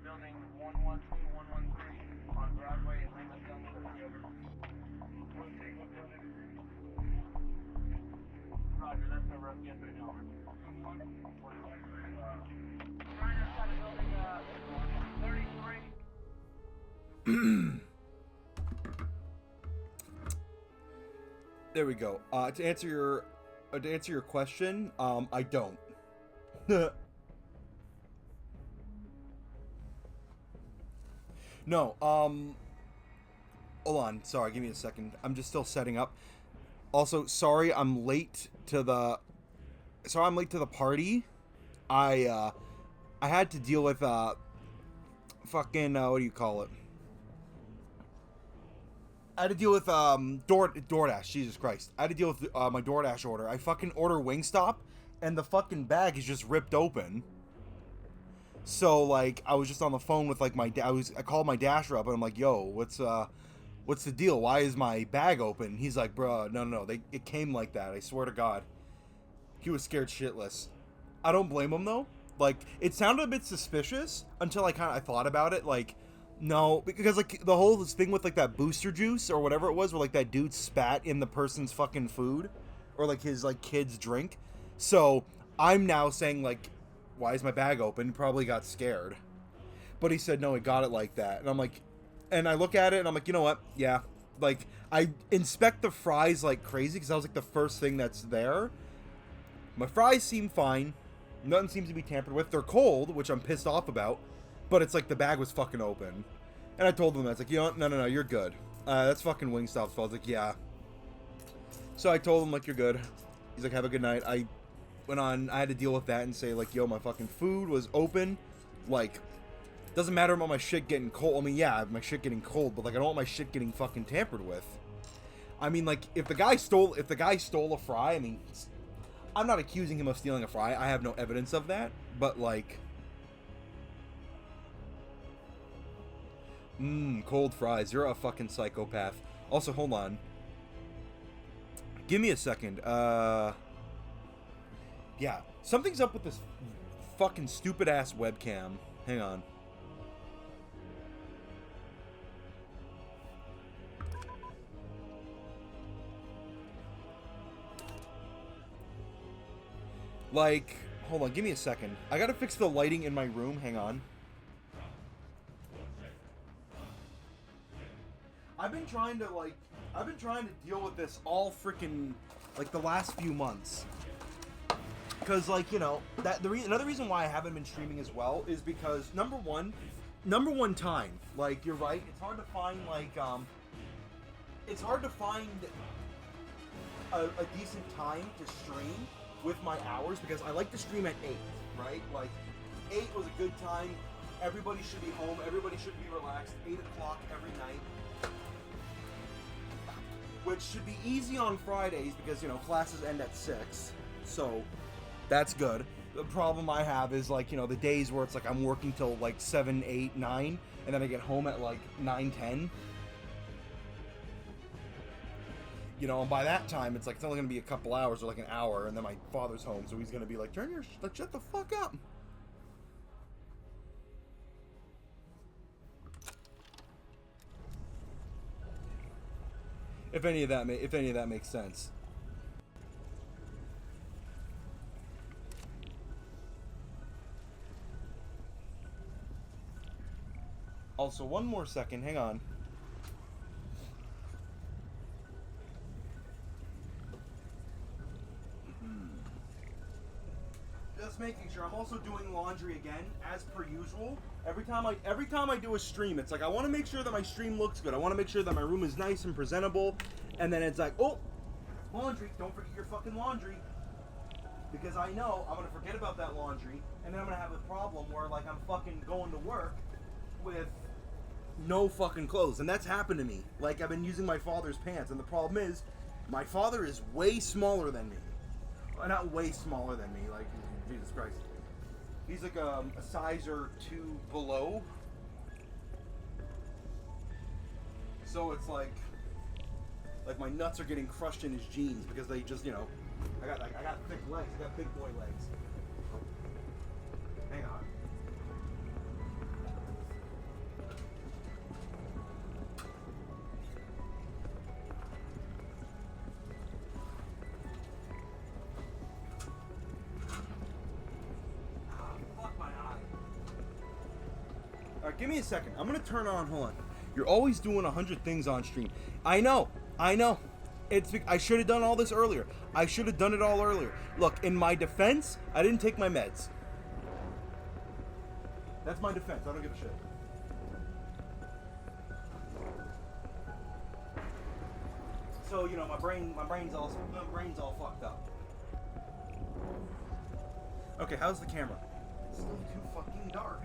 Building 112, 113 on Broadway and Lima Sunset. Roger, that's the rough guess right now. Trying outside of building 33. There we go. To answer your question, I don't. No. Hold on. Sorry, give me a second. I'm just still setting up. Also, sorry, I'm late to the. Sorry, I'm late to the party. I had to deal with fucking what do you call it? I had to deal with DoorDash. Jesus Christ! I had to deal with my DoorDash order. I fucking order Wingstop, and the fucking bag is just ripped open. So like, I was just on the phone with like my I called my Dasher up, and I'm like, "Yo, what's the deal? Why is my bag open?" He's like, "Bruh, no, it came like that. I swear to God." He was scared shitless. I don't blame him though. Like, it sounded a bit suspicious until I thought about it. Like, no, because like the whole thing with like that booster juice or whatever it was, where like that dude spat in the person's fucking food, or like his like kid's drink. So I'm now saying like, why is my bag open? He probably got scared. But he said no, he got it like that, and I'm like, and I look at it and I'm like, you know what? Yeah, like I inspect the fries like crazy because that was like the first thing that's there. My fries seem fine. Nothing seems to be tampered with. They're cold, which I'm pissed off about. But it's like the bag was fucking open. And I told them, I was like, you know what? No, you're good. That's fucking Wingstop's fault. I was like, yeah. So I told him, like, you're good. He's like, have a good night. I went on, I had to deal with that and say, like, yo, my fucking food was open. Like, doesn't matter about my shit getting cold. I mean, yeah, my shit getting cold, but, like, I don't want my shit getting fucking tampered with. I mean, like, if the guy stole a fry, I mean, I'm not accusing him of stealing a fry. I have no evidence of that. But, like, cold fries. You're a fucking psychopath. Also, hold on. Give me a second. Yeah. Something's up with this fucking stupid-ass webcam. Hang on. Like, hold on. Give me a second. I gotta fix the lighting in my room. Hang on. I've been trying to deal with this all freaking, like, the last few months. Because, like, you know, another reason why I haven't been streaming as well is because, number one time. Like, you're right, it's hard to find, like, it's hard to find a decent time to stream with my hours, because I like to stream at 8, right? Like, 8 was a good time. Everybody should be home. Everybody should be relaxed. 8 o'clock every night. Which should be easy on Fridays because, you know, classes end at 6. So, that's good. The problem I have is, like, you know, the days where it's like I'm working till like 7, 8, 9, and then I get home at like 9, 10. You know, and by that time, it's like it's only going to be a couple hours or like an hour, and then my father's home, so he's going to be like, shut the fuck up. If any of that makes sense. Also, one more second, hang on. Just making sure. I'm also doing laundry again, as per usual. Every time I do a stream, it's like I want to make sure that my stream looks good. I want to make sure that my room is nice and presentable. And then it's like, oh, laundry. Don't forget your fucking laundry. Because I know I'm gonna forget about that laundry, and then I'm gonna have a problem where like I'm fucking going to work with no fucking clothes. And that's happened to me. Like, I've been using my father's pants, and the problem is my father is way smaller than me. Well, not way smaller than me, like, Jesus Christ. He's like a size or 2 below. So it's like my nuts are getting crushed in his jeans because they just, you know, I got thick legs. I got big boy legs. Hang on. Give me a second. I'm gonna turn on. Hold on. You're always doing 100 things on stream. I know. I should have done all this earlier. I should have done it all earlier. Look, in my defense, I didn't take my meds. That's my defense. I don't give a shit. So, you know, my brain's all fucked up. Okay, how's the camera? It's still too fucking dark.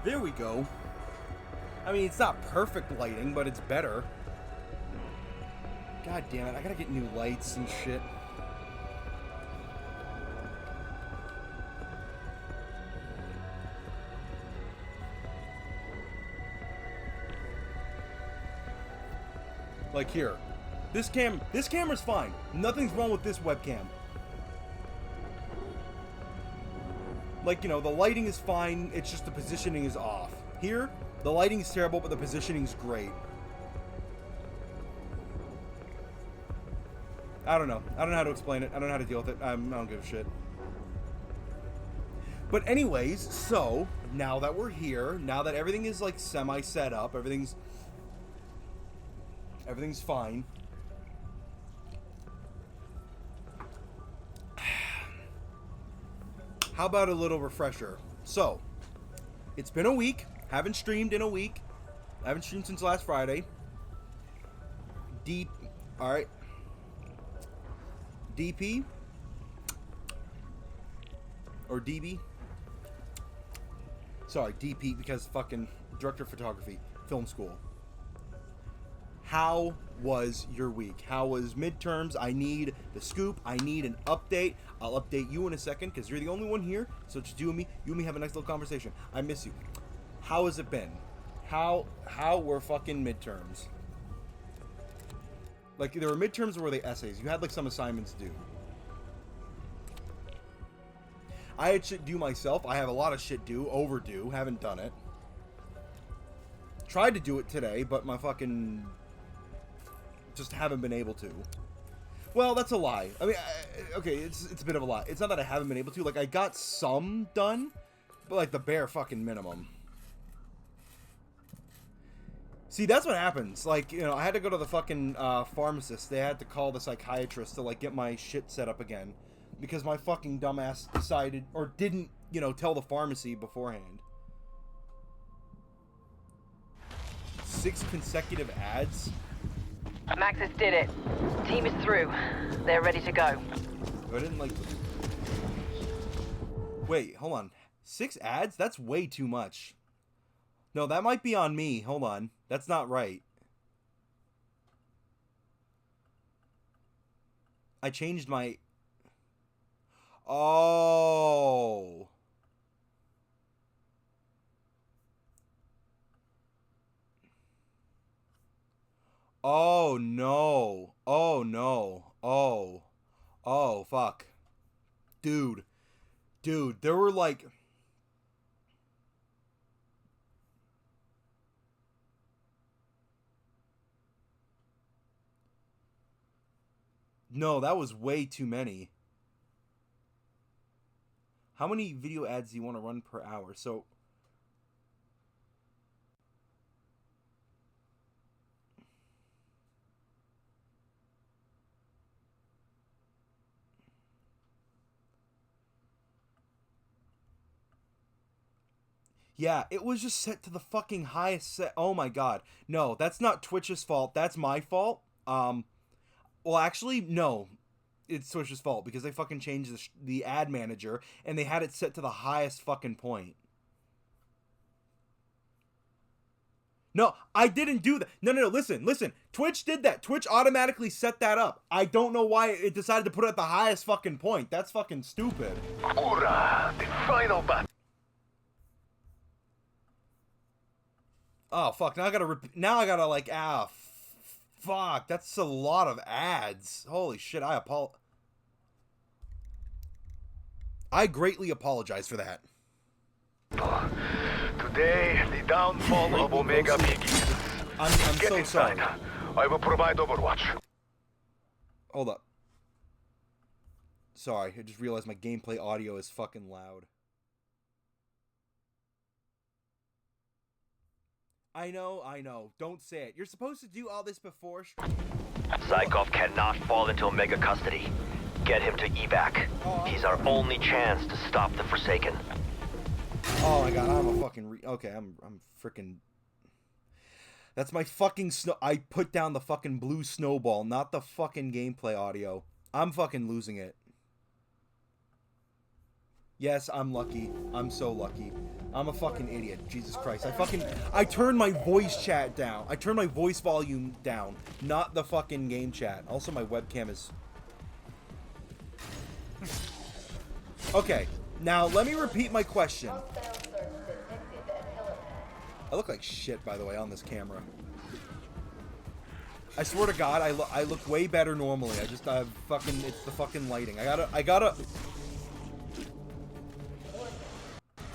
There we go. I mean, it's not perfect lighting, but it's better. God damn it, I gotta get new lights and shit. Like here. This camera's fine. Nothing's wrong with this webcam. Like, you know, the lighting is fine, it's just the positioning is off. Here, the lighting is terrible, but the positioning's great. I don't know. I don't know how to explain it. I don't know how to deal with it. I don't give a shit. But anyways, so, now that we're here, now that everything is, like, semi-set up, everything's fine. How about a little refresher? So, it's been a week. Haven't streamed in a week. I haven't streamed since last Friday. Alright. DP? Or DB? Sorry, DP because fucking Director of Photography, Film School. How was your week? How was midterms? I need the scoop. I need an update. I'll update you in a second because you're the only one here. So just you and me have a nice little conversation. I miss you. How has it been? How were fucking midterms? Like, there were midterms or were they essays? You had like some assignments due. I had shit due myself. I have a lot of shit due, overdue. Haven't done it. Tried to do it today, but my fucking... just haven't been able to. Well, that's a lie. I mean, okay, it's a bit of a lie. It's not that I haven't been able to. Like, I got some done, but like the bare fucking minimum. See, that's what happens. Like, you know, I had to go to the fucking pharmacist. They had to call the psychiatrist to, like, get my shit set up again. Because my fucking dumbass decided, or didn't, you know, tell the pharmacy beforehand. 6 consecutive ads? Maxis did it. Team is through. They're ready to go. I didn't like... Wait, hold on. 6 ads? That's way too much. No, that might be on me. Hold on. That's not right. I changed my... Oh. Oh, no. Oh, no. Oh. Oh, fuck. Dude. Dude, there were like... No, that was way too many. How many video ads do you want to run per hour? So... Yeah, it was just set to the fucking highest set. Oh my god. No, that's not Twitch's fault. That's my fault. Well, actually, no. It's Twitch's fault because they fucking changed the ad manager and they had it set to the highest fucking point. No, I didn't do that. No, listen. Twitch did that. Twitch automatically set that up. I don't know why it decided to put it at the highest fucking point. That's fucking stupid. Hoorah! The final battle. Oh, fuck. Now I gotta like, fuck. That's a lot of ads. Holy shit, I greatly apologize for that. Today, the downfall of Omega begins. I'm Get so inside. sorry. I will provide overwatch. Hold up. Sorry, I just realized my gameplay audio is fucking loud. I know. Don't say it. You're supposed to do all this before... Zykov cannot fall into Omega custody. Get him to evac. He's our only chance to stop the Forsaken. Oh my god, I'm a fucking okay, I'm freaking... That's my fucking snow... I put down the fucking blue snowball, not the fucking gameplay audio. I'm fucking losing it. Yes, I'm lucky. I'm so lucky. I'm a fucking idiot. Jesus Christ. I turned my voice chat down. I turned my voice volume down, not the fucking game chat. Also, my webcam is... Okay, now let me repeat my question. I look like shit, by the way, on this camera. I swear to God, I look way better normally. It's the fucking lighting. I gotta...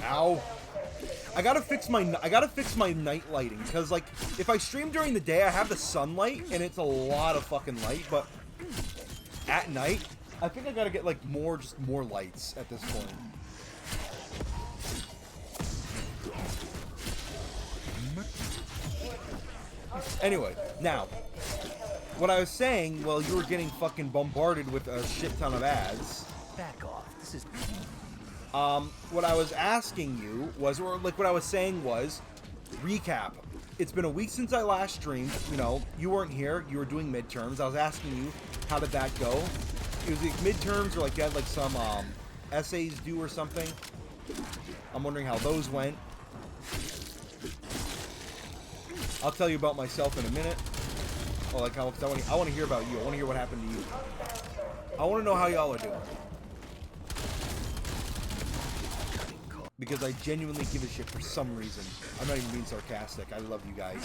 Ow. I gotta fix my night lighting, because, like, if I stream during the day, I have the sunlight, and it's a lot of fucking light, but at night, I think I gotta get, like, more lights at this point. Anyway, now, what I was saying, well, you were getting fucking bombarded with a shit ton of ads. Back off. This is... What I was asking you was, or like what I was saying was, recap. It's been a week since I last streamed. You know, you weren't here. You were doing midterms. I was asking you, how did that go? It was like midterms, or like you had like some essays due or something. I'm wondering how those went. I'll tell you about myself in a minute. Oh, like how I want to hear about you. I want to hear what happened to you. I want to know how y'all are doing. Because I genuinely give a shit for some reason. I'm not even being sarcastic. I love you guys.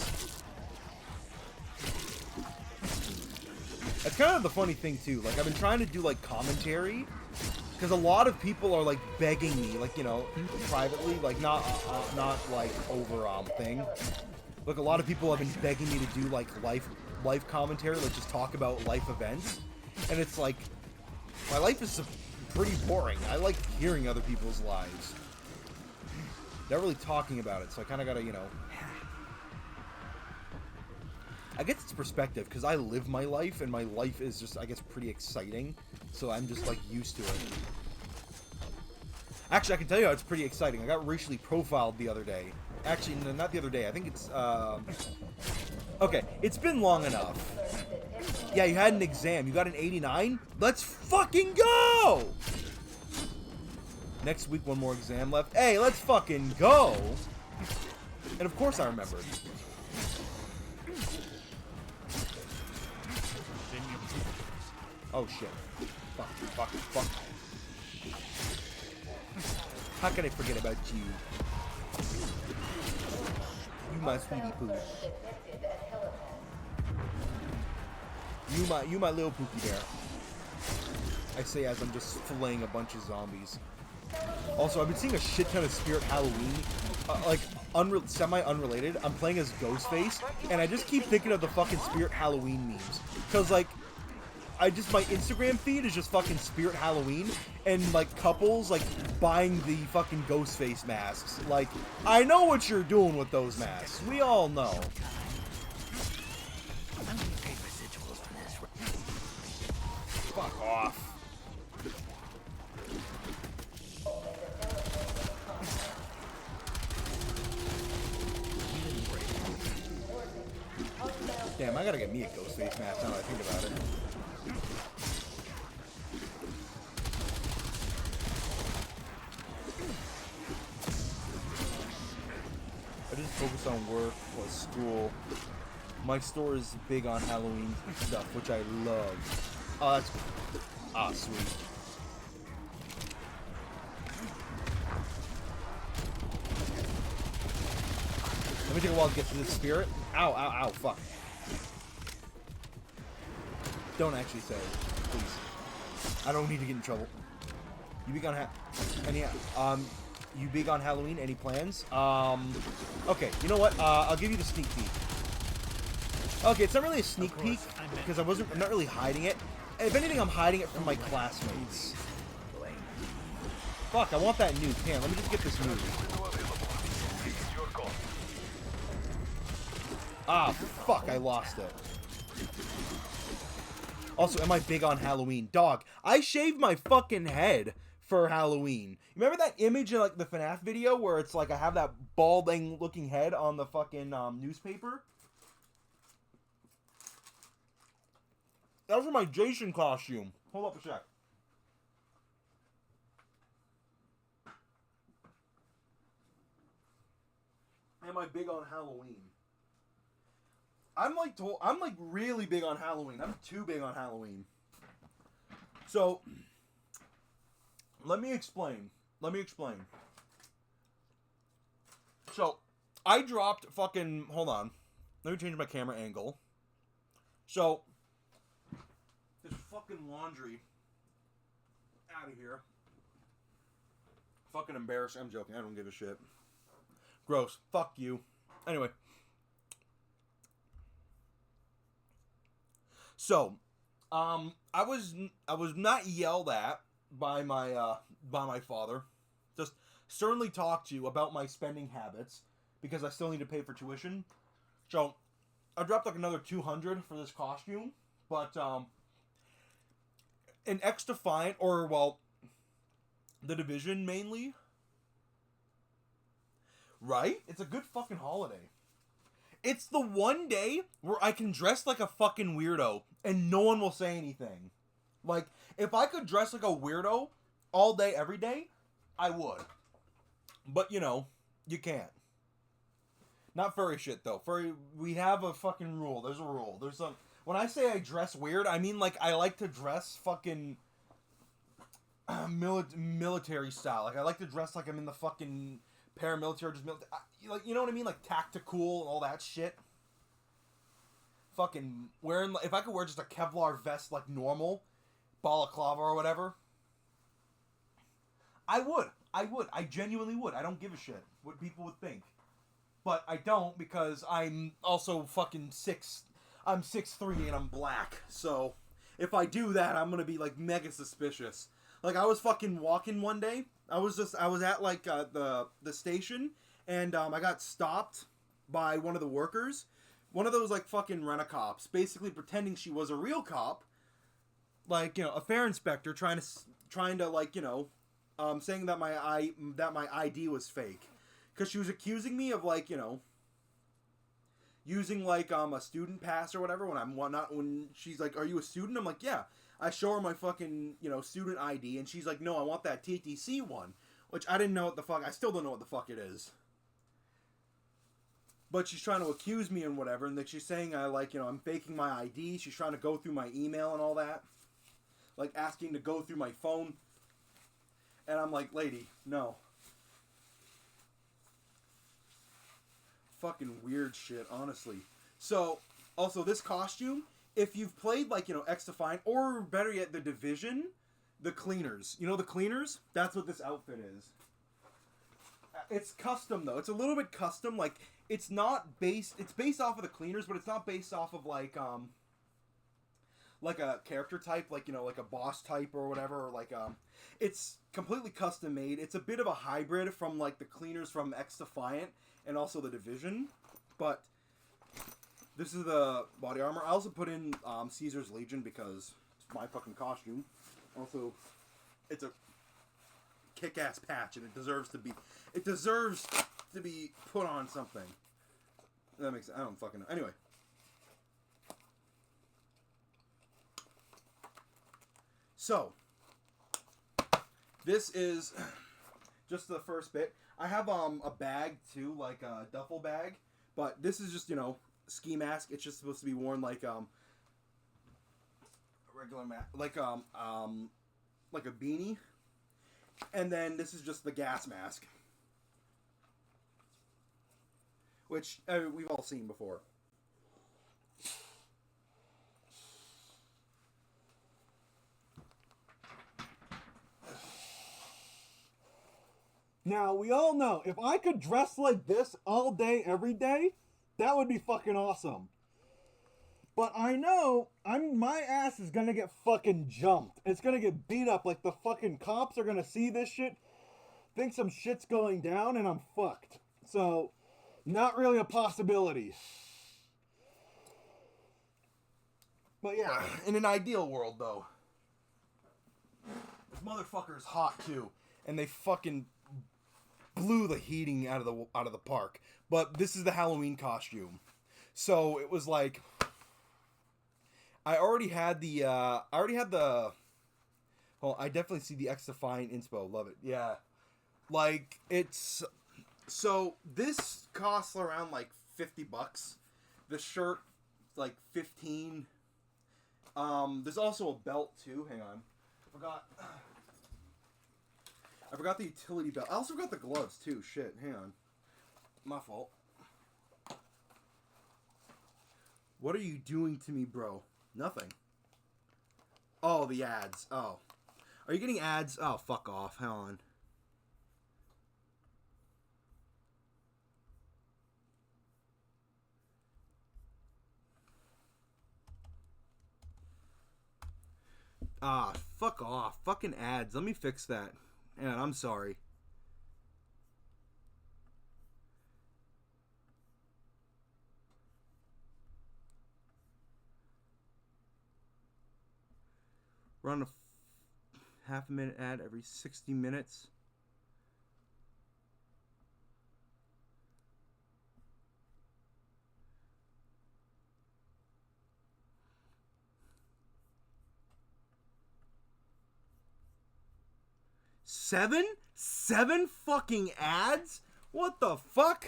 That's kind of the funny thing too. Like, I've been trying to do like commentary, because a lot of people are like begging me, like, you know, privately, like not like over thing. Look, a lot of people have been begging me to do like life commentary, like just talk about life events, and it's like, my life is pretty boring. I like hearing other people's lives. They're really talking about it, so I kind of gotta, you know... I guess it's perspective, because I live my life, and my life is just, I guess, pretty exciting, so I'm just, like, used to it. Actually, I can tell you how it's pretty exciting. I got racially profiled the other day. Actually, no, not the other day. I think it's, Okay, it's been long enough. Yeah, you had an exam. You got an 89? Let's fucking go! Next week, one more exam left. Hey, let's fucking go! And of course I remembered. Oh shit. Fuck. How can I forget about you? You my sweetie poo. You my little pookie bear. I say as I'm just filleting a bunch of zombies. Also, I've been seeing a shit ton of Spirit Halloween, like, semi-unrelated. I'm playing as Ghostface, and I just keep thinking of the fucking Spirit Halloween memes. Because, like, my Instagram feed is just fucking Spirit Halloween, and, like, couples, like, buying the fucking Ghostface masks. Like, I know what you're doing with those masks. We all know. Fuck off. Damn, I gotta get me a Ghostface mask now that I think about it. I just focus on work or school. My store is big on Halloween stuff, which I love. Oh, that's... Ah, sweet. Let me take a while to get to this spirit. Ow, fuck. Don't actually say, please. I don't need to get in trouble. You big on you big on Halloween? Any plans? Okay, you know what? I'll give you the sneak peek. Okay, it's not really a sneak peek because I'm not really hiding it. If anything, I'm hiding it from my classmates. Fuck, I want that nuke. Hang on, let me just get this nuke. Ah, fuck, I lost it. Also, am I big on Halloween? Dog, I shaved my fucking head for Halloween. Remember that image in like the FNAF video where it's like I have that balding looking head on the fucking newspaper? That was my Jason costume. Hold up a sec. Am I big on Halloween? I'm like really big on Halloween. I'm too big on Halloween. So, let me explain. So, I dropped fucking... Hold on. Let me change my camera angle. So, there's fucking laundry out of here. Fucking embarrassing. I'm joking. I don't give a shit. Gross. Fuck you. Anyway. So, I was not yelled at by my father. Just sternly talked to about my spending habits because I still need to pay for tuition. So, I dropped like another $200 for this costume, but an X-Defiant, or well, The Division mainly. Right? It's a good fucking holiday. It's the one day where I can dress like a fucking weirdo and no one will say anything. Like, if I could dress like a weirdo all day, every day, I would. But, you know, you can't. Not furry shit, though. Furry, we have a fucking rule. There's a rule. There's a... When I say I dress weird, I mean, like, I like to dress fucking... military style. Like, I like to dress like I'm in the fucking... paramilitary, just military, like, you know what I mean, like tactical and all that shit. Fucking wearing, if I could wear just a Kevlar vest like normal, balaclava or whatever, I would. I genuinely would. I don't give a shit what people would think, but I don't because I'm also fucking I'm 6'3" and I'm black. So if I do that, I'm gonna be like mega suspicious. Like, I was fucking walking one day. I was at, like, the station, and I got stopped by one of the workers. One of those, like, fucking rent-a-cops, basically pretending she was a real cop. Like, you know, a fair inspector trying to, like, you know, saying that my ID was fake. Because she was accusing me of, like, you know, using, like, a student pass or whatever when she's like, "Are you a student?" I'm like, "Yeah." I show her my fucking, you know, student ID, and she's like, "No, I want that TTC one," which I didn't know what the fuck. I still don't know what the fuck it is. But she's trying to accuse me and whatever, and like she's saying I'm faking my ID. She's trying to go through my email and all that, like asking to go through my phone. And I'm like, "Lady, no." Fucking weird shit, honestly. So, also this costume. If you've played, like, you know, X-Defiant, or better yet, The Division, the Cleaners. You know the Cleaners? That's what this outfit is. It's custom, though. It's a little bit custom. Like, it's not based... It's based off of the Cleaners, but it's not based off of, like a character type, like, you know, like a boss type or whatever, or, like, It's completely custom made. It's a bit of a hybrid from, like, the Cleaners from X-Defiant and also The Division, but... This is the body armor. I also put in Caesar's Legion because it's my fucking costume. Also, it's a kick-ass patch, and it deserves to be put on something. That makes sense. I don't fucking know. Anyway. So, this is just the first bit. I have a bag too, like a duffel bag, but this is just, you know, ski mask. It's just supposed to be worn like a regular mask, like a beanie. And then this is just the gas mask, which we've all seen before. Now, we all know, if I could dress like this all day, every day, that would be fucking awesome. But I know my ass is gonna get fucking jumped. It's gonna get beat up. Like the fucking cops are gonna see this shit, think some shit's going down, and I'm fucked. So, not really a possibility. But yeah, In an ideal world, though, this motherfucker's hot too, and they fucking blew the heating out of the park. But this is the Halloween costume, so it was like I already had the. Well, I definitely see the X Defiant inspo. Love it. Yeah, like it's. So this costs around like $50. The shirt, like 15. There's also a belt too. Hang on, I forgot the utility belt. I also got the gloves too. Shit, hang on. My fault. What are you doing to me, bro? Nothing. Oh, the ads. Oh. Are you getting ads? Oh, fuck off. Hang on. Ah, fuck off. Fucking ads. Let me fix that. Man, I'm sorry. Run a half a minute ad every 60 minutes. Seven fucking ads? What the fuck?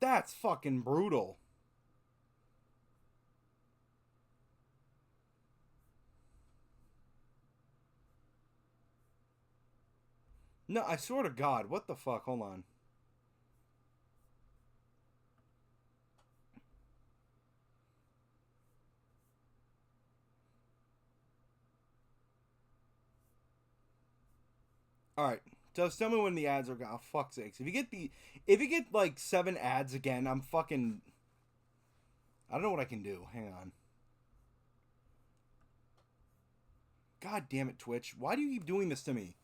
That's fucking brutal. No, I swear to God, what the fuck? Hold on. Alright. Just tell me when the ads are gone. Oh, fuck's sakes. If you get like 7 ads again, I'm fucking. I don't know what I can do. Hang on. God damn it, Twitch. Why do you keep doing this to me?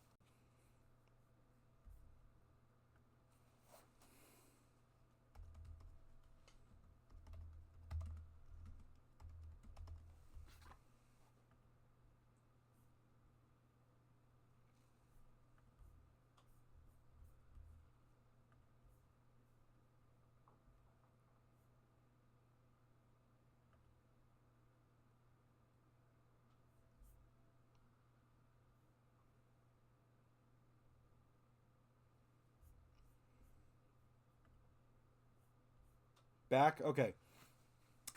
Back? Okay.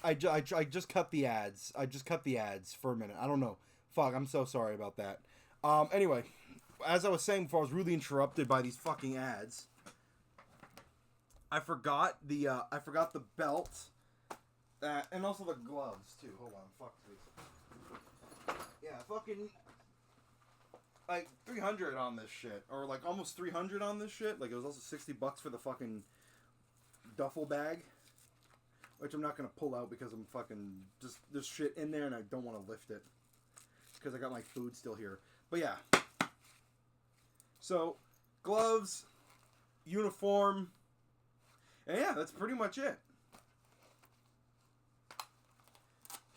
I just cut the ads. I just cut the ads for a minute. I don't know. Fuck, I'm so sorry about that. Anyway, as I was saying before, I was really interrupted by these fucking ads. I forgot the belt, and also the gloves too. Hold on, fuck this. Yeah, fucking like 300 on this shit, or like almost 300 on this shit. Like it was also $60 for the fucking duffel bag, which I'm not gonna pull out because I'm fucking just there's shit in there and I don't want to lift it because I got my food still here. But yeah, so gloves, uniform, and yeah, that's pretty much it.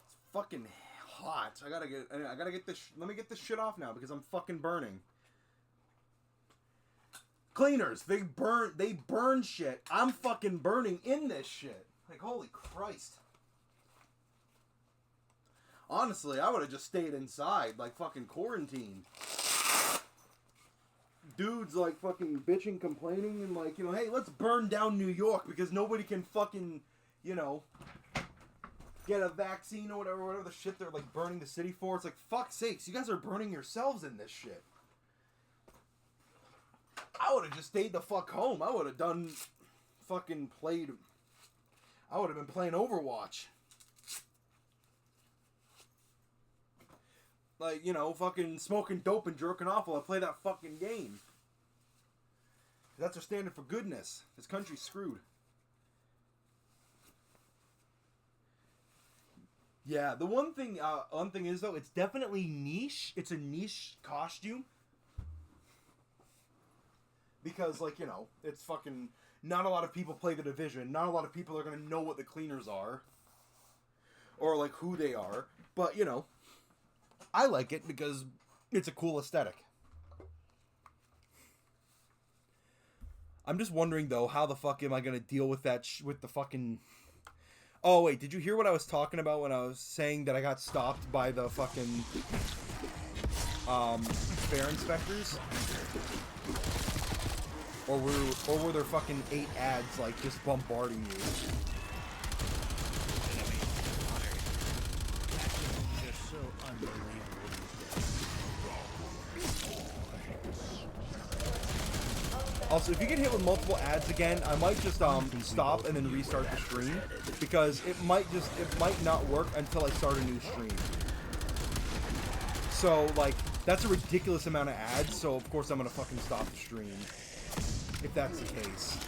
It's fucking hot. I gotta get this. Let me get this shit off now because I'm fucking burning. Cleaners, they burn shit. I'm fucking burning in this shit. Like, holy Christ. Honestly, I would have just stayed inside, like fucking quarantine. Dudes like fucking bitching, complaining, and like, you know, hey, let's burn down New York because nobody can fucking, you know, get a vaccine or whatever the shit they're like burning the city for. It's like, fuck's sakes, you guys are burning yourselves in this shit. I would have just stayed the fuck home. I would have done fucking played. I would have been playing Overwatch. Like, you know, fucking smoking dope and jerking off while I play that fucking game. That's our standard for goodness. This country's screwed. Yeah, the one thing is though, it's definitely niche. It's a niche costume. Because, like, you know, it's fucking... Not a lot of people play the Division. Not a lot of people are going to know what the cleaners are. Or, like, who they are. But, you know, I like it because it's a cool aesthetic. I'm just wondering, though, how the fuck am I going to deal with that with the fucking... Oh, wait, did you hear what I was talking about when I was saying that I got stopped by the fucking... fair inspectors? Or were there fucking 8 ads, like, just bombarding you? Also, if you get hit with multiple ads again, I might just stop and then restart the stream, because it might not work until I start a new stream. So, like, that's a ridiculous amount of ads, so of course I'm gonna fucking stop the stream. If that's the case.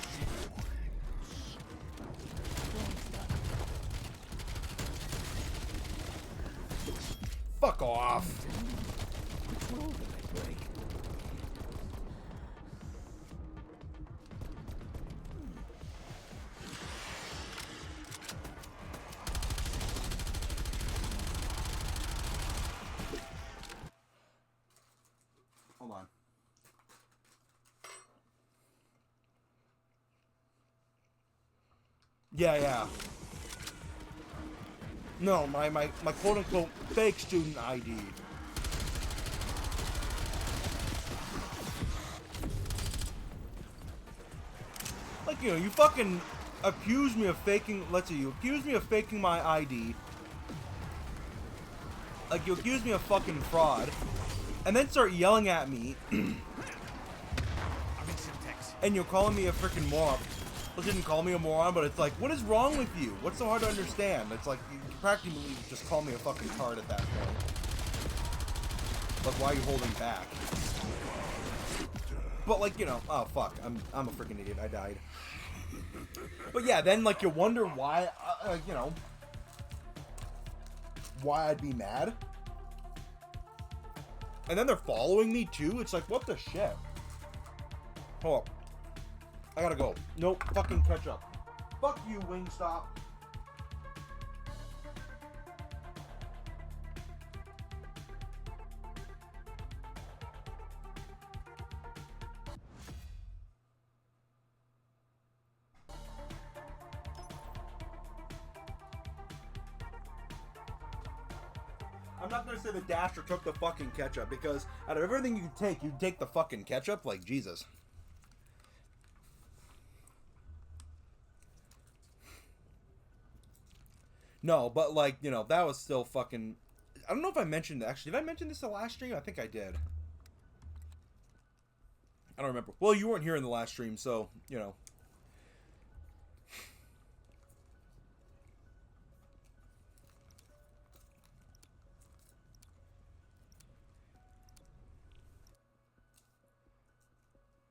Fuck off. Hold on. Yeah. No, my quote-unquote fake student ID. Like, you know, you fucking accuse me of faking, let's see, you accuse me of faking my ID. Like, you accuse me of fucking fraud. And then start yelling at me. And you're calling me a freaking moron. Well, didn't call me a moron, but it's like, what is wrong with you? What's so hard to understand? It's like, you practically just call me a fucking card at that point. Like, why are you holding back? But, like, you know, oh, fuck, I'm a freaking idiot, I died. But yeah, then, like, you wonder why, you know, why I'd be mad. And then they're following me, too? It's like, what the shit? Hold up. I gotta go. Nope, fucking catch up. Fuck you, Wingstop. I'm not gonna say the Dasher took the fucking ketchup, because out of everything you take the fucking ketchup? Like, Jesus. No, but, like, you know, that was still fucking... I don't know if I mentioned... Actually, did I mention this the last stream? I think I did. I don't remember. Well, you weren't here in the last stream, so, you know.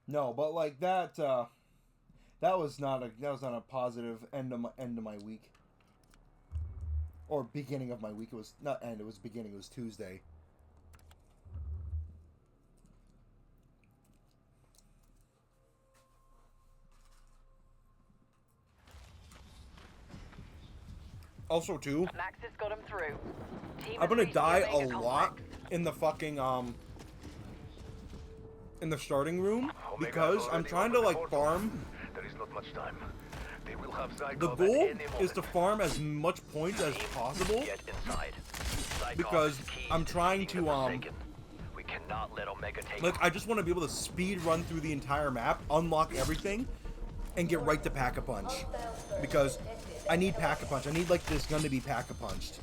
No, but, like, that was not a positive end of my week. Or beginning of my week. It was not end, it was beginning. It was Tuesday. Also, too, Max has got him through. Team I'm gonna is die a reaching lot complex. in the fucking, in the starting room, Omega because has I'm already trying to, opened the like, portal. farm. There is not much time. They will have The Zykov at goal any is to moment. farm as much points as possible, Get inside. Zykov because is key I'm trying defeating to, the Forsaken. We cannot let Omega take like, him. I just want to be able to speed run through the entire map, unlock everything, and get right to Pack-a-Punch. Because I need Pack-a-Punch. I need, like, this gun to be Pack-a-Punched.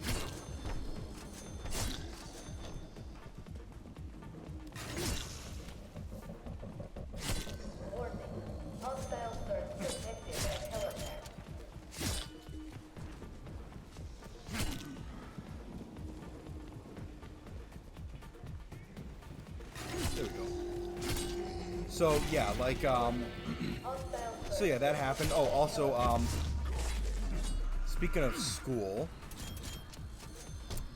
So yeah, like so yeah, that happened. Oh, also speaking of school,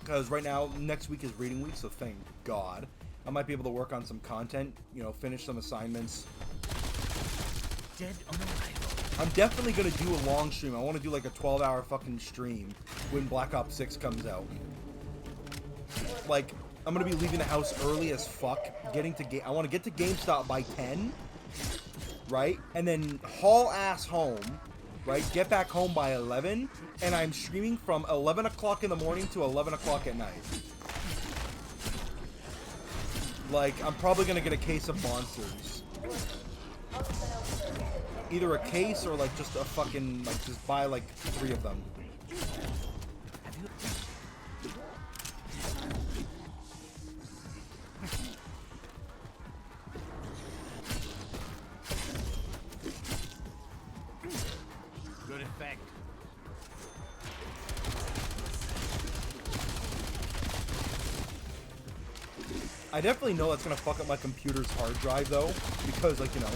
because right now next week is reading week, so thank God I might be able to work on some content, you know, finish some assignments. Dead on arrival. I'm definitely gonna do a long stream. I want to do like a 12-hour fucking stream when Black Ops 6 comes out. Like, I'm gonna be leaving the house early as fuck, getting to I want to get to GameStop by 10, right? And then haul ass home, right? Get back home by 11, and I'm streaming from 11 o'clock in the morning to 11 o'clock at night. Like, I'm probably gonna get a case of Monsters. Either a case or like just a fucking, like, just buy like 3 of them. Good effect. I definitely know that's gonna fuck up my computer's hard drive though, because like, you know,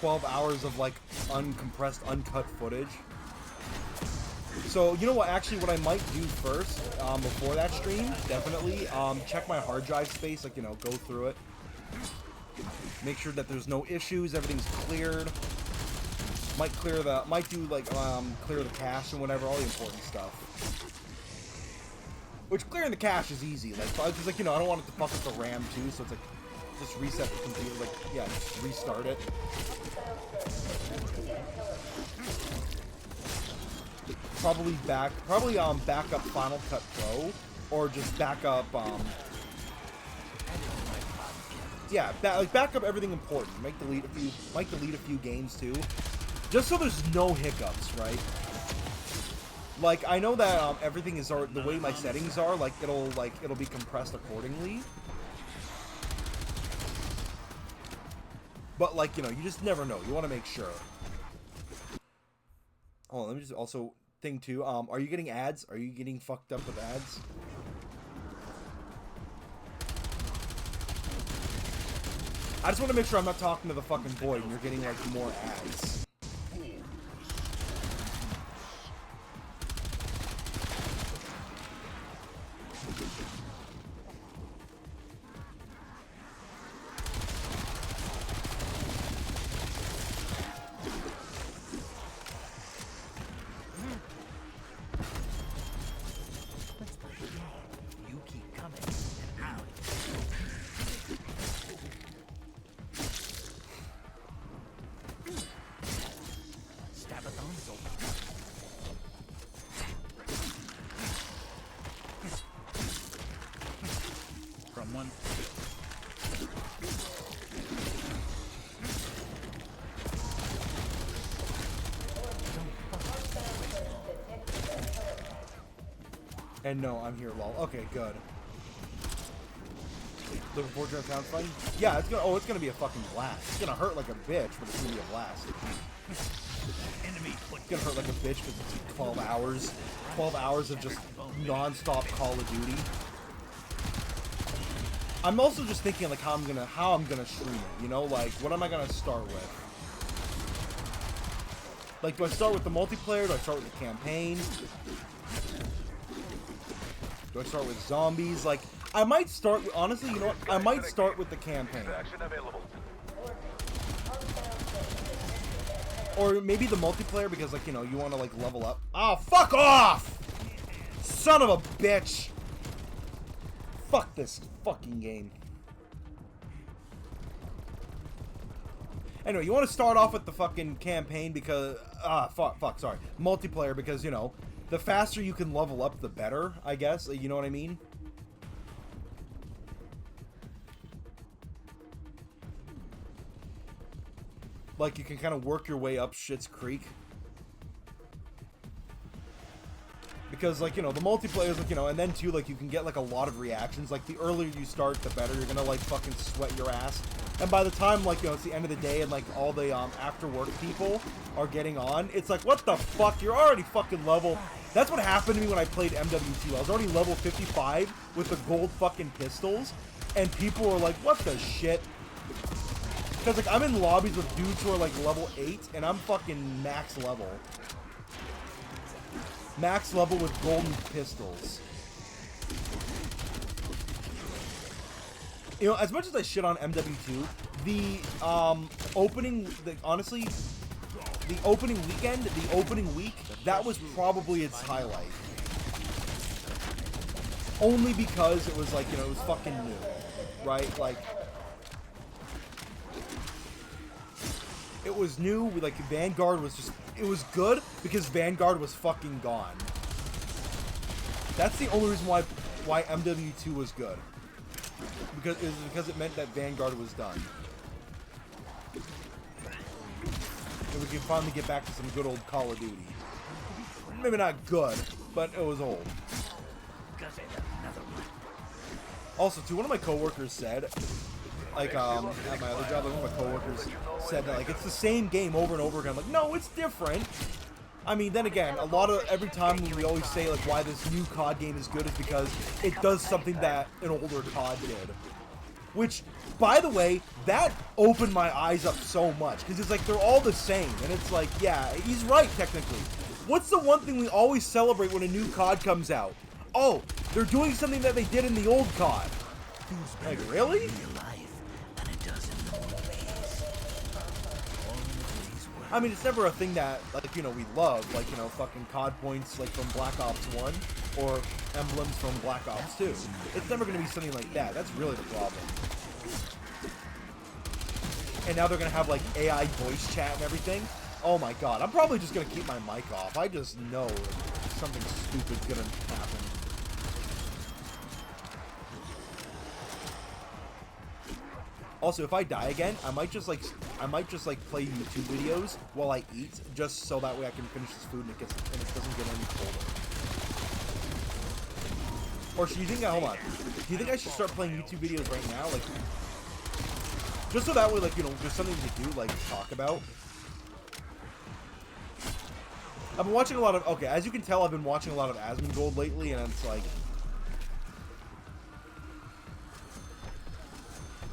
12 hours of like uncompressed, uncut footage. So you know what? Actually, what I might do first, before that stream, definitely, check my hard drive space. Like, you know, go through it, make sure that there's no issues, everything's cleared. Might do like clear the cache and whatever, all the important stuff. Which clearing the cache is easy. Like, because like, you know, I don't want it to fuck up the RAM too, so it's like just reset the computer. Like, yeah, just restart it. Probably back up Final Cut Pro, or just back up yeah, back up everything important. Might delete a few games too, just so there's no hiccups, right? Like, I know that everything is the way my settings are. Like, it'll be compressed accordingly. But like, you know, you just never know. You want to make sure. Hold on, let me just also thing too. Are you getting ads? Are you getting fucked up with ads? I just want to make sure I'm not talking to the fucking void and you're getting like more ads. You keep coming, and I'll Stab-a-thon's over. From one. And no, I'm here, lol. Okay, good. Looking forward to it. Sounds fun. Yeah, it's gonna be a fucking blast. It's gonna hurt like a bitch, but it's gonna be a blast. Enemy It's gonna hurt like a bitch because it's 12 hours. 12 hours of just non-stop Call of Duty. I'm also just thinking like how I'm gonna stream it. You know, like what am I gonna start with? Like, do I start with the multiplayer? Do I start with the campaign? Do I start with zombies? Like, I might start with, honestly, you know what? I might start with the campaign. Action available. Or maybe the multiplayer because, like, you know, you want to, like, level up. Oh, fuck off! Son of a bitch! Fuck this fucking game. Anyway, you want to start off with the fucking campaign because, sorry. Multiplayer because, you know, the faster you can level up, the better, I guess. You know what I mean? Like, you can kind of work your way up Schitt's Creek. Because, like, you know, the multiplayer is, like, you know, and then, too, like, you can get, like, a lot of reactions. Like, the earlier you start, the better. You're gonna, like, fucking sweat your ass. And by the time, like, you know, it's the end of the day and, like, all the, after-work people are getting on, it's like, what the fuck? You're already fucking level... That's what happened to me when I played MW2. I was already level 55 with the gold fucking pistols, and people were like, what the shit? Because, like, I'm in lobbies with dudes who are, like, level 8, and I'm fucking max level. Max level with golden pistols. You know, as much as I shit on MW2, the, honestly, the opening weekend, the opening week, that was probably its highlight. Only because it was, like, you know, it was fucking new. Right? Like, it was new. Like, Vanguard was just... It was good because Vanguard was fucking gone. That's the only reason why MW2 was good. Because it meant that Vanguard was done. And we can finally get back to some good old Call of Duty. Maybe not good, but it was old. Also, too, one of my coworkers said, like, at my other job, like, one of my coworkers said that, like, it's the same game over and over again. I'm like, no, it's different. I mean, then again, every time we always say, like, why this new COD game is good is because it does something that an older COD did. Which, by the way, that opened my eyes up so much, because it's like, they're all the same, and it's like, yeah, he's right, technically. What's the one thing we always celebrate when a new COD comes out? Oh, they're doing something that they did in the old COD. Like, really? I mean, it's never a thing that, like, you know, we love, like, you know, fucking COD points, like, from Black Ops 1, or emblems from Black Ops 2. It's never going to be something like that. That's really the problem. And now they're going to have, like, AI voice chat and everything. Oh my god, I'm probably just going to keep my mic off. I just know something stupid's going to happen. Also, if I die again, I might just like play YouTube videos while I eat, just so that way I can finish this food and it doesn't get any colder. Or should you think? Hold on. Do you think I should start playing YouTube videos right now, like, just so that way, like, you know, there's something to do, like, talk about? I've been watching a lot of. Okay, as you can tell, I've been watching a lot of Asmongold lately, and it's like.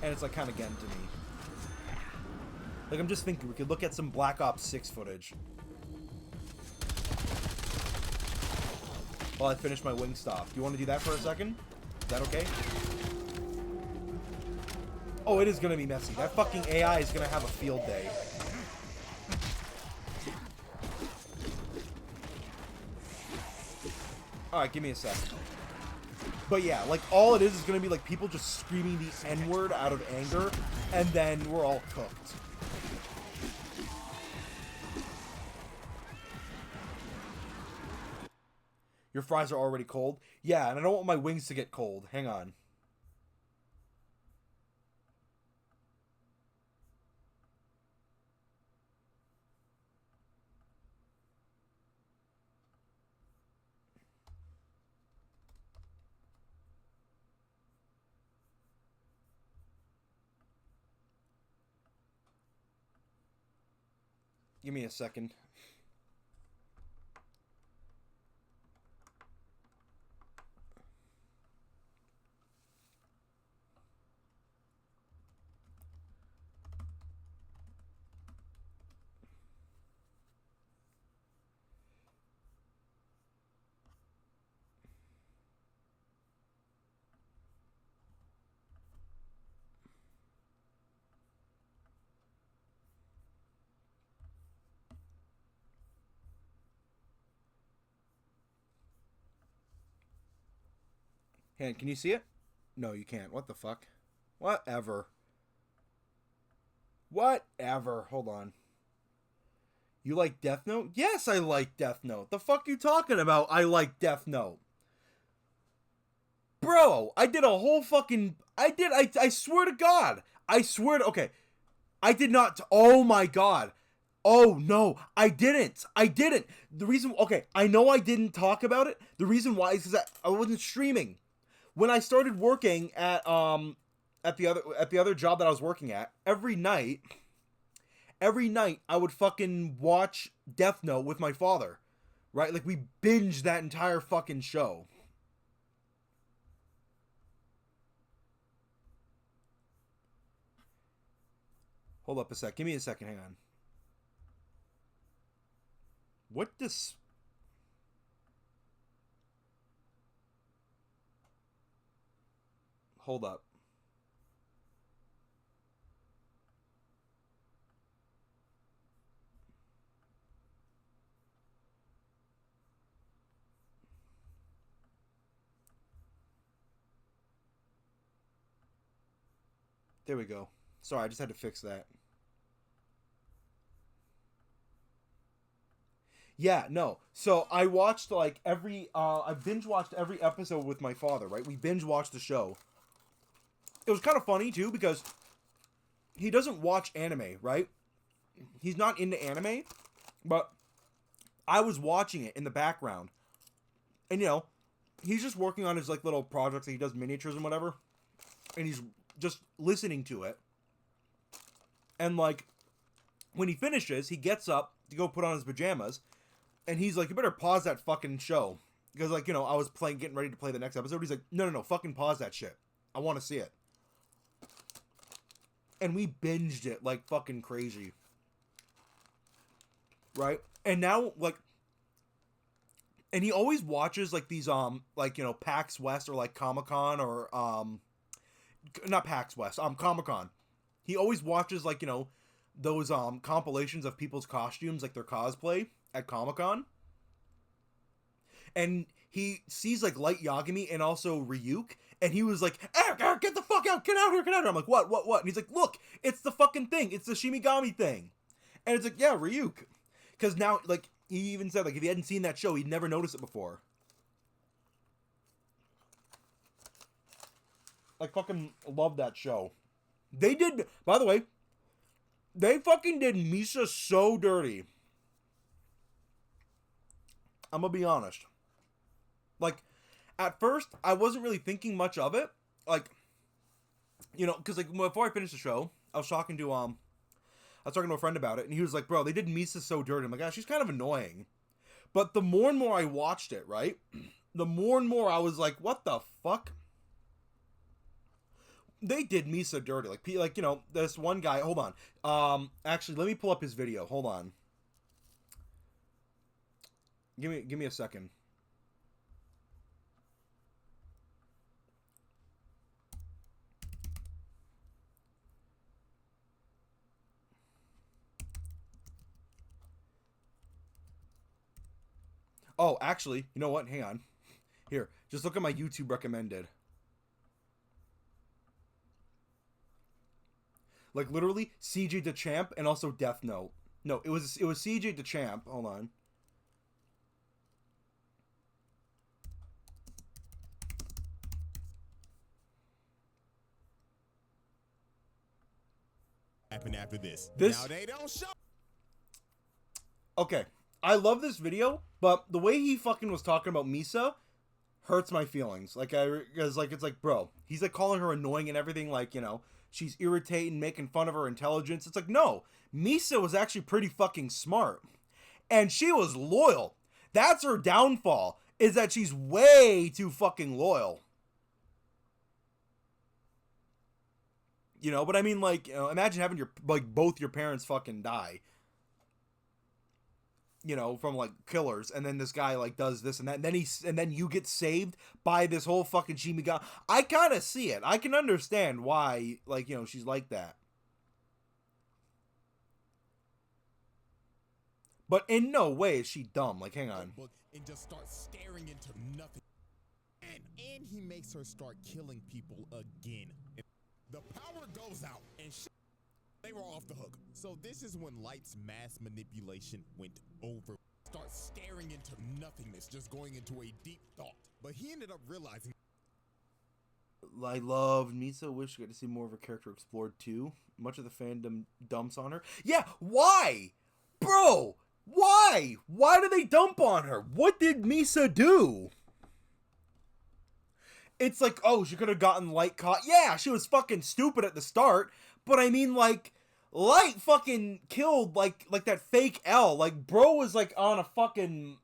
And it's like kind of getting to me. Like, I'm just thinking we could look at some Black Ops 6 footage while I finish my Wingstop. Do you want to do that for a second? Is that okay? Oh, it is going to be messy. That fucking AI is going to have a field day. Alright, give me a second. But yeah, like, all it is going to be, like, people just screaming the N-word out of anger, and then we're all cooked. Your fries are already cold? Yeah, and I don't want my wings to get cold. Hang on. Give me a second. Can you see it? No, you can't. What the fuck? Whatever. Whatever. Hold on. You like Death Note? Yes, I like Death Note. The fuck you talking about? I like Death Note. Bro, I did a whole fucking... I swear to God. I swear to... Okay. I did not... Oh my God. Oh, no. I didn't. The reason... Okay, I know I didn't talk about it. The reason why is because I wasn't streaming. When I started working at the other job that I was working at, every night I would fucking watch Death Note with my father, right? Like, we binged that entire fucking show. Hold up a sec. Give me a second. Hang on. What this? Hold up. There we go. Sorry, I just had to fix that. Yeah, no. So I watched like I binge watched every episode with my father, right? We binge watched the show. It was kind of funny too because he doesn't watch anime, right? He's not into anime, but I was watching it in the background. And you know, he's just working on his like little projects that he does, miniatures and whatever. And he's just listening to it. And like when he finishes, he gets up to go put on his pajamas. And he's like, you better pause that fucking show. Because, like, you know, I was getting ready to play the next episode. He's like, no, fucking pause that shit. I want to see it. And we binged it like fucking crazy. Right? And now, like, and he always watches, like, these, like, you know, PAX West or, like, Comic-Con or, not PAX West, Comic-Con. He always watches, like, you know, those, compilations of people's costumes, like, their cosplay at Comic-Con. And he sees like Light Yagami and also Ryuk, and he was like, get the fuck out, get out here. I'm like, what? And he's like, look, it's the fucking thing, it's the Shimigami thing. And it's like, yeah, Ryuk. Because now, like, he even said, like, if he hadn't seen that show, he'd never noticed it before. Like, fucking love that show. They did, by the way, they fucking did Misa so dirty. I'm gonna be honest. Like, at first, I wasn't really thinking much of it. Like, you know, because, like, before I finished the show, I was talking to a friend about it, and he was like, bro, they did Misa so dirty. I'm like, ah, she's kind of annoying. But the more and more I watched it, right, the more and more I was like, what the fuck? They did Misa dirty. Like, you know, this one guy, hold on. Actually, let me pull up his video. Hold on. Give me a second. Oh, actually, you know what? Hang on. Here, just look at my YouTube recommended. Like, literally, CJ DeChamp and also Death Note. No, it was CJ DeChamp. Hold on. Happen after this. This. Now they don't show. Okay, I love this video, but the way he fucking was talking about Misa hurts my feelings. Like, because, like, it's like, bro, he's like calling her annoying and everything. Like, you know, she's irritating, making fun of her intelligence. It's like, no, Misa was actually pretty fucking smart, and she was loyal. That's her downfall, is that she's way too fucking loyal. You know, but I mean, like, you know, imagine having both your parents fucking die. You know, from like killers, and then this guy like does this and that, and then you get saved by this whole fucking Shimigami. I kind of see it. I can understand why, like, you know, she's like that. But in no way is she dumb. Like, hang on. And just start staring into nothing. And he makes her start killing people again. The power goes out, and they were off the hook. So this is when Light's mass manipulation went over. Start staring into nothingness, just going into a deep thought. But he ended up realizing. I love Misa. Wish I got to see more of her character explored too. Much of the fandom dumps on her. Yeah, why? Bro, why? Why do they dump on her? What did Misa do? It's like, oh, she could have gotten Light caught. Yeah, she was fucking stupid at the start. But I mean, like, Light fucking killed, like that fake L. Like, bro was, like, on a fucking...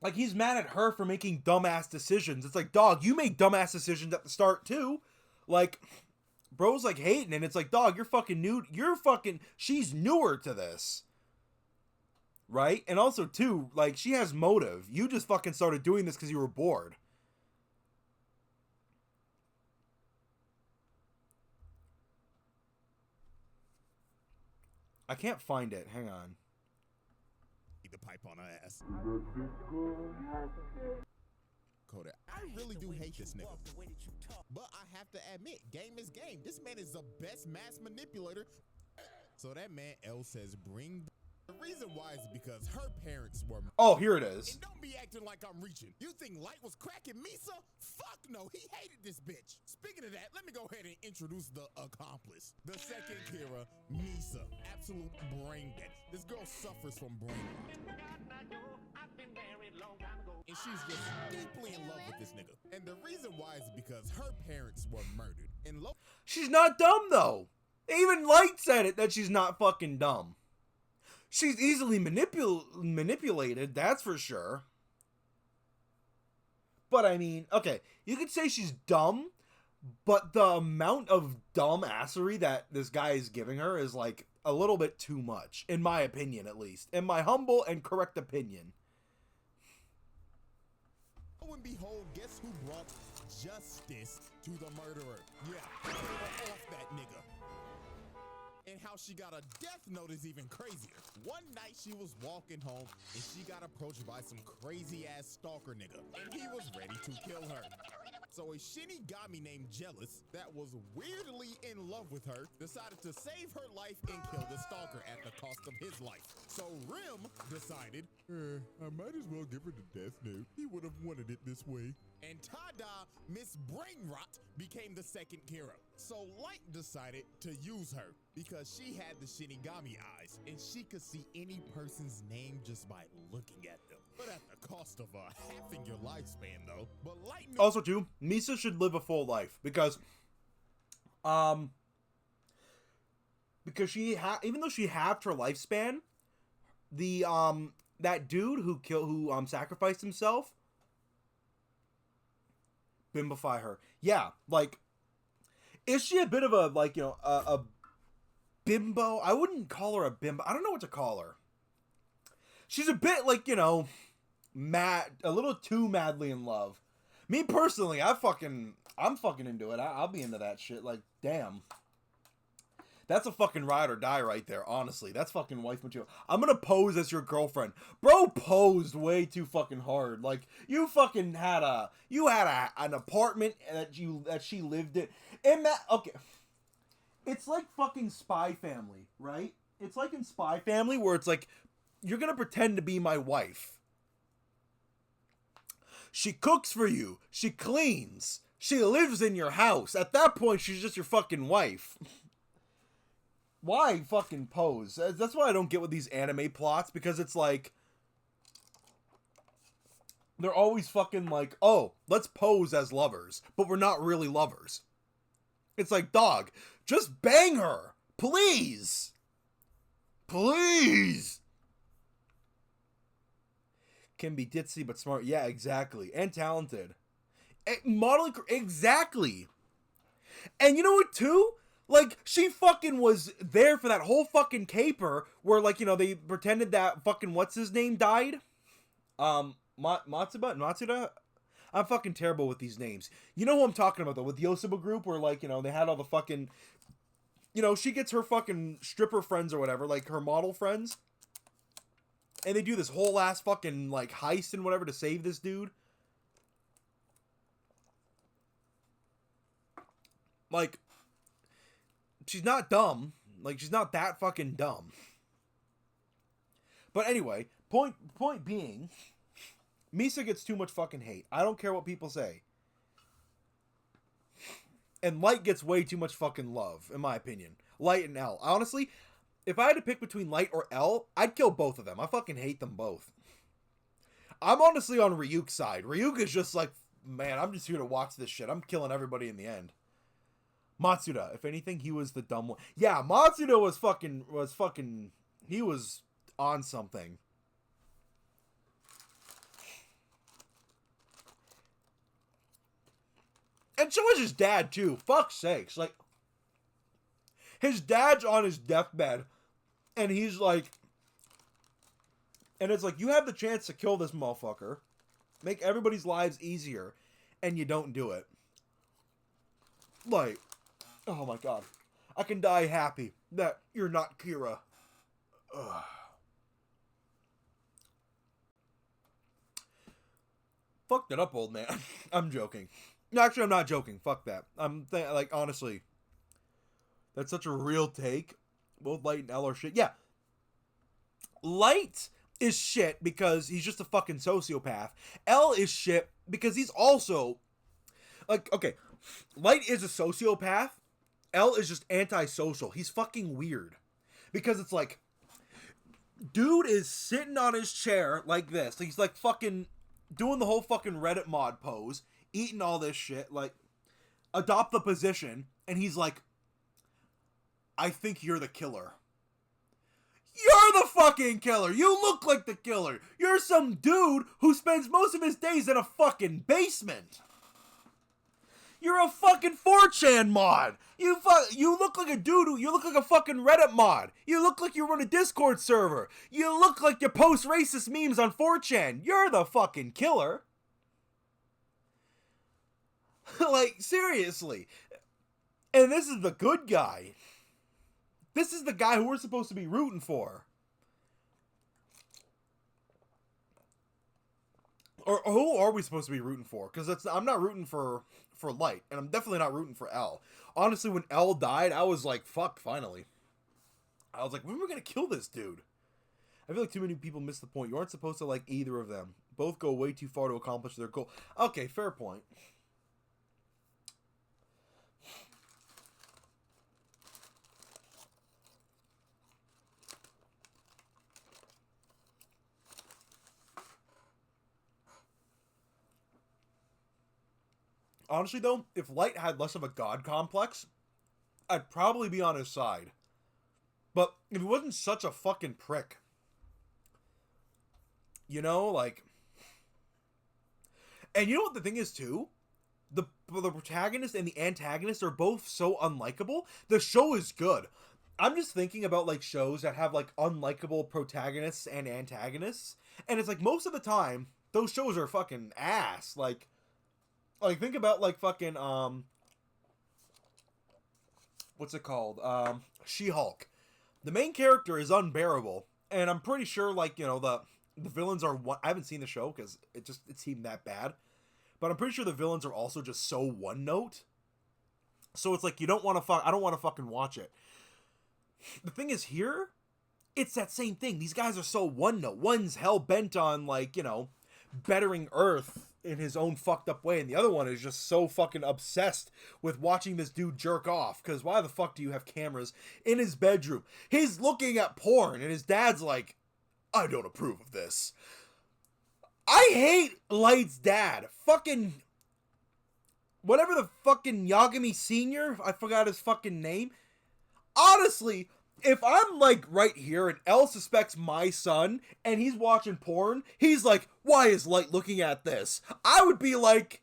Like, he's mad at her for making dumbass decisions. It's like, dog, you made dumbass decisions at the start, too. Like, bro's like hating, and it's like, dog, you're fucking new. She's newer to this. Right? And also, too, like, she has motive. You just fucking started doing this because you were bored. I can't find it. Hang on. The pipe on her ass. Kodak, I really do hate this nigga. But I have to admit, game is game. This man is the best mass manipulator. So that man L says bring. The reason why is because her parents were. Oh, here it is. And don't be acting like I'm reaching. You think Light was cracking Misa? Fuck no, he hated this bitch. Speaking of that, let me go ahead and introduce the accomplice. The second Kira, Misa. Absolute brain dead. This girl suffers from brain rot. And she's just deeply in love with this nigga. And the reason why is because her parents were murdered. And she's not dumb, though. Even Light said it, that she's not fucking dumb. She's easily manipulated, that's for sure. But I mean, okay, you could say she's dumb, but the amount of dumbassery that this guy is giving her is like a little bit too much, in my opinion at least. In my humble and correct opinion. Lo and behold, guess who brought justice to the murderer? Yeah, they were off that nigga. And how she got a death note is even crazier. One night she was walking home and she got approached by some crazy ass stalker nigga. And he was ready to kill her. So a Shinigami named Jealous, that was weirdly in love with her, decided to save her life and kill the stalker at the cost of his life. So Rim decided, I might as well give her the death note. He would have wanted it this way. And Tada, Miss Brainrot, became the second Kira. So Light decided to use her because she had the Shinigami eyes and she could see any person's name just by looking at them. But at the cost of halving your lifespan, though. But Light knew Also, too, Misa should live a full life because she even though she halved her lifespan, the that dude who sacrificed himself. Bimbify her. Yeah, like, is she a bit of a, like, you know, a bimbo? I wouldn't call her a bimbo. I don't know what to call her. She's a bit, like, you know, a little too madly in love. Me personally, I'm fucking into it. I'll be into that shit. Like, damn. That's a fucking ride or die right there, honestly. That's fucking wife material. I'm gonna pose as your girlfriend. Bro posed way too fucking hard. Like, you fucking had an apartment that she lived in. Okay. It's like fucking Spy Family, right? It's like in Spy Family where it's like, you're gonna pretend to be my wife. She cooks for you. She cleans. She lives in your house. At that point, she's just your fucking wife. Why fucking pose? That's why I don't get with these anime plots, because it's like, they're always fucking like, oh, let's pose as lovers, but we're not really lovers. It's like, dog, just bang her, please. Please. Can be ditzy but smart. Yeah, exactly. And talented. Modeling, exactly. And you know what, too? Like, she fucking was there for that whole fucking caper where, like, you know, they pretended that fucking what's-his-name died? Matsuda? I'm fucking terrible with these names. You know who I'm talking about, though, with Yosuba Group, where, like, you know, they had all the fucking... You know, she gets her fucking stripper friends or whatever, like, her model friends. And they do this whole ass fucking, like, heist and whatever to save this dude. Like... She's not dumb. Like, she's not that fucking dumb. But anyway, point being, Misa gets too much fucking hate. I don't care what people say. And Light gets way too much fucking love, in my opinion. Light and L. Honestly, if I had to pick between Light or L, I'd kill both of them. I fucking hate them both. I'm honestly on Ryuk's side. Ryuk is just like, man, I'm just here to watch this shit. I'm killing everybody in the end. Matsuda, if anything, he was the dumb one. Yeah, Matsuda was fucking, he was on something. And so is his dad, too. Fuck's sakes. Like, his dad's on his deathbed, and he's like... And it's like, you have the chance to kill this motherfucker, make everybody's lives easier, and you don't do it. Like, oh my god. I can die happy that you're not Kira. Ugh. Fucked it up, old man. I'm joking. No, actually, I'm not joking. Fuck that. Like, honestly, that's such a real take. Both Light and L are shit. Yeah. Light is shit because he's just a fucking sociopath. L is shit because he's also... Like, okay, Light is a sociopath. L is just antisocial. He's fucking weird. Because it's like... Dude is sitting on his chair like this. He's like fucking... doing the whole fucking Reddit mod pose, eating all this shit, like, adopt the position, and he's like, I think you're the killer. You're the fucking killer! You look like the killer! You're some dude who spends most of his days in a fucking basement! You're a fucking 4chan mod! You look like a dude you look like a fucking Reddit mod! You look like you run a Discord server! You look like you post racist memes on 4chan! You're the fucking killer! Like, seriously. And this is the good guy. This is the guy who we're supposed to be rooting for. Or who are we supposed to be rooting for? Because I'm not rooting for Light, and I'm definitely not rooting for L. Honestly, when L died, I was like, fuck, finally. I was like, when are we going to kill this dude? I feel like too many people miss the point. You aren't supposed to like either of them. Both go way too far to accomplish their goal. Okay, fair point. Honestly, though, if Light had less of a god complex, I'd probably be on his side. But if he wasn't such a fucking prick, you know, like... And you know what the thing is, too? The protagonist and the antagonist are both so unlikable. The show is good. I'm just thinking about, like, shows that have, like, unlikable protagonists and antagonists. And it's like, most of the time, those shows are fucking ass. Like, think about, like, fucking, what's it called? She-Hulk. The main character is unbearable, and I'm pretty sure, like, you know, the villains are I haven't seen the show, because it seemed that bad, but I'm pretty sure the villains are also just so one-note, so it's like, I don't want to fucking watch it. The thing is, here, it's that same thing. These guys are so one-note. One's hell-bent on, like, you know, bettering Earth in his own fucked up way, and the other one is just so fucking obsessed with watching this dude jerk off, because why the fuck do you have cameras in his bedroom? He's looking at porn, and his dad's like, I don't approve of this. I hate Light's dad. Fucking... whatever the fucking Yagami Sr., I forgot his fucking name. Honestly... if I'm, like, right here and L suspects my son and he's watching porn, he's like, why is Light looking at this? I would be like,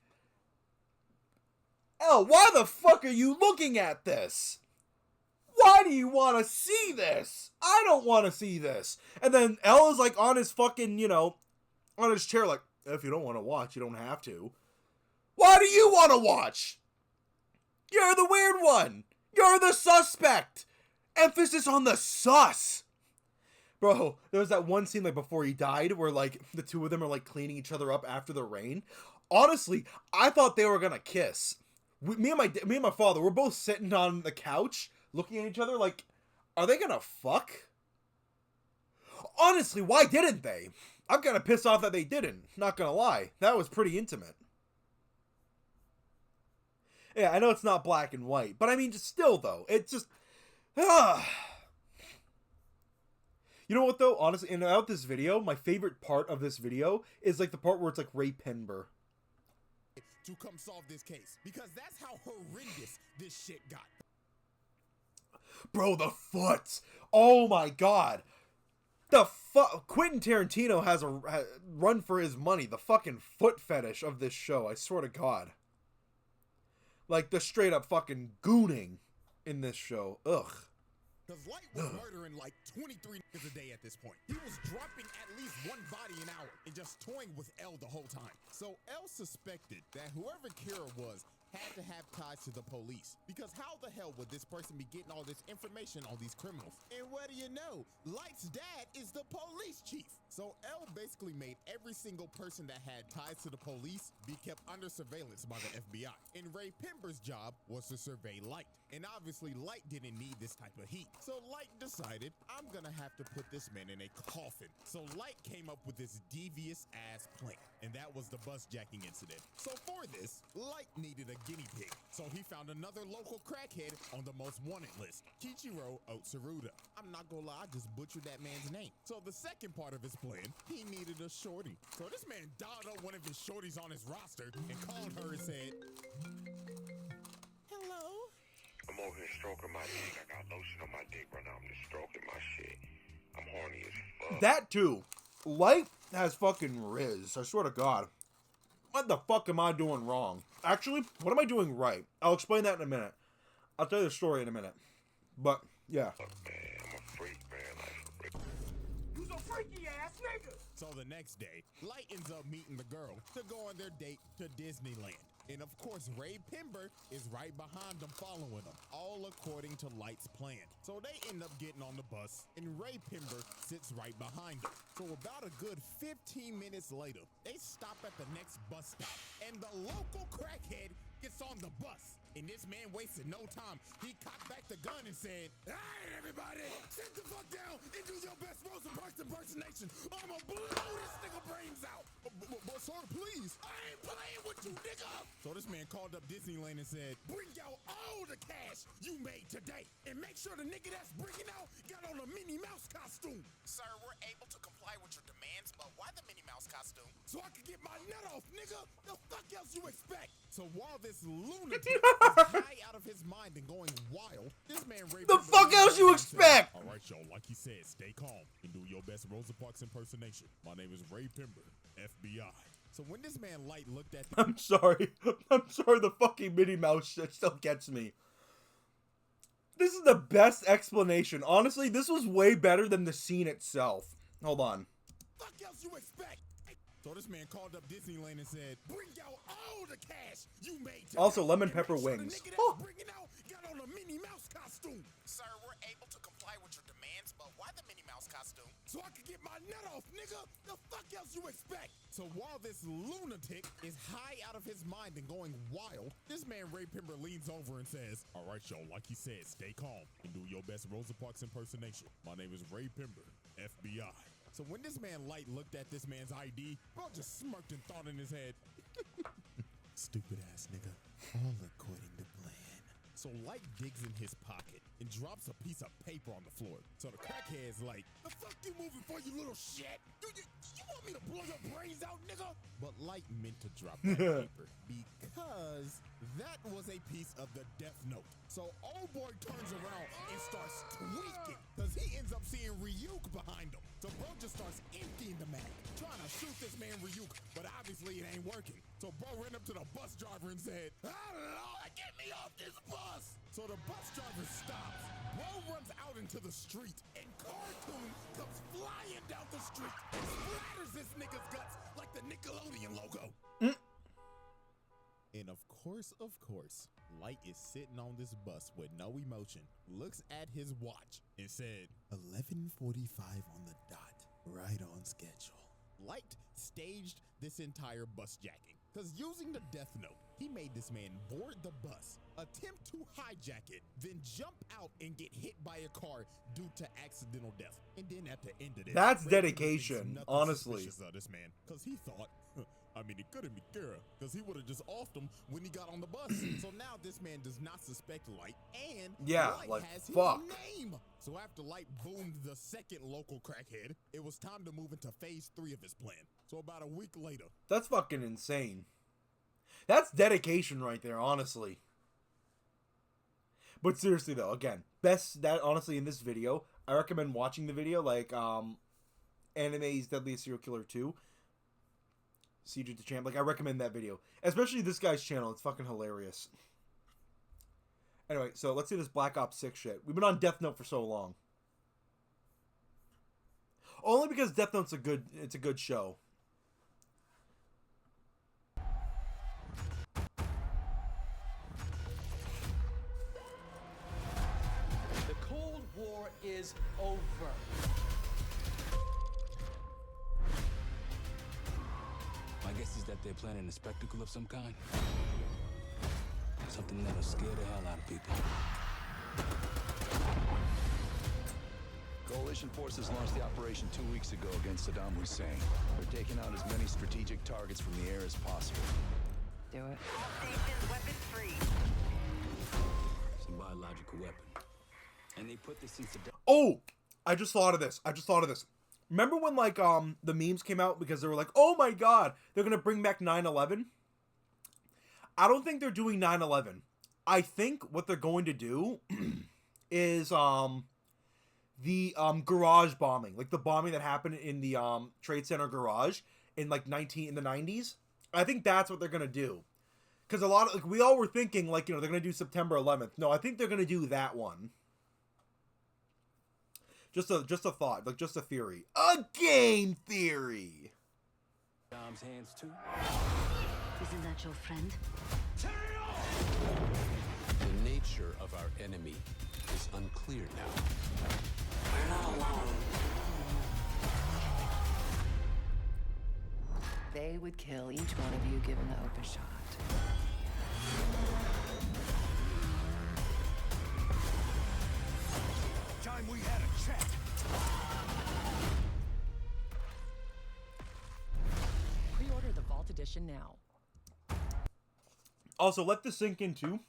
L, why the fuck are you looking at this? Why do you want to see this? I don't want to see this. And then L is, like, on his fucking, you know, on his chair, like, if you don't want to watch, you don't have to. Why do you want to watch? You're the weird one. You're the suspect. Emphasis on the sus. Bro, there was that one scene, like, before he died where, like, the two of them are, like, cleaning each other up after the rain. Honestly, I thought they were gonna kiss. Me and my father, we're both sitting on the couch looking at each other like, are they gonna fuck? Honestly, why didn't they? I'm kind of pissed off that they didn't. Not gonna lie. That was pretty intimate. Yeah, I know it's not black and white, but I mean, just still, though. It's just... You know what, though? Honestly, about this video, my favorite part of this video is, like, the part where it's, like, Ray Penber. To come solve this case, because that's how horrendous this shit got. Bro, the foot! Oh my god! Quentin Tarantino has a run for his money. The fucking foot fetish of this show, I swear to God. Like the straight up fucking gooning in this show. Ugh. Because Light was murdering like 23 niggas a day at this point. He was dropping at least one body an hour and just toying with L the whole time. So L suspected that whoever Kira was had to have ties to the police. Because how the hell would this person be getting all this information on these criminals? And what do you know? Light's dad is the police chief. So L basically made every single person that had ties to the police be kept under surveillance by the FBI. And Ray Pember's job was to survey Light. And obviously Light didn't need this type of heat. So Light decided, I'm gonna have to put this man in a coffin. So Light came up with this devious ass plan. And that was the bus jacking incident. So for this, Light needed a guinea pig. So he found another local crackhead on the most wanted list, Kichiro Otsuruda. I'm not gonna lie, I just butchered that man's name. So the second part of his plan, he needed a shorty. So this man dialed up one of his shorties on his roster and called her and said, hello? I'm over here stroking my dick. I got lotion on my dick right now. I'm just stroking my shit. I'm horny as fuck. That too. Light has fucking Riz. I swear to God. What the fuck am I doing wrong? Actually, what am I doing right? I'll explain that in a minute. I'll tell you the story in a minute. But, yeah. Man, I'm a freak, man. Like, You's a freaky ass nigga. So the next day, Light ends up meeting the girl to go on their date to Disneyland. And of course, Ray Pember is right behind them following them, all according to Light's plan. So they end up getting on the bus, and Ray Pember sits right behind them. So about a good 15 minutes later, they stop at the next bus stop, and the local crackhead gets on the bus. And this man wasted no time. He cocked back the gun and said, "Hey, everybody, sit the fuck down and do your best Rosa Parks impersonation. I'ma blow this nigga brains out." But sir, please. I ain't playing with you, nigga. So this man called up Disneyland and said, "Bring out all the cash you made today. And make sure the nigga that's bringing out got on a Minnie Mouse costume." "Sir, we're able to comply with your demands, but why the Minnie Mouse costume?" "So I can get my nut off, nigga. The fuck else you expect?" So while this lunatic high out of his mind and going wild, this man Ray The fuck else you expect? "All right, y'all, like he said, stay calm and do your best Rosa Parks impersonation. My name is Ray Pember, FBI." So when this man Light looked at I'm sorry. I'm sorry, the fucking Minnie Mouse shit still gets me. This is the best explanation. Honestly, this was way better than the scene itself. Hold on. "Fuck else you expect?" So this man called up Disneyland and said, "Bring out all the cash you made today. Also, lemon And pepper make sure the wings. nigga that's Oh. bringing out got on a Minnie Mouse costume." "Sir, we're able to comply with your demands, but why the Minnie Mouse costume?" "So I can get my nut off, nigga. The fuck else you expect?" So while this lunatic is high out of his mind and going wild, this man Ray Pember leans over and says, "All right, y'all, like he said, stay calm and do your best Rosa Parks impersonation. My name is Ray Pember, FBI." So when this man Light looked at this man's ID, bro just smirked and thought in his head, "Stupid ass nigga, all according to plan." So Light digs in his pocket and drops a piece of paper on the floor. So the crackhead's like, "The fuck you moving for, you little shit? You want me to blow your brains out, nigga?" But Light meant to drop that paper because that was a piece of the death note. So old boy turns around and starts tweaking because he ends up seeing Ryuk behind him. So bro just starts emptying the mag, trying to shoot this man Ryuk, but obviously it ain't working. So bro ran up to the bus driver and said, "Lord, get me off this bus." So the bus driver stops. Bro runs out into the street, and Cartoon comes flying down the street and splatters this nigga's guts like the Nickelodeon logo. And of course, Light is sitting on this bus with no emotion, looks at his watch, and said, 11:45 on the dot, right on schedule. Light staged this entire bus jacking, because using the death note, he made this man board the bus, attempt to hijack it, then jump out and get hit by a car due to accidental death. And then at the end of it, That's Ray dedication, thinks nothing honestly. suspicious of this man, because he thought, it couldn't be Kira, because he would have just offed him when he got on the bus. So now this man does not suspect Light, and Yeah, Light like, has his fuck. name. So after Light boomed the second local crackhead, it was time to move into phase 3 of his plan. So about a week later, That's fucking insane. That's dedication right there, honestly. But seriously though, again, best that honestly in this video, I recommend watching the video like Anime's Deadliest Serial Killer 2. Siege of the Champ. Like I recommend that video. Especially this guy's channel. It's fucking hilarious. Anyway, so let's see this Black Ops 6 shit. We've been on Death Note for so long. Only because Death Note's a good show. The Cold War is over. My guess is that they're planning a spectacle of some kind. Something that'll scare the hell out of people. Coalition forces launched the operation 2 weeks ago against Saddam Hussein. They're taking out as many strategic targets from the air as possible. Do it. Stations weapons free. Some biological weapon. And they put this in Saddam. Oh, I just thought of this. Remember when like the memes came out because they were like, "Oh my god, they're going to bring back 9/11?" I don't think they're doing 9/11. I think what they're going to do is the garage bombing, like the bombing that happened in the Trade Center garage in like in the 90s. I think that's what they're going to do. Cuz a lot of like we all were thinking like, you know, they're going to do September 11th. No, I think they're going to do that one. Just a thought, like just a theory. A game theory. Saddam's hands too. Isn't that your friend? The nature of our enemy is unclear now. We're not alone. They would kill each one of you given the open shot. Time we had a chat. Pre-order the Vault Edition now. Also, let this sink in too.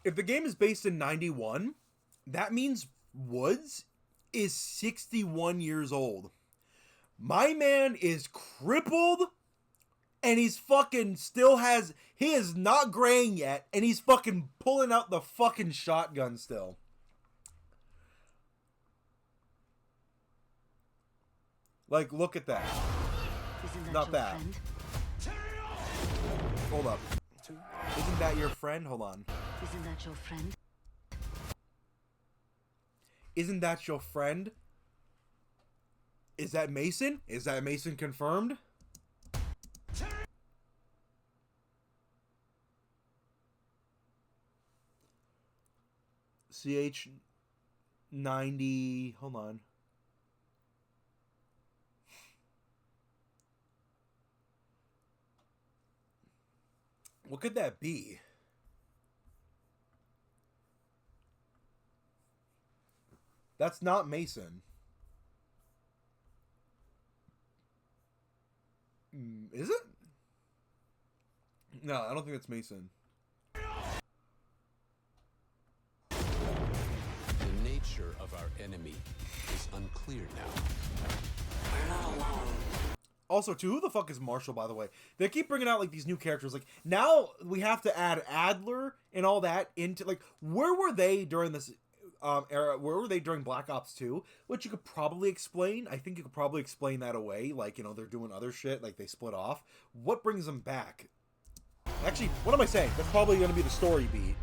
If the game is based in 91, that means Woods is 61 years old. My man is crippled and he's fucking he is not graying yet and he's fucking pulling out the fucking shotgun still. Like, look at that. Not bad. Hold up. Isn't that your friend? Hold on. Isn't that your friend? Isn't that your friend? Is that Mason? Is that Mason confirmed? CH90. Hold on. What could that be? That's not Mason. Is it? No, I don't think it's Mason. The nature of our enemy is unclear now. We're not alone. Also, too, who the fuck is Marshall, by the way? They keep bringing out, like, these new characters. Like, now we have to add Adler and all that into, like, where were they during this era? Where were they during Black Ops 2? Which you could probably explain. I think you could probably explain that away. Like, you know, they're doing other shit. Like, they split off. What brings them back? Actually, what am I saying? That's probably going to be the story beat.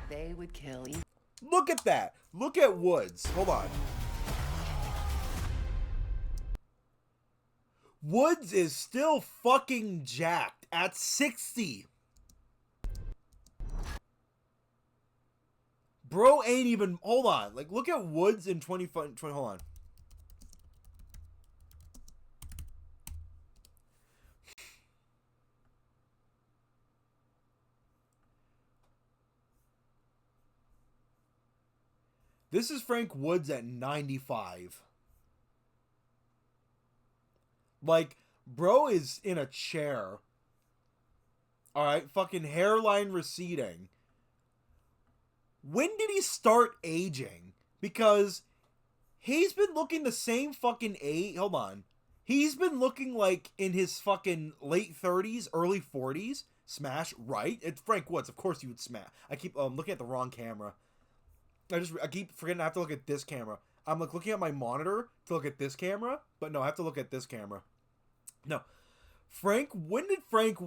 They would kill you. Look at that. Look at Woods. Hold on. Woods is still fucking jacked at 60. Bro ain't even... Hold on. Like, look at Woods in 20... Hold on. This is Frank Woods at 95. Like, bro is in a chair. Alright, fucking hairline receding. When did he start aging? Because he's been looking the same fucking age. Hold on. He's been looking like in his fucking late 30s, early 40s. Smash, right? It's Frank Woods. Of course you would smash. I keep looking at the wrong camera. I keep forgetting I have to look at this camera. I'm like looking at my monitor to look at this camera, but no, I have to look at this camera. No. When did Frank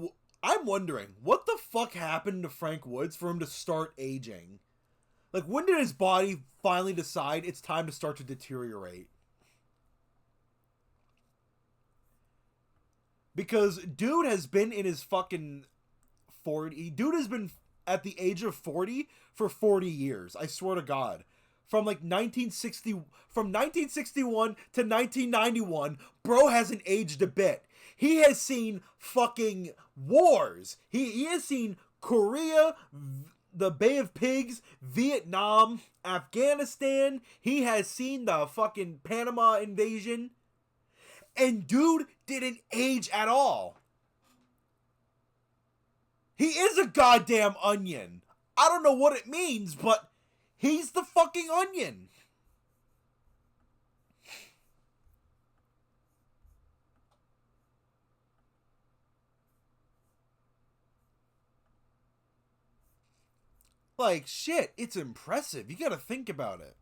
I'm wondering, what the fuck happened to Frank Woods for him to start aging? Like, when did his body finally decide it's time to start to deteriorate? Because dude has been in his fucking 40. Dude has been at the age of 40 for 40 years. I swear to God. From like 1961 to 1991, bro hasn't aged a bit. He has seen fucking wars. He has seen Korea, the Bay of Pigs, Vietnam, Afghanistan. He has seen the fucking Panama invasion. And dude didn't age at all. He is a goddamn onion. I don't know what it means, but he's the fucking onion. Like, shit, it's impressive. You gotta think about it.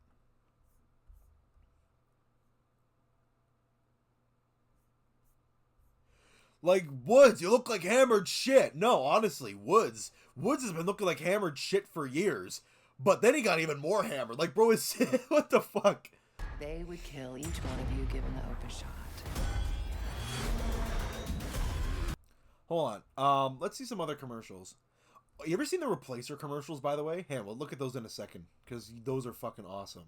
Like, Woods, you look like hammered shit. No, honestly, Woods has been looking like hammered shit for years. But then he got even more hammered. Like, bro, is what the fuck? They would kill each one of you given the open shot. Hold on. Let's see some other commercials. You ever seen the Replacer commercials, by the way? Hey, we'll look at those in a second, because those are fucking awesome.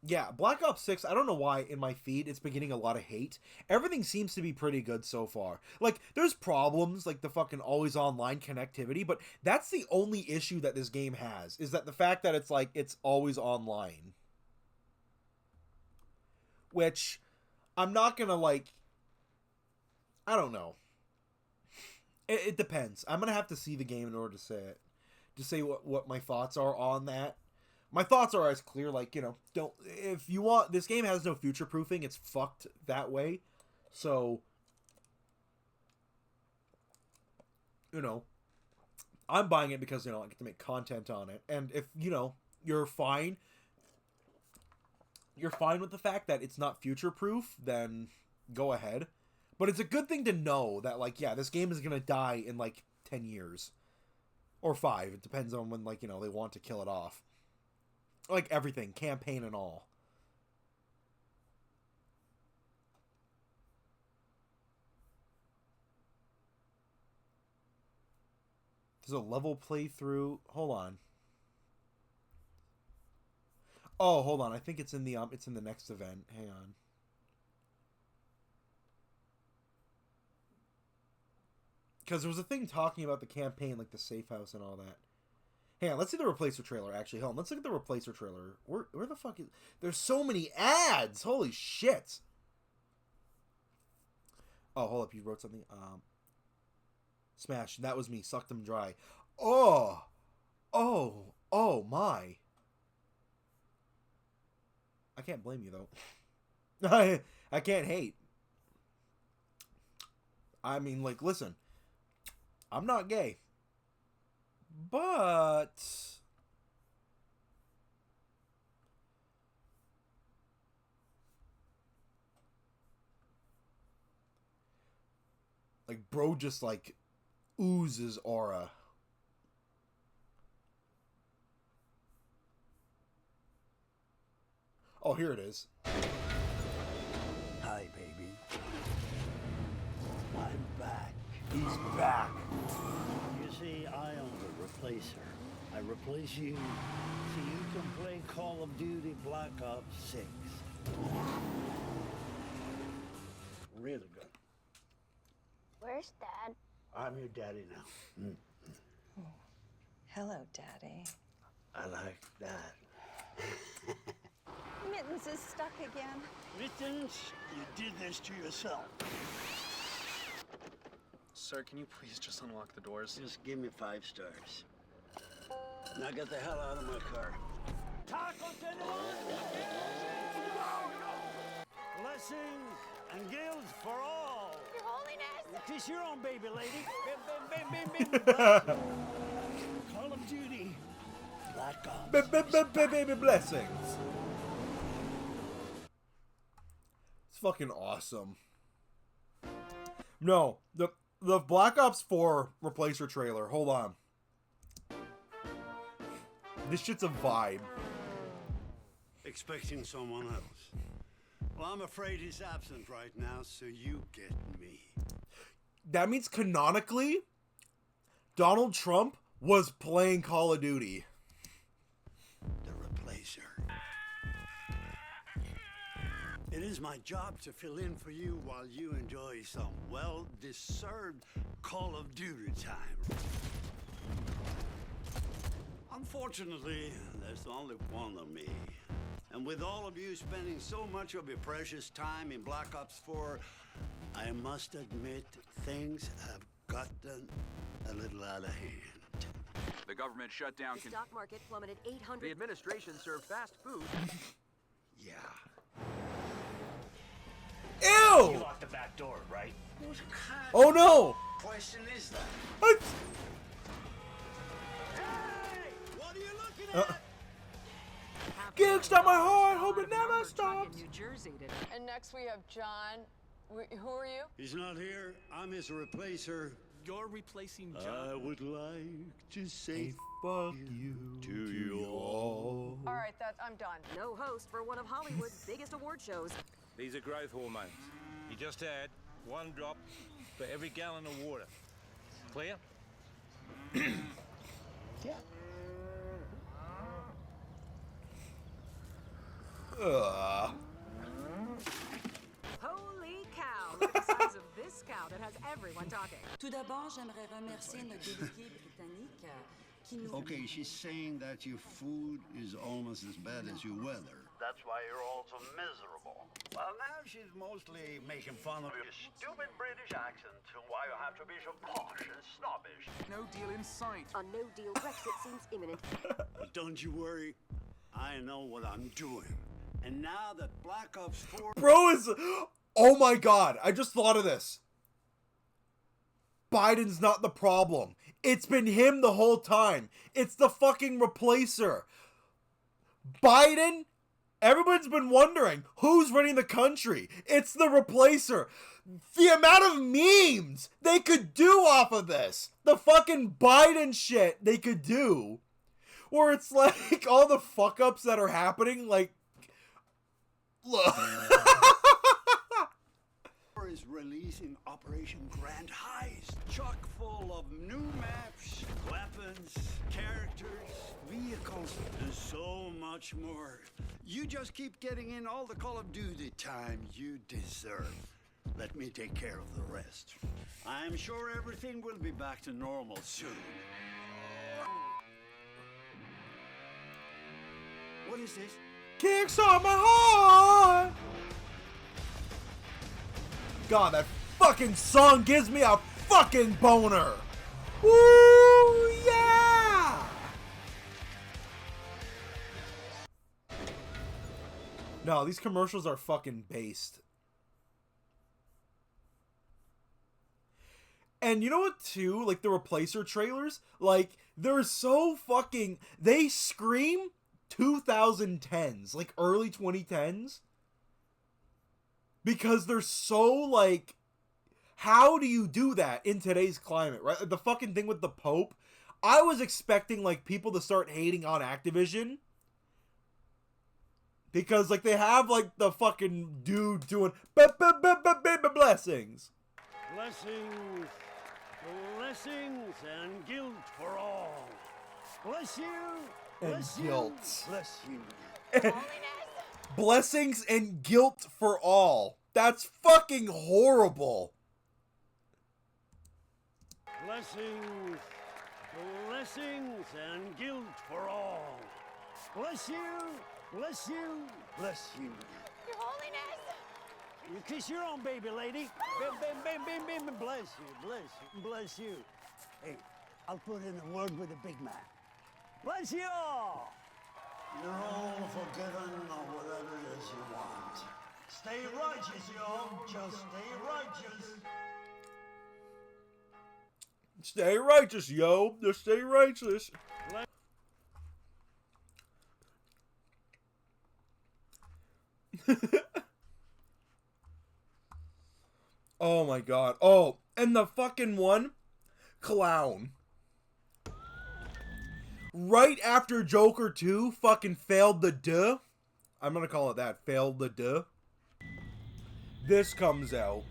Yeah, Black Ops 6, I don't know why in my feed it's been getting a lot of hate. Everything seems to be pretty good so far. Like, there's problems, like the fucking always online connectivity, but that's the only issue that this game has, is that the fact that it's like, it's always online. Which, I'm not gonna like, I don't know. It depends. I'm gonna have to see the game in order to say it. To say what my thoughts are on that. My thoughts are as clear, like, you know, if you want, this game has no future proofing, it's fucked that way. So, you know, I'm buying it because, you know, I get to make content on it. And if, you know, you're fine with the fact that it's not future proof, then go ahead. But it's a good thing to know that, like, yeah, this game is gonna die in, like, 10 years. Or 5. It depends on when, like, you know, they want to kill it off. Like everything, campaign and all. There's a level playthrough. Hold on. Oh, hold on. I think it's in the next event. Hang on. Because there was a thing talking about the campaign, like the safe house and all that. Hang on, let's see the Replacer trailer, actually. Hold on, let's look at the Replacer trailer. Where the fuck is... There's so many ads! Holy shit! Oh, hold up, you wrote something. Smash, that was me. Sucked them dry. Oh! Oh my. I can't blame you, though. I can't hate. I mean, like, listen. I'm not gay. But like, bro just like oozes aura. Oh, here it is. Hi, baby. I'm back. He's back. You see, I own the Replacer. I replace you so you can play Call of Duty Black Ops 6. Really good. Where's Dad? I'm your daddy now. Oh, hello, Daddy. I like that. Mittens is stuck again. Mittens, you did this to yourself. Sir, can you please just unlock the doors? Just give me 5 stars. Now get the hell out of my car. Blessings and gifts for all. Your Holiness! Kiss your own baby, lady. Bim, bim, bim, bim, bim. Call of Duty. Black Ops. Baby blessings. It's fucking awesome. No, the Black Ops 4 Replacer trailer. Hold on. This shit's a vibe. Expecting someone else. Well, I'm afraid he's absent right now, so you get me. That means canonically, Donald Trump was playing Call of Duty. The Replacer. It is my job to fill in for you while you enjoy some well-deserved Call of Duty time. Unfortunately, there's only one of me. And with all of you spending so much of your precious time in Black Ops 4, I must admit things have gotten a little out of hand. The government shut down. The stock market plummeted 800. The administration served fast food. Yeah. Ew! You locked the back door, right? What kind Oh no! Question is that? What? Hey! What are you looking at? Kickstart my heart, hope it never stops. New Jersey today. And next we have John. Who are you? He's not here. I'm his replacer. You're replacing John. I would like to say fuck you to you all. All right, I'm done. No host for one of Hollywood's biggest award shows. These are growth hormones. You just add 1 drop for every gallon of water. Clear? Yeah. Holy cow! Look at the size of this cow that has everyone talking. Tout d'abord, j'aimerais remercier notre délégué britannique qui nous... Okay, she's saying that your food is almost as bad as your weather. That's why you're all so miserable. Well, now she's mostly making fun of your stupid British accent and why you have to be so posh and snobbish. No deal in sight. A no-deal Brexit seems imminent. But don't you worry, I know what I'm doing. And now that Black Ops 4... Bro is... Oh my god, I just thought of this. Biden's not the problem. It's been him the whole time. It's the fucking replacer. Biden... Everyone's been wondering, who's running the country? It's the replacer. The amount of memes they could do off of this. The fucking Biden shit they could do. Where it's like, all the fuck-ups that are happening, like... Look. is releasing Operation Grand Heist, chock full of new maps, weapons, characters, vehicles, and so much more. You just keep getting in all the Call of Duty time you deserve. Let me take care of the rest. I'm sure everything will be back to normal soon. What is this? Kickstart my heart! God, that fucking song gives me a fucking boner! Woo, yeah! No, these commercials are fucking based. And you know what, too? Like, the Replacer trailers, like, they're so fucking... They scream 2010s, like, early 2010s. Because they're so, like... How do you do that in today's climate, right? The fucking thing with the Pope. I was expecting, like, people to start hating on Activision. Because, like, they have, like, the fucking dude doing... blessings. Blessings. Blessings and guilt for all. Bless you. Bless And you. guilt. Bless you. Blessings and guilt for all. That's fucking horrible. Blessings. Blessings and guilt for all. Bless you. Bless you. Bless you. Your Holiness! You kiss your own baby, lady. Bim, bim, bim, bim, bim. Bless you. Bless you. Bless you. Hey, I'll put in a word with the big man. Bless you all. You're all forgiven or whatever it is you want. Stay righteous, y'all. Just stay righteous. Stay righteous, yo. Just stay righteous. Oh my god. Oh, and the fucking one, Clown. Right after Joker 2 fucking failed the duh. I'm gonna call it that. Failed the duh. This comes out.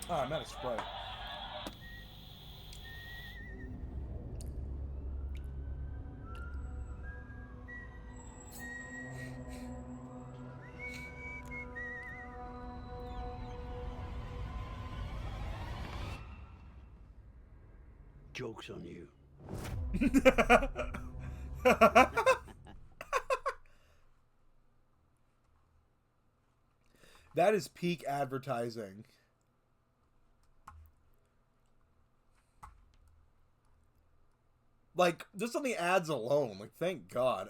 Ah, I'm out of Sprite. Joke's on you. That is peak advertising. Like, just on the ads alone, like, thank God.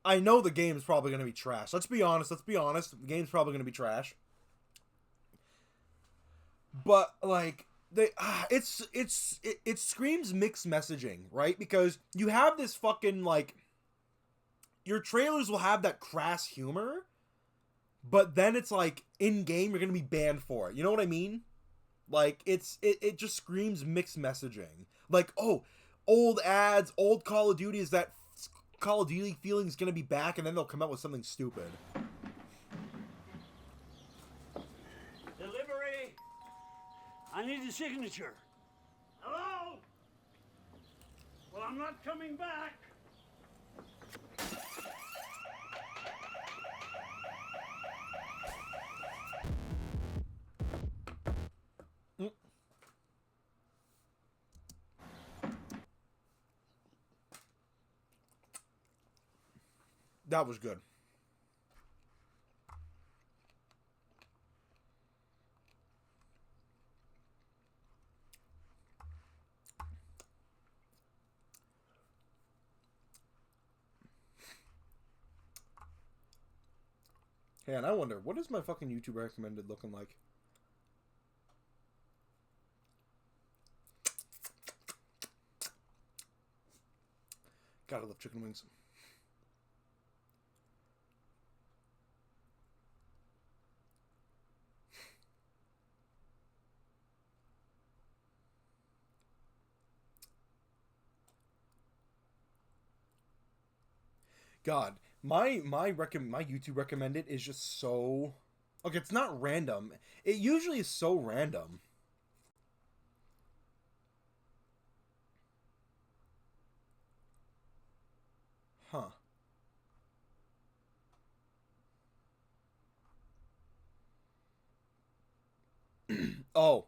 I know the game's probably going to be trash. Let's be honest. The game's probably going to be trash. But, like, it screams mixed messaging, right? Because you have this fucking, like, your trailers will have that crass humor, but then it's like, in-game, you're going to be banned for it. You know what I mean? Like, it just screams mixed messaging. Like, oh, old ads, old Call of Duty, is that Call of Duty feeling is going to be back, and then they'll come out with something stupid. Delivery! I need a signature. Hello? Well, I'm not coming back. That was good. Hey, and I wonder, what is my fucking YouTube recommended looking like? Gotta love chicken wings. God, my YouTube recommended is just so... Okay, it's not random. It usually is so random. Huh. Oh.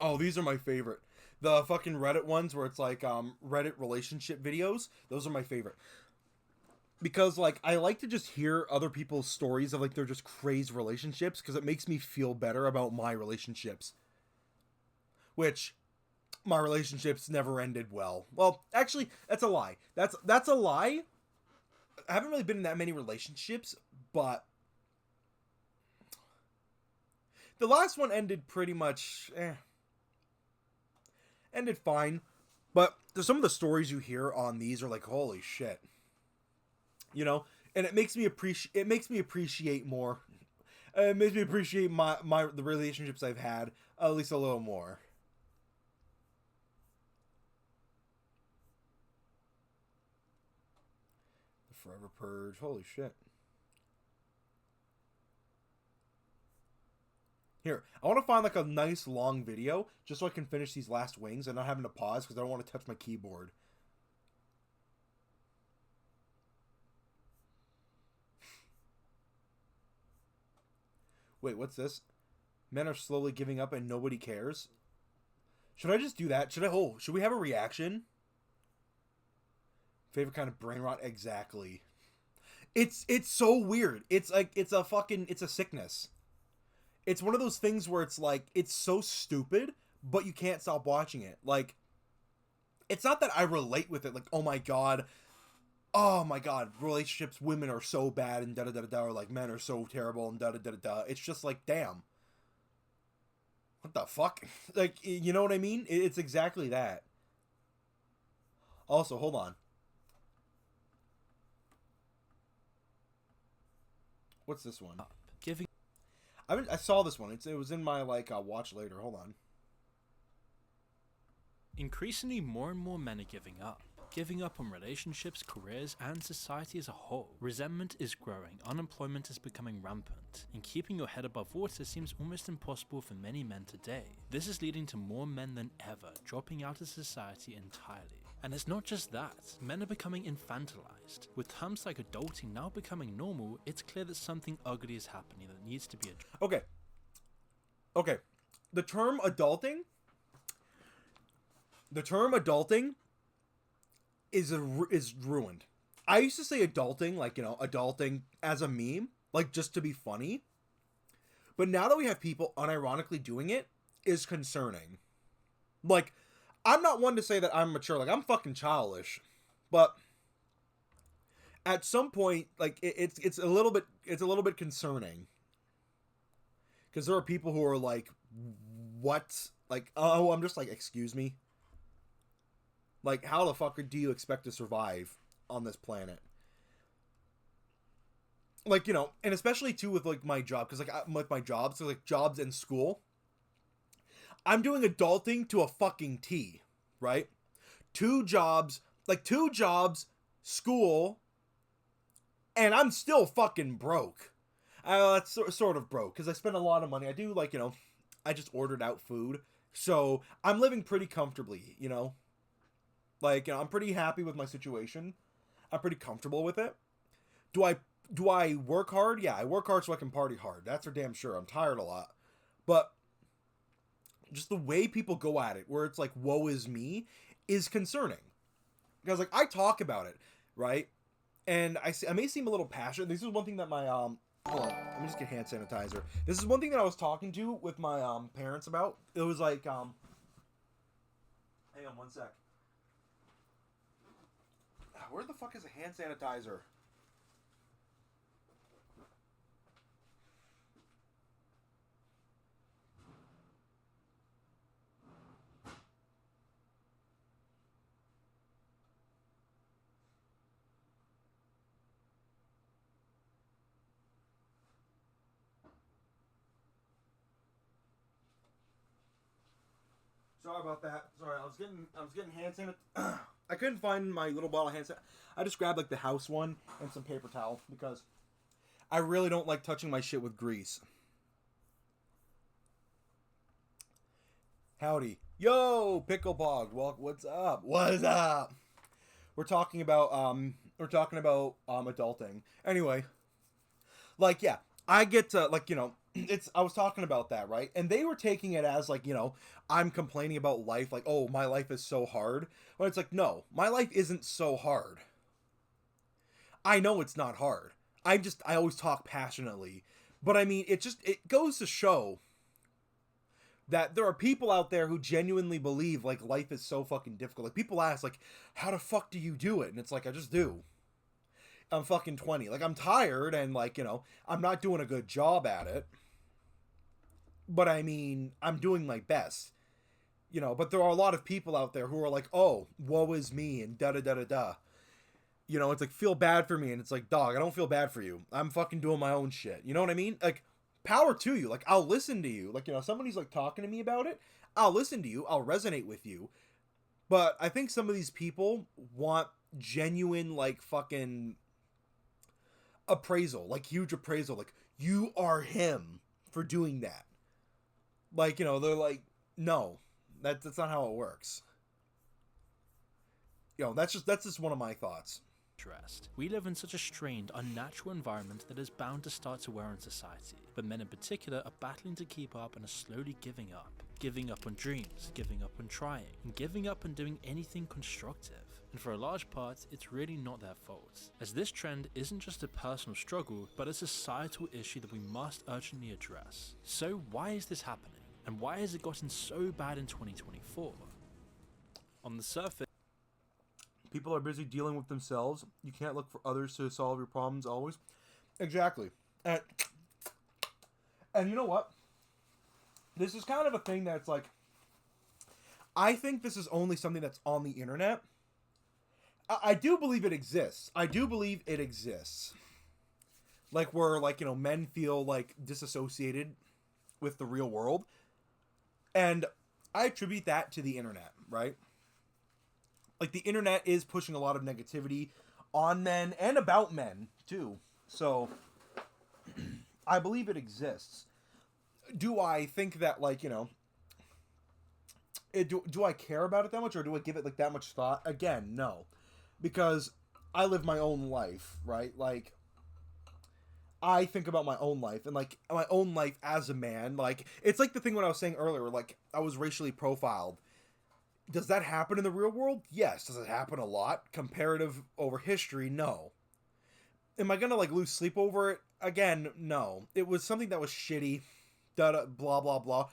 Oh, these are my favorite. The fucking Reddit ones where it's like Reddit relationship videos. Those are my favorite. Because, like, I like to just hear other people's stories of, like, their just crazy relationships, because it makes me feel better about my relationships. Which, my relationships never ended well. Well, actually, that's a lie. That's a lie. I haven't really been in that many relationships, but the last one ended pretty much, ended fine. But some of the stories you hear on these are like, holy shit. You know, and it makes me appreciate more. It makes me appreciate the relationships I've had at least a little more. The Forever Purge, holy shit. Here, I want to find like a nice long video just so I can finish these last wings and not having to pause because I don't want to touch my keyboard. Wait, what's this? Men are slowly giving up and nobody cares. Should I just do that? Should we have a reaction? Favorite kind of brain rot? Exactly. It's so weird. It's like, it's a sickness. It's one of those things where it's like, it's so stupid, but you can't stop watching it. Like, it's not that I relate with it. Like, oh my God, oh my god, relationships, women are so bad and da da da da, or like men are so terrible and da da da da. It's just like, damn. What the fuck? Like, you know what I mean? It's exactly that. Also, hold on. What's this one? Giving. I saw this one. It was in my like watch later. Hold on. Increasingly, more and more men are giving up on relationships, careers, and society as a whole. Resentment is growing, unemployment is becoming rampant, and keeping your head above water seems almost impossible for many men today. This is leading to more men than ever dropping out of society entirely. And it's not just that, men are becoming infantilized. With terms like adulting now becoming normal, it's clear that something ugly is happening that needs to be addressed. Okay. The term adulting is ruined. I used to say adulting, like, you know, adulting as a meme, like just to be funny. But now that we have people unironically doing it, is concerning. Like, I'm not one to say that I'm mature. Like, I'm fucking childish. But at some point, like, it's a little bit concerning. Because there are people who are like, what? Like, oh, I'm just like, excuse me? Like, how the fuck do you expect to survive on this planet? Like, you know, and especially too with like my job, because like with my job, so like jobs and school, I'm doing adulting to a fucking T, right? 2 jobs, school, and I'm still fucking broke. That's sort of broke, because I spend a lot of money. I do, like, you know, I just ordered out food, so I'm living pretty comfortably, you know? Like, you know, I'm pretty happy with my situation. I'm pretty comfortable with it. Do I work hard? Yeah, I work hard so I can party hard. That's for damn sure. I'm tired a lot. But just the way people go at it, where it's like, woe is me, is concerning. Because, like, I talk about it, right? And I may seem a little passionate. This is one thing that my, hold on, let me just get hand sanitizer. This is one thing that I was talking to with my, parents about. It was like, hang on one sec. Where the fuck is a hand sanitizer? Sorry about that. Sorry, I was getting hand sanitizer. I couldn't find my little bottle of hand sanitizer. I just grabbed like the house one and some paper towel because I really don't like touching my shit with grease. Howdy. Yo, Picklebog. Well, what's up? What's up? We're talking about adulting. Anyway, like, yeah, I get to, like, you know, I was talking about that, right? And they were taking it as like, you know, I'm complaining about life, like, oh, my life is so hard. But it's like, no, my life isn't so hard. I know it's not hard. I always talk passionately. But I mean, it goes to show that there are people out there who genuinely believe like life is so fucking difficult. Like, people ask, like, how the fuck do you do it? And it's like, I just do. I'm fucking 20. Like, I'm tired and, like, you know, I'm not doing a good job at it. But I mean, I'm doing my best. You know, but there are a lot of people out there who are like, oh, woe is me and da-da-da-da-da. You know, it's like, feel bad for me. And it's like, dog, I don't feel bad for you. I'm fucking doing my own shit. You know what I mean? Like, power to you. Like, I'll listen to you. Like, you know, somebody's like talking to me about it, I'll listen to you. I'll resonate with you. But I think some of these people want genuine, like, fucking appraisal. Like, huge appraisal. Like, you are him for doing that. Like, you know, they're like, no, that's not how it works. You know, that's just one of my thoughts. We live in such a strained, unnatural environment that is bound to start to wear on society, but men in particular are battling to keep up and are slowly giving up on dreams, giving up on trying, and giving up on doing anything constructive. And for a large part, it's really not their fault, as this trend isn't just a personal struggle, but a societal issue that we must urgently address. So why is this happening? And why has it gotten so bad in 2024? On the surface, People are busy dealing with themselves. You can't look for others to solve your problems always. Exactly. And you know what? This is kind of a thing that's like, I think this is only something that's on the internet. I do believe it exists. I do believe it exists. Like, where, like, you know, men feel, like, disassociated with the real world. And I attribute that to the internet, right? Like, the internet is pushing a lot of negativity on men and about men, too. So, I believe it exists. Do I think that, like, you know, do I care about it that much, or do I give it, like, that much thought? Again, no. Because I live my own life, right? Like, I think about my own life, and, like, my own life as a man. Like, it's like the thing what I was saying earlier, like, I was racially profiled. Does that happen in the real world? Yes. Does it happen a lot? Comparative over history? No. Am I gonna, like, lose sleep over it? Again, no. It was something that was shitty. Blah, blah, blah.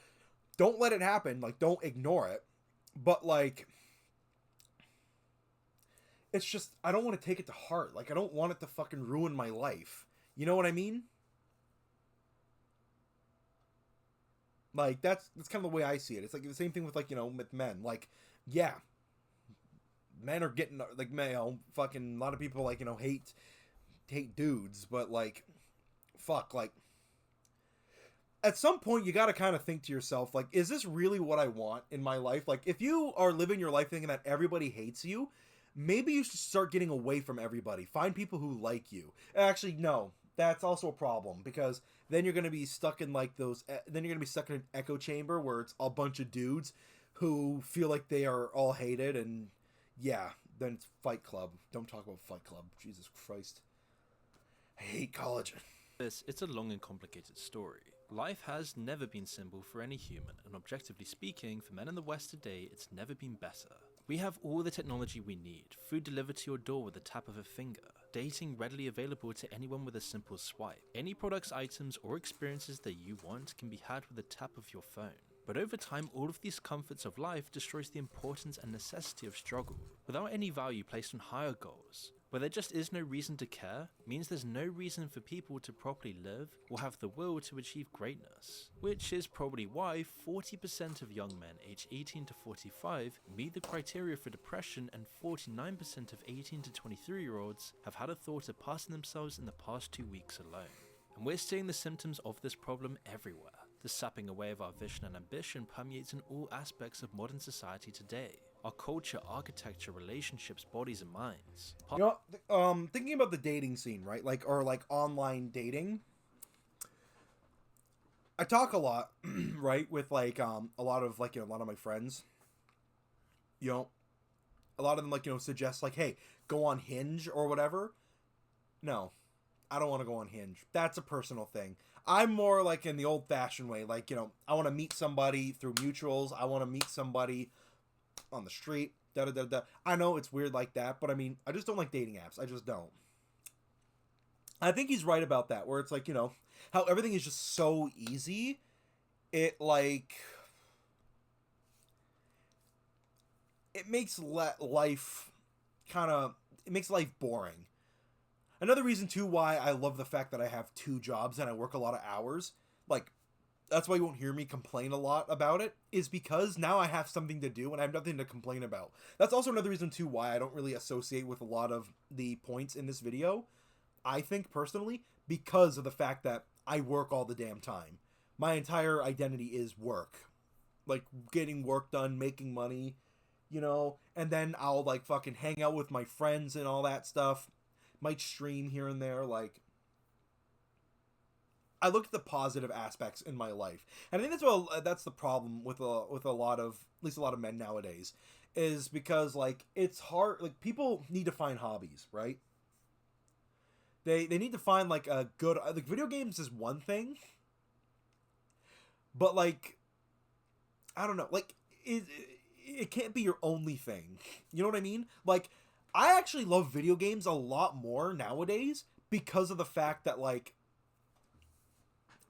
Don't let it happen. Like, don't ignore it. But, like, it's just, I don't want to take it to heart. Like, I don't want it to fucking ruin my life. You know what I mean? Like, that's kind of the way I see it. It's like the same thing with, like, you know, with men. Like, yeah, men are getting, like, you know, fucking, a lot of people, like, you know, hate dudes, but, like, fuck, like, at some point, you gotta kind of think to yourself, like, is this really what I want in my life? Like, if you are living your life thinking that everybody hates you, maybe you should start getting away from everybody. Find people who like you. Actually, no. That's also a problem, because then you're going to be stuck in, like, those... Then you're going to be stuck in an echo chamber where it's a bunch of dudes who feel like they are all hated, and, yeah, then it's Fight Club. Don't talk about Fight Club. Jesus Christ. I hate college. It's a long and complicated story. Life has never been simple for any human, and objectively speaking, for men in the West today, it's never been better. We have all the technology we need, food delivered to your door with the tap of a finger, dating readily available to anyone with a simple swipe. Any products, items, or experiences that you want can be had with the tap of your phone. But over time, all of these comforts of life destroys the importance and necessity of struggle, without any value placed on higher goals. Where there just is no reason to care, means there's no reason for people to properly live or have the will to achieve greatness. Which is probably why 40% of young men aged 18 to 45 meet the criteria for depression, and 49% of 18 to 23-year-olds have had a thought of passing themselves in the past 2 weeks alone. And we're seeing the symptoms of this problem everywhere. The sapping away of our vision and ambition permeates in all aspects of modern society today. Our culture, architecture, relationships, bodies, and minds. You know, thinking about the dating scene, right? Like, or like online dating. I talk a lot, right, with like a lot of like, you know, a lot of my friends. You know, a lot of them, like, you know, suggest like, hey, go on Hinge or whatever. No, I don't want to go on Hinge. That's a personal thing. I'm more like in the old-fashioned way. Like, you know, I want to meet somebody through mutuals. I want to meet somebody on the street, I know it's weird like that, but I mean, I just don't like dating apps. I just don't. I think he's right about that, where it's like, you know, how everything is just so easy. It, like, it makes life kind of, it makes life boring. Another reason, too, why I love the fact that I have 2 jobs and I work a lot of hours, like, that's why you won't hear me complain a lot about it, is because now I have something to do and I have nothing to complain about. That's also another reason, too, why I don't really associate with a lot of the points in this video, I think, personally, because of the fact that I work all the damn time. My entire identity is work. Like, getting work done, making money, you know, and then I'll, like, fucking hang out with my friends and all that stuff. Might stream here and there, like... I look at the positive aspects in my life, and I think that's the problem with a lot of, at least a lot of men nowadays, is because, like, it's hard. Like, people need to find hobbies, right? They need to find, like, a good, like, video games is one thing, but, like, I don't know, like, it can't be your only thing. You know what I mean? Like, I actually love video games a lot more nowadays because of the fact that, like,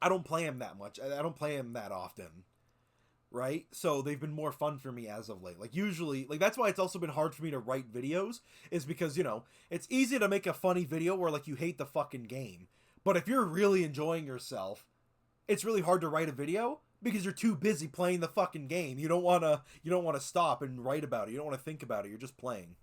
I don't play them that much. I don't play them that often. right? So they've been more fun for me as of late. Like usually, like that's why it's also been hard for me to write videos, is because, you know, it's easy to make a funny video where like you hate the fucking game. But if you're really enjoying yourself, it's really hard to write a video because you're too busy playing the fucking game. You don't want to stop and write about it. You don't want to think about it. You're just playing.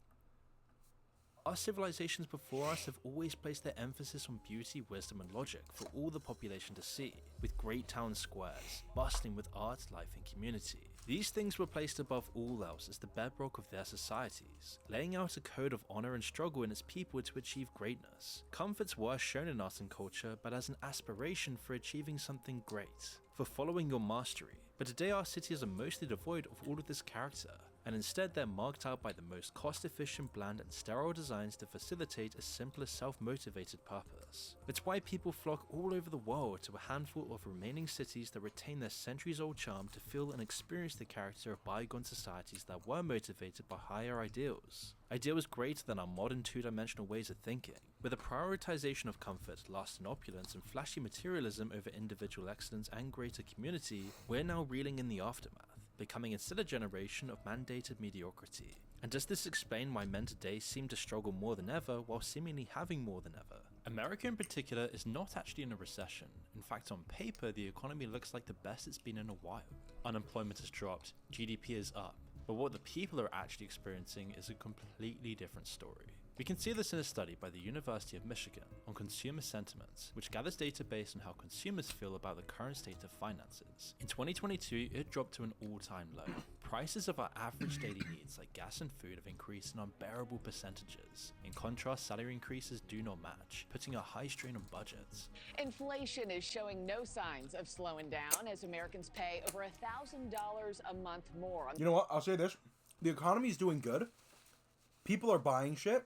Our civilizations before us have always placed their emphasis on beauty, wisdom and logic for all the population to see, with great town squares, bustling with art, life and community. These things were placed above all else as the bedrock of their societies, laying out a code of honor and struggle in its people to achieve greatness. Comforts were shown in art and culture, but as an aspiration for achieving something great, for following your mastery. But today our cities are mostly devoid of all of this character, and instead they're marked out by the most cost-efficient, bland and sterile designs to facilitate a simpler self-motivated purpose. It's why people flock all over the world to a handful of remaining cities that retain their centuries-old charm to feel and experience the character of bygone societies that were motivated by higher ideals. Ideals greater than our modern two-dimensional ways of thinking. With a prioritization of comfort, lust and opulence and flashy materialism over individual excellence and greater community, we're now reeling in the aftermath, becoming instead a generation of mandated mediocrity. And does this explain why men today seem to struggle more than ever while seemingly having more than ever? America in particular is not actually in a recession. In fact, on paper, the economy looks like the best it's been in a while. Unemployment has dropped, GDP is up, but what the people are actually experiencing is a completely different story. We can see this in a study by the University of Michigan on consumer sentiments, which gathers data based on how consumers feel about the current state of finances. In 2022, it dropped to an all-time low. Prices of our average daily needs like gas and food have increased in unbearable percentages. In contrast, salary increases do not match, putting a high strain on budgets. Inflation is showing no signs of slowing down as Americans pay over $1,000 a month more. You know what? I'll say this. The economy is doing good. People are buying shit.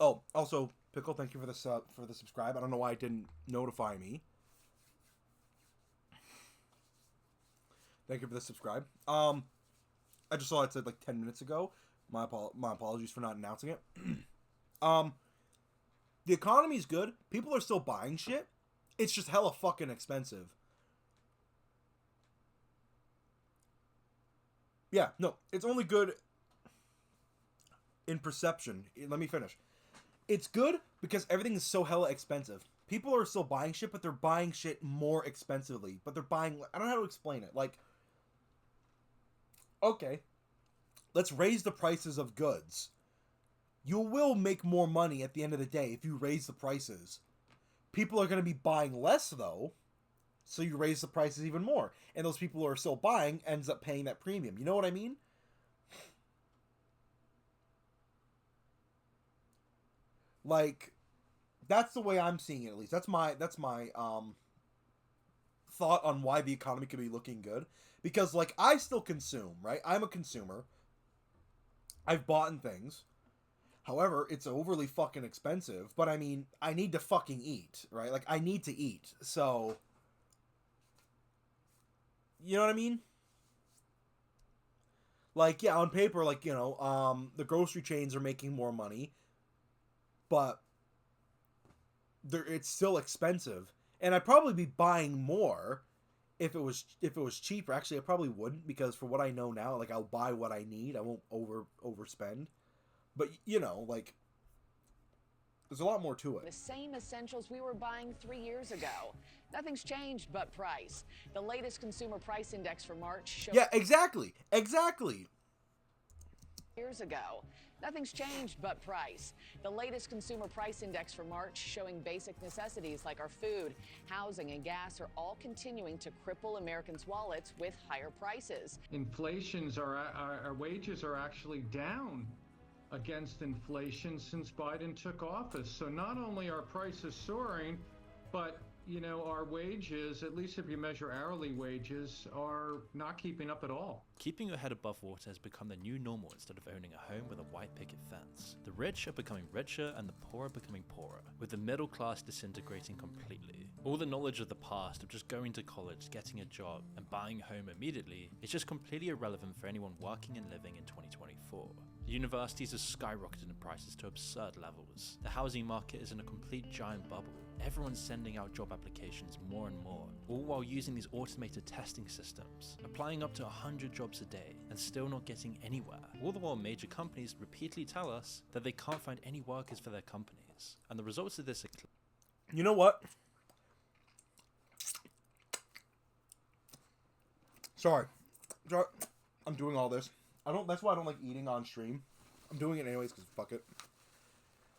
Oh, also, Pickle, thank you for the subscribe. I don't know why it didn't notify me. Thank you for the subscribe. I just saw it said like 10 minutes ago. My apologies for not announcing it. The economy is good. People are still buying shit. It's just hella fucking expensive. Yeah, no, it's only good in perception. Let me finish. It's good because everything is so hella expensive. People are still buying shit, but they're buying shit more expensively. But they're buying... I don't know how to explain it. Like, okay, let's raise the prices of goods. You will make more money at the end of the day if you raise the prices. People are going to be buying less, though, so you raise the prices even more. And those people who are still buying ends up paying that premium. You know what I mean? Like, that's the way I'm seeing it, at least. That's my thought on why the economy could be looking good. Because, like, I still consume, right? I'm a consumer. I've bought things. However, it's overly fucking expensive. But, I mean, I need to fucking eat, right? Like, I need to eat. So, you know what I mean? Like, yeah, on paper, like, you know, the grocery chains are making more money. But it's still expensive, and I'd probably be buying more if it was cheaper. Actually, I probably wouldn't, because for what I know now, like, I'll buy what I need. I won't overspend. But you know, like, there's a lot more to it. The same essentials we were buying 3 years ago. Nothing's changed but price. The latest consumer price index for March shows... Yeah, exactly. Years ago. Nothing's changed but price. The latest consumer price index for March showing basic necessities like our food, housing, and gas are all continuing to cripple Americans' wallets with higher prices. Our wages are actually down against inflation since Biden took office. So not only are prices soaring, but you know, our wages, at least if you measure hourly wages, are not keeping up at all. Keeping your head above water has become the new normal instead of owning a home with a white picket fence. The rich are becoming richer and the poor are becoming poorer, with the middle class disintegrating completely. All the knowledge of the past of just going to college, getting a job, and buying a home immediately is just completely irrelevant for anyone working and living in 2024. Universities have skyrocketed in prices to absurd levels. The housing market is in a complete giant bubble. Everyone's sending out job applications more and more, all while using these automated testing systems, applying up to 100 jobs a day and still not getting anywhere. All the while major companies repeatedly tell us that they can't find any workers for their companies. And the results of this are You know what? Sorry. I'm doing all this. That's why I don't like eating on stream. I'm doing it anyways because fuck it.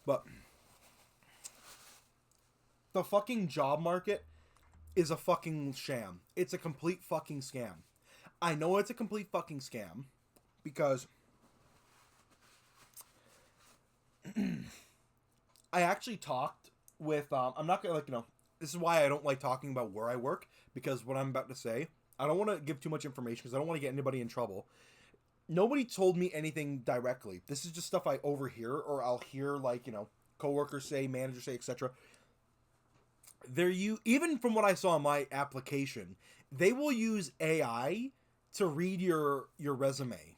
But the fucking job market is a fucking sham. It's a complete fucking scam. I know it's a complete fucking scam because I actually talked with, I'm not gonna, this is why I don't like talking about where I work, because what I'm about to say, I don't want to give too much information because I don't want to get anybody in trouble. Nobody told me anything directly. This is just stuff I overhear, or I'll hear, coworkers say, managers say, etc. Even from what I saw in my application, they will use AI to read your resume.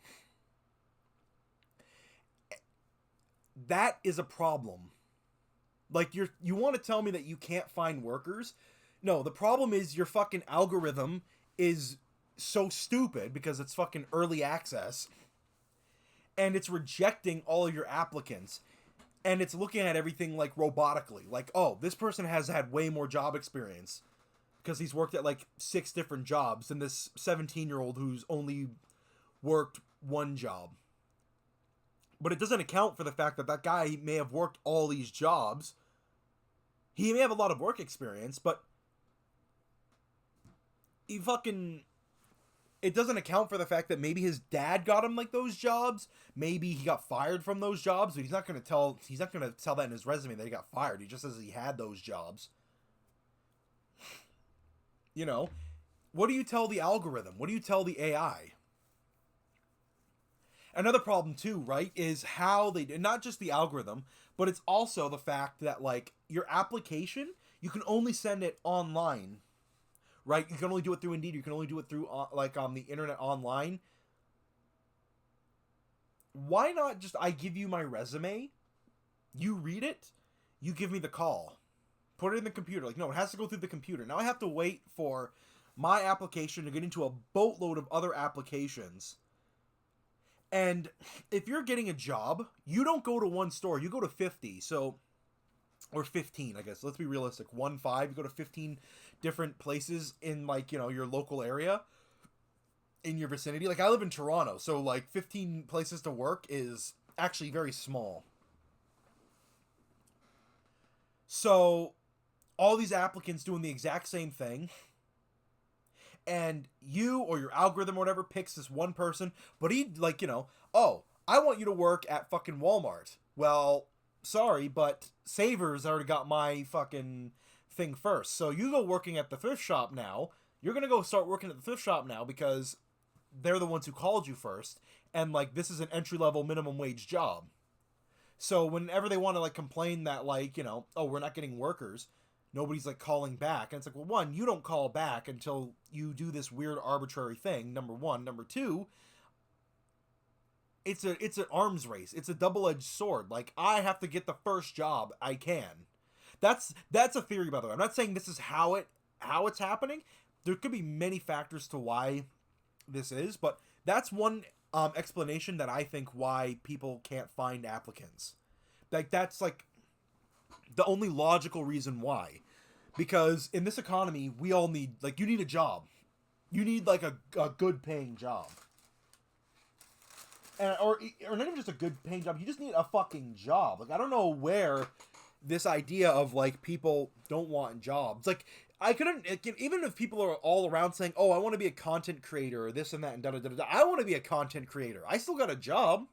That is a problem. Like, you want to tell me that you can't find workers? No, the problem is your fucking algorithm is so stupid because it's fucking early access, and it's rejecting all of your applicants, and it's looking at everything like robotically. Like, oh, this person has had way more job experience because he's worked at like 6 different jobs than this 17-year-old who's only worked one job. But it doesn't account for the fact that that guy may have worked all these jobs. He may have a lot of work experience, but it doesn't account for the fact that maybe his dad got him like those jobs. Maybe he got fired from those jobs, but he's not going to tell that in his resume that he got fired. He just says he had those jobs. What do you tell the algorithm? What do you tell the AI? Another problem too, right, is how they, not just the algorithm, but it's also the fact that, like, your application, you can only send it online, right? You can only do it through Indeed. You can only do it through, on the internet online. Why not just, I give you my resume, you read it, you give me the call. Put it in the computer. Like, no, it has to go through the computer. Now I have to wait for my application to get into a boatload of other applications. And if you're getting a job, you don't go to one store, you go to 50. So, or 15, I guess. Let's be realistic. 15. You go to 15 different places in, like, your local area, in your vicinity. Like, I live in Toronto, so, like, 15 places to work is actually very small. So, all these applicants doing the exact same thing, and you or your algorithm or whatever picks this one person, but he, like, oh, I want you to work at fucking Walmart. Well, sorry, but Savers already got my fucking thing first. So you go working at the thrift shop now. You're going to go start working at the thrift shop now because they're the ones who called you first. And, like, this is an entry-level minimum wage job. So whenever they want to, like, complain that, like, oh, we're not getting workers, nobody's, like, calling back. And it's like, well, one, you don't call back until you do this weird arbitrary thing, number one. Number two, it's an arms race. It's a double-edged sword. Like, I have to get the first job I can. That's a theory, by the way. I'm not saying this is how it's happening. There could be many factors to why this is, but that's one explanation that I think why people can't find applicants. Like, that's, like, the only logical reason why. Because in this economy, we all need, like, you need a job. You need, like, a good paying job. Or not even just a good paying job, you just need a fucking job. Like, I don't know where this idea of, like, people don't want jobs. Like, I couldn't, even if people are all around saying, oh, I want to be a content creator, or this and that, and da-da-da-da, I want to be a content creator. I still got a job.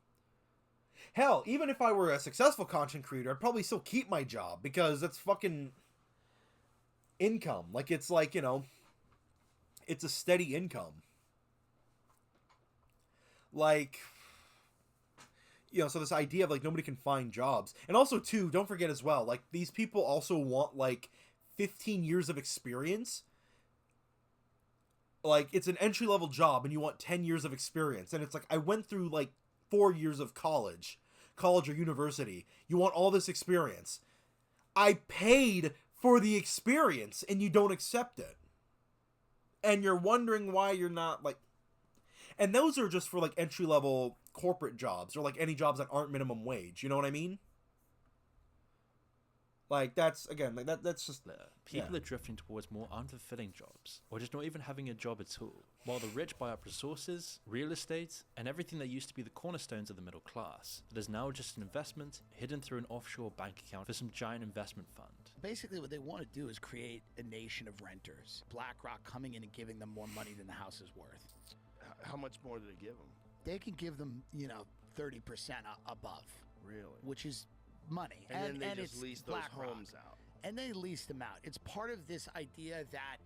Hell, even if I were a successful content creator, I'd probably still keep my job, because it's fucking income. Like, it's like, it's a steady income. Like, so this idea of, like, nobody can find jobs. And also, too, don't forget as well, like, these people also want, like, 15 years of experience. Like, it's an entry-level job, and you want 10 years of experience. And it's like, I went through, like, 4 years of college or university. You want all this experience. I paid for the experience, and you don't accept it. And you're wondering why you're not, like... And those are just for, like, entry-level corporate jobs, or, like, any jobs that aren't minimum wage. You know what I mean? Like, that's, again, like, that's just... People are drifting towards more unfulfilling jobs, or just not even having a job at all, while the rich buy up resources, real estate, and everything that used to be the cornerstones of the middle class, that is now just an investment hidden through an offshore bank account for some giant investment fund. Basically, what they want to do is create a nation of renters. BlackRock coming in and giving them more money than the house is worth. How much more do they give them? They can give them, 30% above. Really? Which is money. And then they just it's lease those BlackRock. homes out. And they lease them out. It's part of this idea that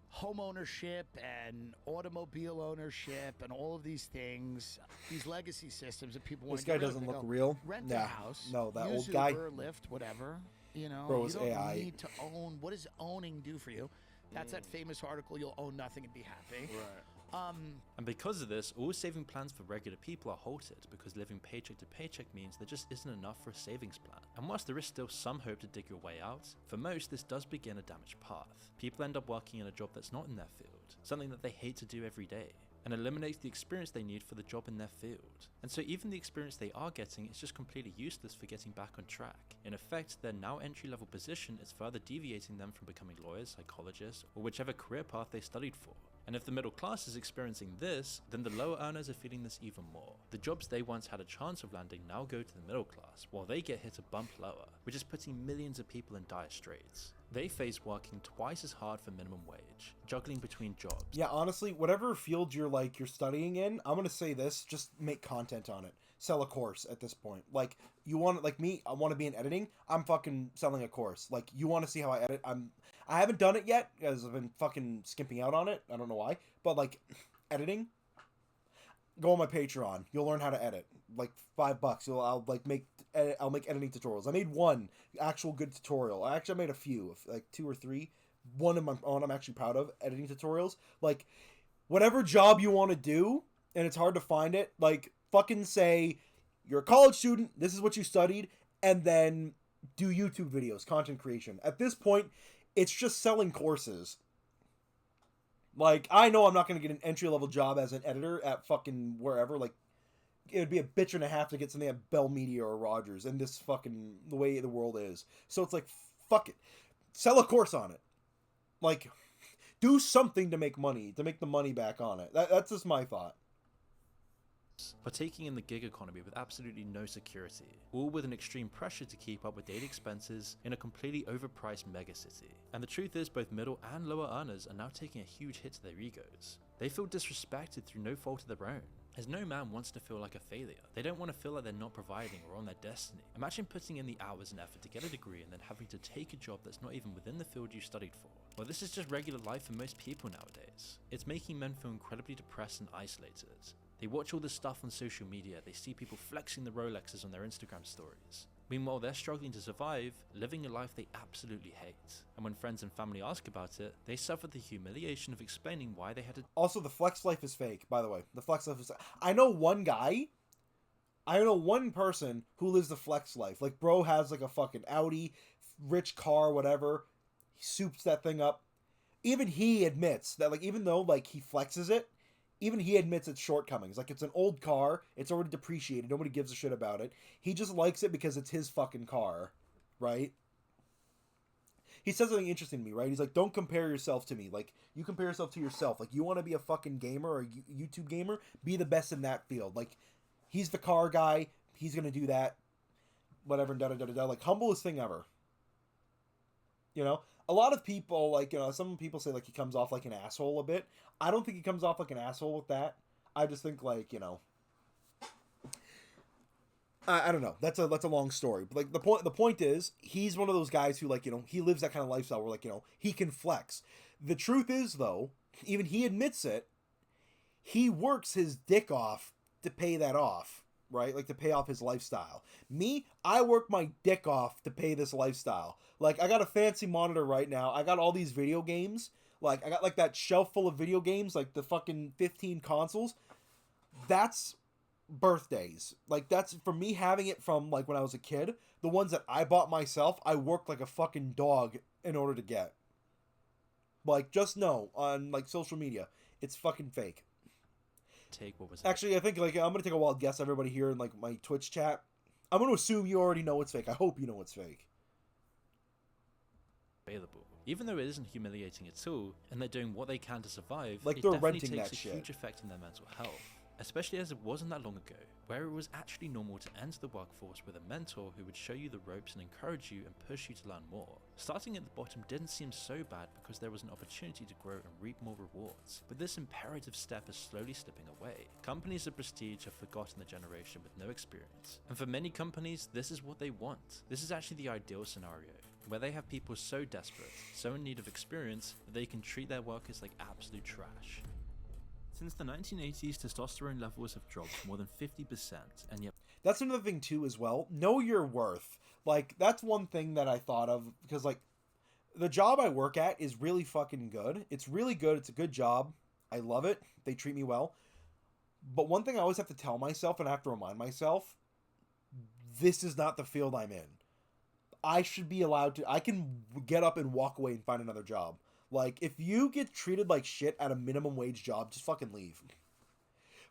home ownership and automobile ownership and all of these things, these legacy systems that people want This to guy get rid of, doesn't they look go, real. Rent Nah. a house. No, that use old guy. Uber, Lyft, whatever. Bro, You it's don't AI. need to own. What does owning do for you? That's that famous article, you'll own nothing and be happy. Right. And because of this, all saving plans for regular people are halted because living paycheck to paycheck means there just isn't enough for a savings plan. And whilst there is still some hope to dig your way out, for most this does begin a damaged path. People end up working in a job that's not in their field, something that they hate to do every day, and eliminates the experience they need for the job in their field. And so even the experience they are getting is just completely useless for getting back on track. In effect, their now entry-level position is further deviating them from becoming lawyers, psychologists, or whichever career path they studied for. And if the middle class is experiencing this, then the lower earners are feeling this even more. The jobs they once had a chance of landing now go to the middle class, while they get hit a bump lower, which is putting millions of people in dire straits. They face working twice as hard for minimum wage, juggling between jobs. Yeah, honestly, whatever field you're studying in, I'm gonna say this: just make content on it. Sell a course at this point. Like, you want, like me, I want to be in editing. I'm fucking selling a course. Like, you want to see how I edit? I haven't done it yet because I've been fucking skimping out on it. I don't know why, but like, editing. Go on my Patreon. You'll learn how to edit. Like $5. I'll make editing tutorials. I made one actual good tutorial. I made a few, like 2 or 3. One of my own I'm actually proud of, editing tutorials. Like, whatever job you want to do, and it's hard to find it, like, fucking say you're a college student, this is what you studied, and then do YouTube videos, content creation. At this point, it's just selling courses. Like, I know I'm not going to get an entry-level job as an editor at fucking wherever. Like, it would be a bitch and a half to get something at Bell Media or Rogers, and this fucking, the way the world is. So it's like, fuck it. Sell a course on it. Like, do something to make money, to make the money back on it. That's just my thought. Partaking in the gig economy with absolutely no security, all with an extreme pressure to keep up with daily expenses in a completely overpriced megacity. And the truth is, both middle and lower earners are now taking a huge hit to their egos. They feel disrespected through no fault of their own, as no man wants to feel like a failure. They don't want to feel like they're not providing or on their destiny. Imagine putting in the hours and effort to get a degree and then having to take a job that's not even within the field you studied for. Well, this is just regular life for most people nowadays. It's making men feel incredibly depressed and isolated. They watch all this stuff on social media, they see people flexing the Rolexes on their Instagram stories. Meanwhile, they're struggling to survive, living a life they absolutely hate. And when friends and family ask about it, they suffer the humiliation of explaining why they had to... Also, the flex life is fake, by the way. The flex life is... I know one person who lives the flex life. Like, bro has like a fucking Audi, rich car, whatever. He soups that thing up. Even he admits that, like, even though, like, he flexes it, even he admits its shortcomings. Like, it's an old car, it's already depreciated, nobody gives a shit about it. He just likes it because it's his fucking car, right? He says something interesting to me, right? He's like, don't compare yourself to me. Like, you compare yourself to yourself. Like, you want to be a fucking gamer or a YouTube gamer, be the best in that field. Like, he's the car guy, he's gonna do that, whatever, da-da-da-da-da. Like, humblest thing ever. You know? A lot of people, like, you know, some people say, like, he comes off like an asshole a bit. I don't think he comes off like an asshole with that. I just think, like, you know, I don't know. That's a long story. But, like, the point is, he's one of those guys who, like, you know, he lives that kind of lifestyle where, like, you know, he can flex. The truth is, though, even he admits it, he works his dick off to pay that off. Right? Like, to pay off his lifestyle. Me, I work my dick off to pay this lifestyle. Like, I got a fancy monitor right now. I got all these video games. Like, I got, like, that shelf full of video games, like the fucking 15 consoles. That's birthdays. Like, that's, for me, having it from, like, when I was a kid, the ones that I bought myself, I worked like a fucking dog in order to get. Like, just know on like social media, it's fucking fake. Take what was actually, I think like I'm gonna take a wild guess. Everybody here in like my Twitch chat, I'm gonna assume you already know it's fake. I hope you know it's fake. Available. Even though it isn't humiliating at all, and they're doing what they can to survive, Like, it they're definitely renting takes that a shit. huge effect on their mental health. Especially as it wasn't that long ago, where it was actually normal to enter the workforce with a mentor who would show you the ropes and encourage you and push you to learn more. Starting at the bottom didn't seem so bad because there was an opportunity to grow and reap more rewards, but this imperative step is slowly slipping away. Companies of prestige have forgotten the generation with no experience, and for many companies, this is what they want. This is actually the ideal scenario, where they have people so desperate, so in need of experience, that they can treat their workers like absolute trash. Since the 1980s, testosterone levels have dropped more than 50%, and yet That's another thing too as well. Know your worth. Like, that's one thing that I thought of, because like the job I work at is really fucking good. It's really good. It's a good job. I love it. They treat me well. But one thing I always have to tell myself, and I have to remind myself, this is not the field I'm in. I should be allowed to, I can get up and walk away and find another job. Like, if you get treated like shit at a minimum wage job, just fucking leave.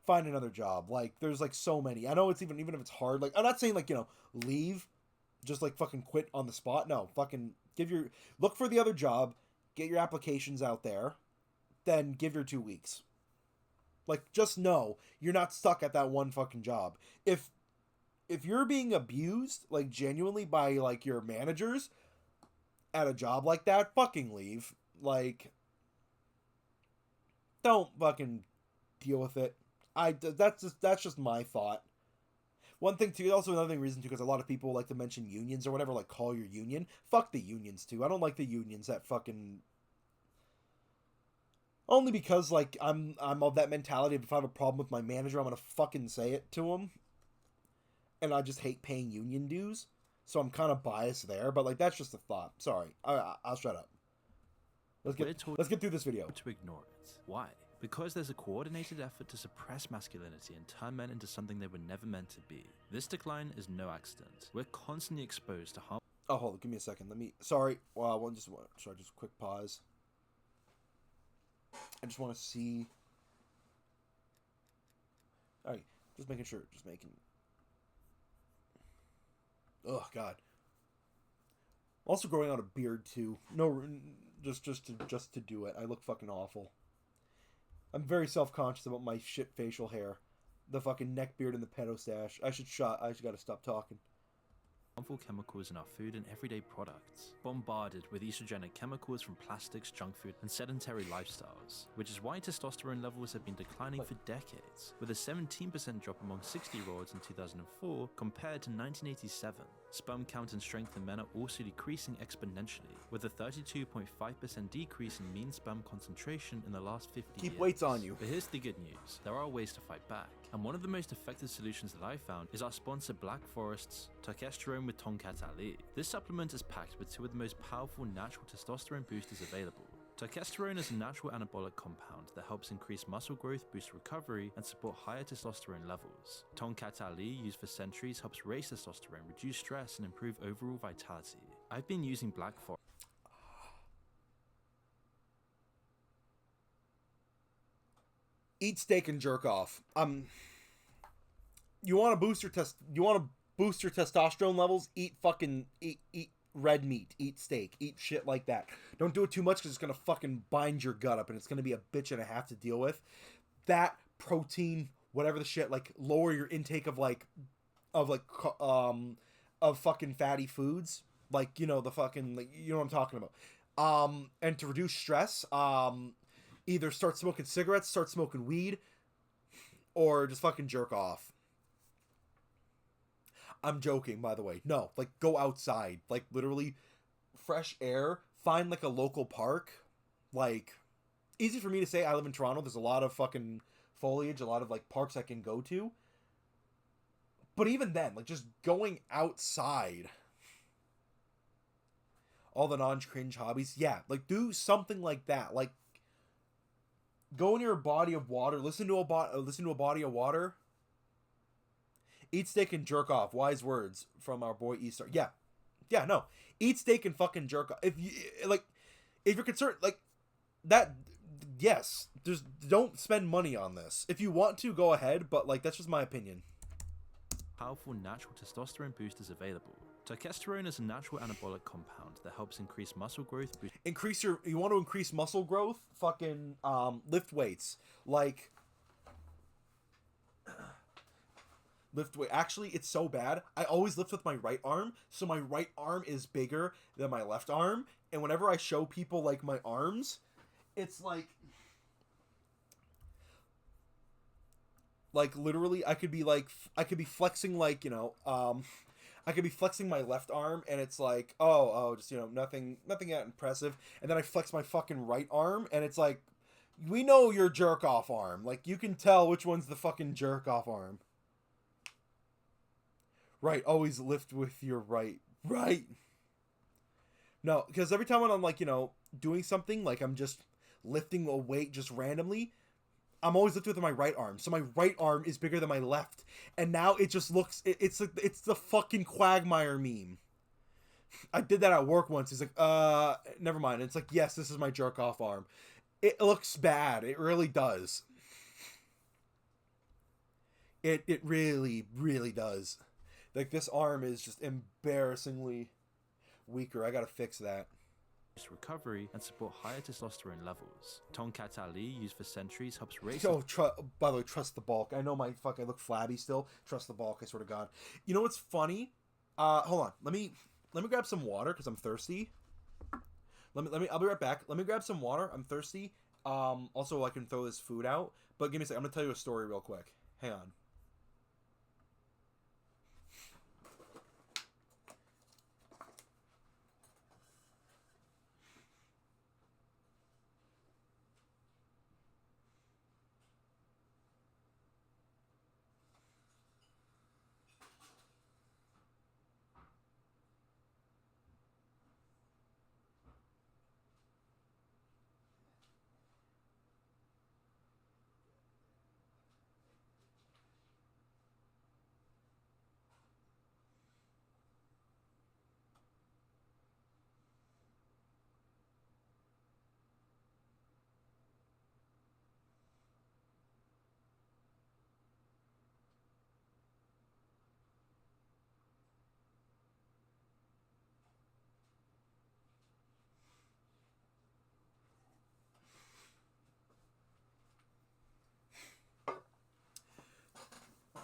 Find another job. Like, there's like so many. I know it's even if it's hard. Like, I'm not saying like, you know, leave, just like fucking quit on the spot. No, fucking look for the other job, get your applications out there, then give your 2 weeks. Like, just know you're not stuck at that one fucking job. If you're being abused, like genuinely by like your managers at a job like that, fucking leave. Like, don't fucking deal with it. That's just my thought. One thing too, also another reason too, because a lot of people like to mention unions or whatever, like call your union. Fuck the unions too. I don't like the unions that fucking. Only because like I'm of that mentality. If I have a problem with my manager, I'm gonna fucking say it to him. And I just hate paying union dues, so I'm kind of biased there. But like that's just a thought. Sorry, I'll shut up. Let's get through this video. To ignore it. Why? Because there's a coordinated effort to suppress masculinity and turn men into something they were never meant to be. This decline is no accident. We're constantly exposed to harm. Oh, hold on, give me a second. Sorry. Well, just quick pause. I just want to see. All right, just making sure. Just making. Oh God. I'm also growing out a beard too. No, just to do it. I look fucking awful. I'm very self-conscious about my shit facial hair, the fucking neck beard and the pedo stash. I just gotta stop talking. Harmful chemicals in our food and everyday products, bombarded with estrogenic chemicals from plastics, junk food, and sedentary lifestyles, which is why testosterone levels have been declining for decades, with a 17% drop among 60-year-olds in 2004 compared to 1987. Sperm count and strength in men are also decreasing exponentially, with a 32.5% decrease in mean sperm concentration in the last 50 years. Keep weights on you. But here's the good news. There are ways to fight back. And one of the most effective solutions that I found is our sponsor Black Forest's Testosterone with Tonkat Ali. This supplement is packed with two of the most powerful natural testosterone boosters available. Testosterone is a natural anabolic compound that helps increase muscle growth, boost recovery, and support higher testosterone levels. Tonkat Ali, used for centuries, helps raise testosterone, reduce stress, and improve overall vitality. I've been using Black Forest. Eat steak and jerk off. You want to boost your testosterone levels? Eat red meat. Eat steak. Eat shit like that. Don't do it too much because it's gonna fucking bind your gut up and it's gonna be a bitch and a half to deal with. That protein, whatever the shit, like lower your intake of fucking fatty foods, like, you know, the fucking, like, you know what I'm talking about. And to reduce stress, either start smoking cigarettes, start smoking weed, or just fucking jerk off. I'm joking, by the way. No, like, go outside. Like, literally, fresh air. Find, like, a local park. Like, easy for me to say. I live in Toronto. There's a lot of fucking foliage, a lot of, like, parks I can go to. But even then, like, just going outside. All the non-cringe hobbies. Yeah, like, do something like that. Like, go near a body of water. Listen to a body of water. Eat steak and jerk off. Wise words from our boy Easter. Yeah. Yeah, no. Eat steak and fucking jerk off. If you're concerned, like, that, yes. Don't spend money on this. If you want to, go ahead, but, like, that's just my opinion. Powerful natural testosterone boosters available. Testosterone is a natural anabolic compound that helps increase muscle growth. You want to increase muscle growth? Fucking, lift weights. Like, lift weight. Actually, it's so bad. I always lift with my right arm, so my right arm is bigger than my left arm. And whenever I show people, like, my arms, it's like literally, I could be flexing, like, you know, I could be flexing my left arm, and it's like, just, you know, nothing that impressive. And then I flex my fucking right arm, and it's like, we know your jerk-off arm. Like, you can tell which one's the fucking jerk-off arm. Right, always lift with your right. Right. No, because every time when I'm, like, you know, doing something, like, I'm just lifting a weight just randomly, I'm always lifting with my right arm. So my right arm is bigger than my left. And now it just looks... It's the fucking Quagmire meme. I did that at work once. He's like, never mind. And it's like, yes, this is my jerk-off arm. It looks bad. It really does. It really, really does. Like, this arm is just embarrassingly weaker. I gotta fix that. Recovery and support higher testosterone levels. Tonkat Ali, used for centuries, helps raise... By the way, trust the bulk. I know I look flabby still. Trust the bulk, I swear to God. You know what's funny? Hold on. Let me grab some water, because I'm thirsty. I'll be right back. Let me grab some water. I'm thirsty. Also, I can throw this food out. But give me a second. I'm gonna tell you a story real quick. Hang on.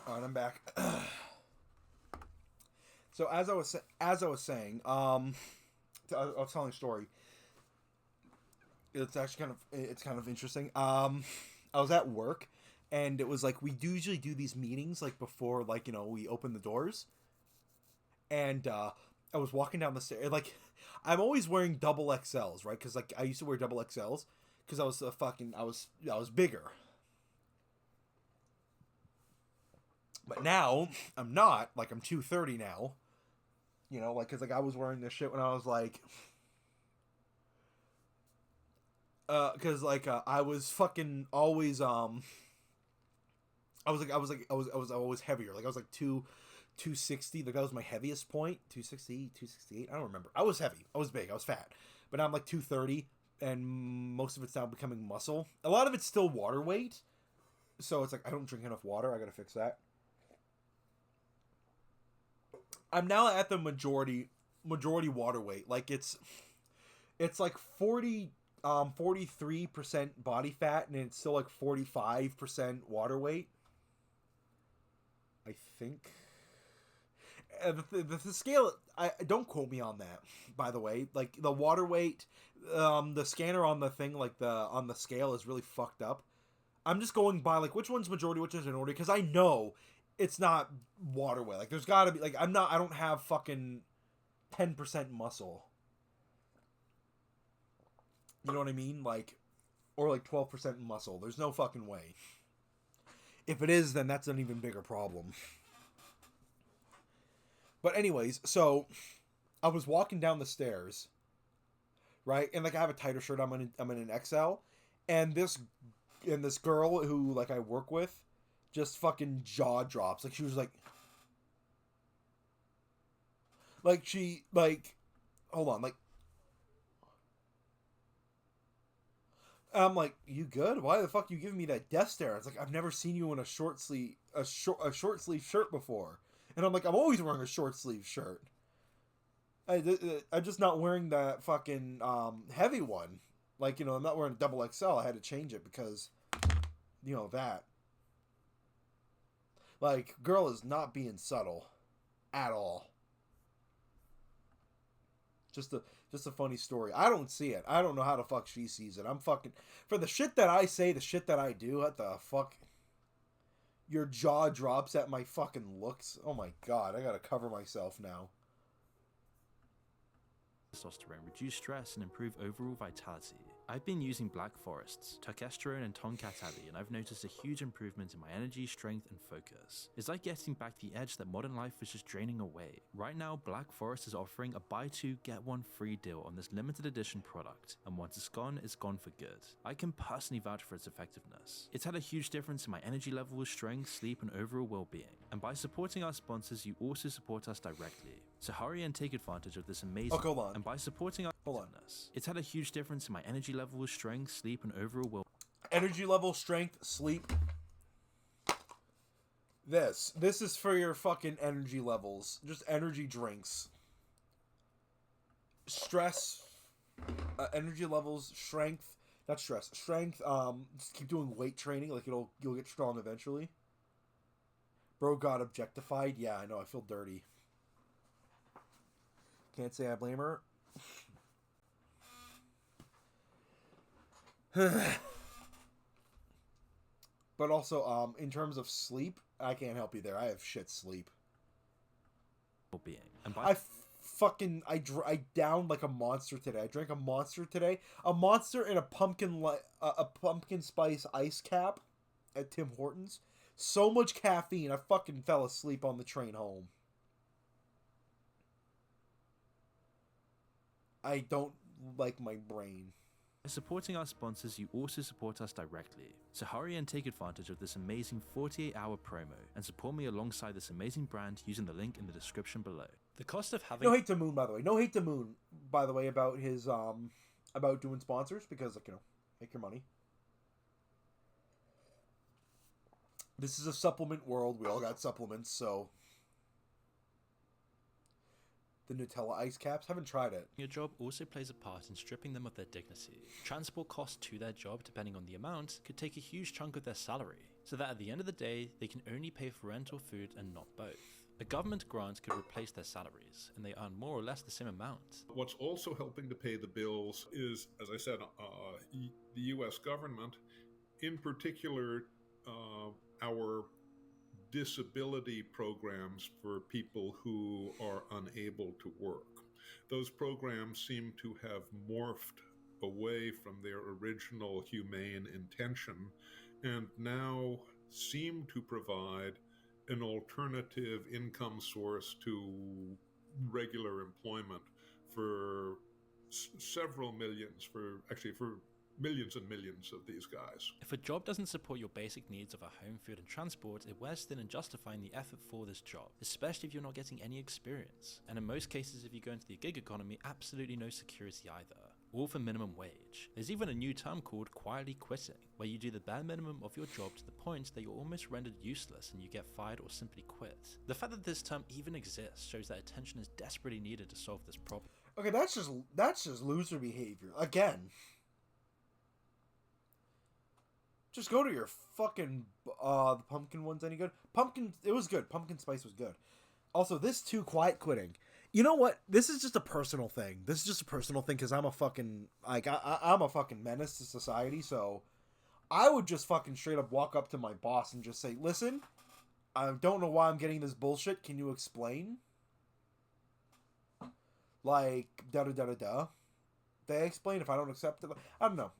Alright, I'm back. So as I was saying, I was telling a story. It's actually kind of interesting. I was at work, and it was like, we usually do these meetings like before, like, you know, we open the doors. And I was walking down the stairs, like, I'm always wearing double XLs, right? Because, like, I used to wear double XLs because I was bigger. But now, I'm not. Like, I'm 230 now. You know, like, because, like, I was wearing this shit when I was, like... Because, like, I was fucking always, I was always heavier. Like, I was, like, 260. Like, that was my heaviest point. 260, 268. I don't remember. I was heavy. I was big. I was fat. But now I'm, like, 230. And most of it's now becoming muscle. A lot of it's still water weight. So, it's like, I don't drink enough water. I gotta fix that. I'm now at the majority water weight. Like, it's like 43% body fat, and it's still like 45% water weight, I think. The scale, I don't quote me on that, by the way. Like, the water weight, the scanner on the thing, like, on the scale is really fucked up. I'm just going by, like, which one's majority, which one's minority, because I know it's not water weight. Like, there's gotta be, like, I don't have fucking 10% muscle. You know what I mean? Like, or like 12% muscle. There's no fucking way. If it is, then that's an even bigger problem. But anyways, so I was walking down the stairs, right? And, like, I have a tighter shirt. I'm in an XL, and this girl who, like, I work with just fucking jaw drops. Like, she was like, Like, she, like, hold on, like, I'm like, you good? Why the fuck you giving me that death stare? It's like, I've never seen you in a short sleeve shirt before. And I'm like, I'm always wearing a short sleeve shirt. I'm just not wearing that fucking heavy one. Like, you know, I'm not wearing a double XL. I had to change it because, you know, that. Like, girl is not being subtle at all. Just a funny story. I don't see it. I don't know how the fuck she sees it. I'm fucking, for the shit that I say, the shit that I do, what the fuck? Your jaw drops at my fucking looks. Oh my god, I gotta cover myself now. Testosterone, reduce stress, and improve overall vitality. I've been using Black Forest's Turkesterone and Tonkat Abbey, and I've noticed a huge improvement in my energy, strength, and focus. It's like getting back the edge that modern life was just draining away. Right now, Black Forest is offering a buy two, get one free deal on this limited edition product, and once it's gone for good. I can personally vouch for its effectiveness. It's had a huge difference in my energy levels, strength, sleep, and overall well-being. And by supporting our sponsors, you also support us directly. So hurry and take advantage of this amazing. Oh, hold on. And by supporting our effectiveness, it's had a huge difference in my energy levels, strength, sleep, and overall well. Energy level, strength, sleep. This is for your fucking energy levels. Just energy drinks. Stress, energy levels, strength. Not stress. Strength. Just keep doing weight training. Like you'll get strong eventually. Bro got objectified. Yeah, I know. I feel dirty. Can't say I blame her. But also, in terms of sleep, I can't help you there. I have shit sleep. I downed like a monster today. I drank a monster today. A monster and a pumpkin spice ice cap at Tim Hortons. So much caffeine, I fucking fell asleep on the train home. I don't like my brain. By supporting our sponsors, you also support us directly. So hurry and take advantage of this amazing 48-hour promo and support me alongside this amazing brand using the link in the description below. The cost of having... No hate to Moon, by the way. No hate to Moon, by the way, about his, about doing sponsors, because, like, you know, make your money. This is a supplement world. We all got supplements, so... The Nutella ice caps? Haven't tried it. Your job also plays a part in stripping them of their dignity. Transport costs to their job, depending on the amount, could take a huge chunk of their salary, so that at the end of the day, they can only pay for rent or food and not both. A government grant could replace their salaries, and they earn more or less the same amount. What's also helping to pay the bills is, as I said, the US government, in particular, our disability programs for people who are unable to work. Those programs seem to have morphed away from their original humane intention and now seem to provide an alternative income source to regular employment for several millions, for millions and millions of these guys. If a job doesn't support your basic needs of a home, food, and transport, it wears thin in justifying the effort for this job, especially if you're not getting any experience. And in most cases, if you go into the gig economy, absolutely no security either. All for minimum wage. There's even a new term called quietly quitting, where you do the bare minimum of your job to the point that you're almost rendered useless and you get fired or simply quit. The fact that this term even exists shows that attention is desperately needed to solve this problem. Okay, that's just loser behavior. Again. Just go to your fucking, the pumpkin one's any good? Pumpkin, it was good. Pumpkin spice was good. Also, this too, quiet quitting. You know what? This is just a personal thing. This is just a personal thing because I'm a fucking, like, I'm a fucking menace to society, so I would just fucking straight up walk up to my boss and just say, listen, I don't know why I'm getting this bullshit. Can you explain? Like, da-da-da-da-da. They explain if I don't accept it. I don't know.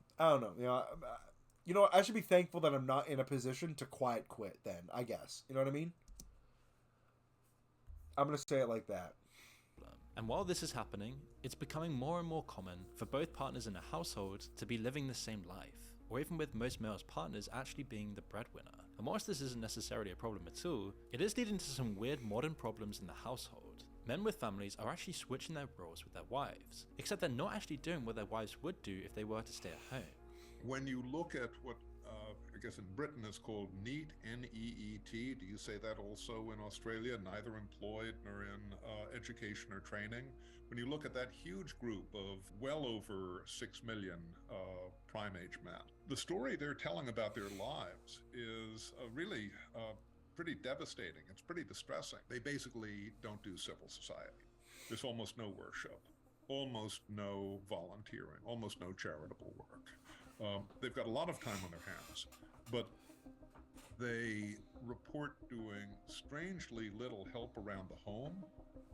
You know what? I should be thankful that I'm not in a position to quiet quit then, I guess. You know what I mean? I'm going to say it like that. And while this is happening, it's becoming more and more common for both partners in a household to be living the same life, or even with most males' partners actually being the breadwinner. And whilst this isn't necessarily a problem at all, it is leading to some weird modern problems in the household. Men with families are actually switching their roles with their wives, except they're not actually doing what their wives would do if they were to stay at home. When you look at what I guess in Britain is called NEET, N-E-E-T, do you say that also in Australia? Neither employed nor in education or training. When you look at that huge group of well over 6 million prime age men, the story they're telling about their lives is really pretty devastating. It's pretty distressing. They basically don't do civil society. There's almost no worship, almost no volunteering, almost no charitable work. They've got a lot of time on their hands, but they report doing strangely little help around the home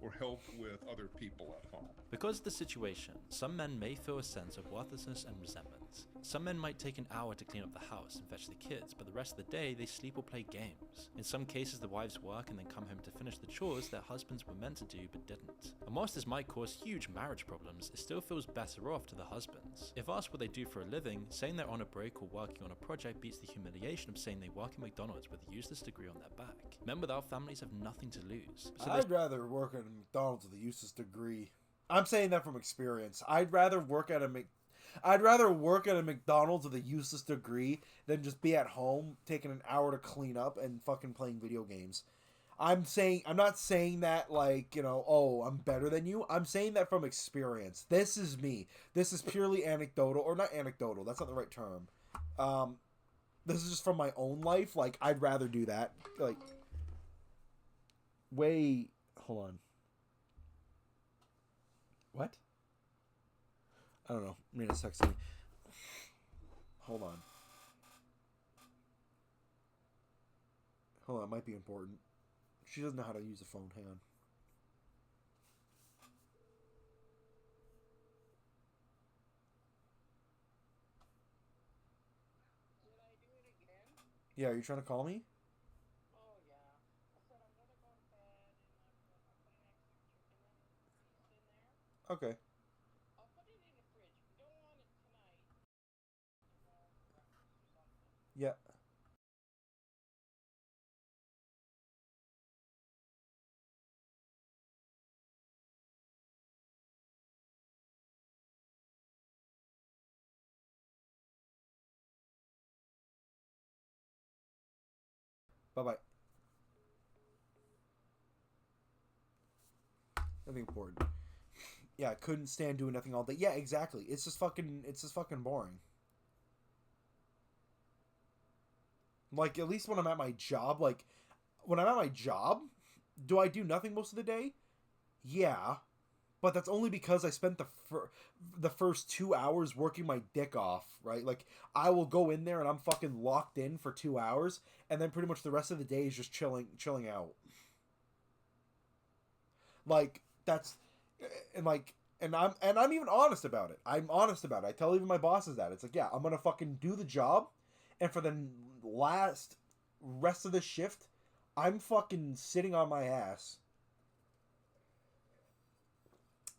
or help with other people at home. Because of the situation, some men may feel a sense of worthlessness and resentment. Some men might take an hour to clean up the house and fetch the kids, but the rest of the day they sleep or play games. In some cases, the wives work and then come home to finish the chores their husbands were meant to do but didn't. And whilst this might cause huge marriage problems, it still feels better off to the husbands. If asked what they do for a living, saying they're on a break or working on a project beats the humiliation of saying they work at McDonald's with a useless degree on their back. Men without families have nothing to lose. So I'd rather work at a McDonald's with a useless degree. I'm saying that from experience. I'd rather work at a McDonald's with a useless degree than just be at home taking an hour to clean up and fucking playing video games. I'm not saying that like, you know, oh, I'm better than you. I'm saying that from experience. This is me. This is purely anecdotal, or not anecdotal. That's not the right term. This is just from my own life. Like, I'd rather do that. Like, hold on. What? I don't know. Mina's texting me. Hold on. Hold on, it might be important. She doesn't know how to use the phone. Hang on. Yeah, are you trying to call me? Okay. Yeah. Bye-bye. Nothing important. Yeah, I couldn't stand doing nothing all day. Yeah, exactly. It's just fucking boring. Like, at least when I'm at my job, like, when I'm at my job, do I do nothing most of the day? Yeah. But that's only because I spent the first 2 hours working my dick off, right? Like, I will go in there and I'm fucking locked in for 2 hours, and then pretty much the rest of the day is just chilling out. Like, that's... And I'm even honest about it. I'm honest about it. I tell even my bosses that. It's like, yeah, I'm gonna fucking do the job, and for the rest of the shift, I'm fucking sitting on my ass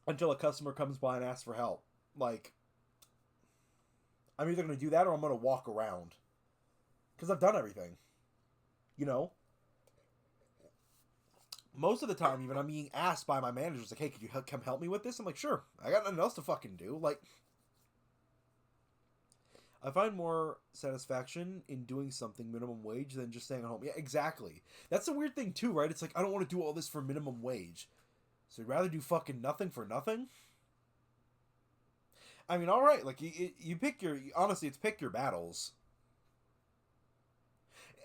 until a customer comes by and asks for help. Like, I'm either gonna do that or I'm gonna walk around, because I've done everything. You know? Most of the time, even, I'm being asked by my managers, like, hey, could you come help me with this? I'm like, sure. I got nothing else to fucking do. Like, I find more satisfaction in doing something minimum wage than just staying at home. Yeah, exactly. That's the weird thing, too, right? It's like, I don't want to do all this for minimum wage. So you'd rather do fucking nothing for nothing? I mean, alright, like, you pick your... Honestly, it's pick your battles.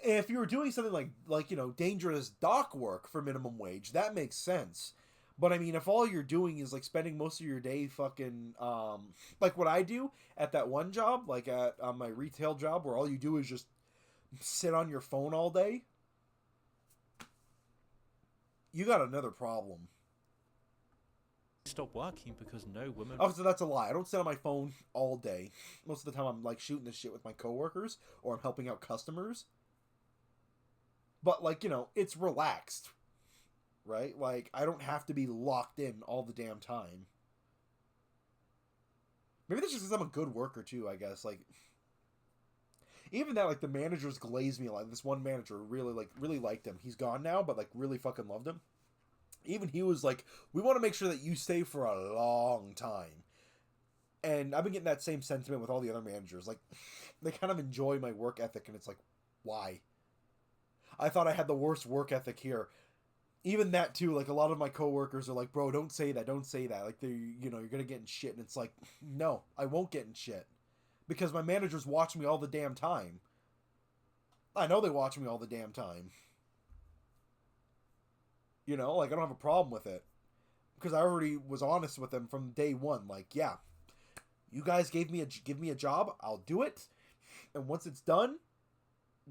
If you were doing something like, you know, dangerous dock work for minimum wage, that makes sense. But, I mean, if all you're doing is, like, spending most of your day fucking, like what I do at that one job, like at my retail job, where all you do is just sit on your phone all day, you got another problem. Stop working because no women... Oh, so that's a lie. I don't sit on my phone all day. Most of the time I'm, like, shooting this shit with my coworkers, or I'm helping out customers. But, like, you know, it's relaxed, right? Like, I don't have to be locked in all the damn time. Maybe that's just because I'm a good worker, too, I guess. Like, even that, like, the managers glaze me. Like, this one manager really liked him. He's gone now, but, like, really fucking loved him. even he was like, we want to make sure that you stay for a long time. And I've been getting that same sentiment with all the other managers. Like, they kind of enjoy my work ethic, and it's like, why? I thought I had the worst work ethic here. Even that, too, like, a lot of my coworkers are like, bro, don't say that, don't say that. Like, you're gonna get in shit. And it's like, no, I won't get in shit. Because my managers watch me all the damn time. I know they watch me all the damn time. You know, like, I don't have a problem with it. Because I already was honest with them from day one. Like, yeah, you guys give me a job, I'll do it. And once it's done,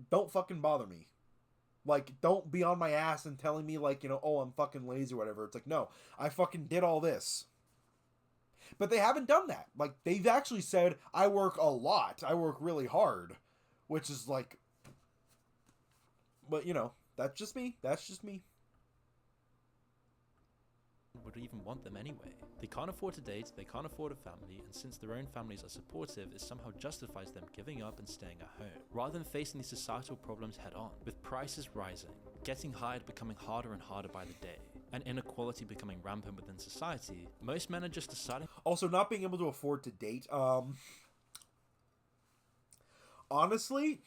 don't fucking bother me. Like, don't be on my ass and telling me, like, oh, I'm fucking lazy or whatever. It's like, no, I fucking did all this. But they haven't done that. Like, they've actually said, I work a lot. I work really hard. Which is like... But, that's just me. That's just me. Would even want them anyway. They can't afford to date, they can't afford a family, and since their own families are supportive, it somehow justifies them giving up and staying at home, rather than facing these societal problems head on. With prices rising, getting hired becoming harder and harder by the day, and inequality becoming rampant within society, most men are just deciding... Also, not being able to afford to date, honestly,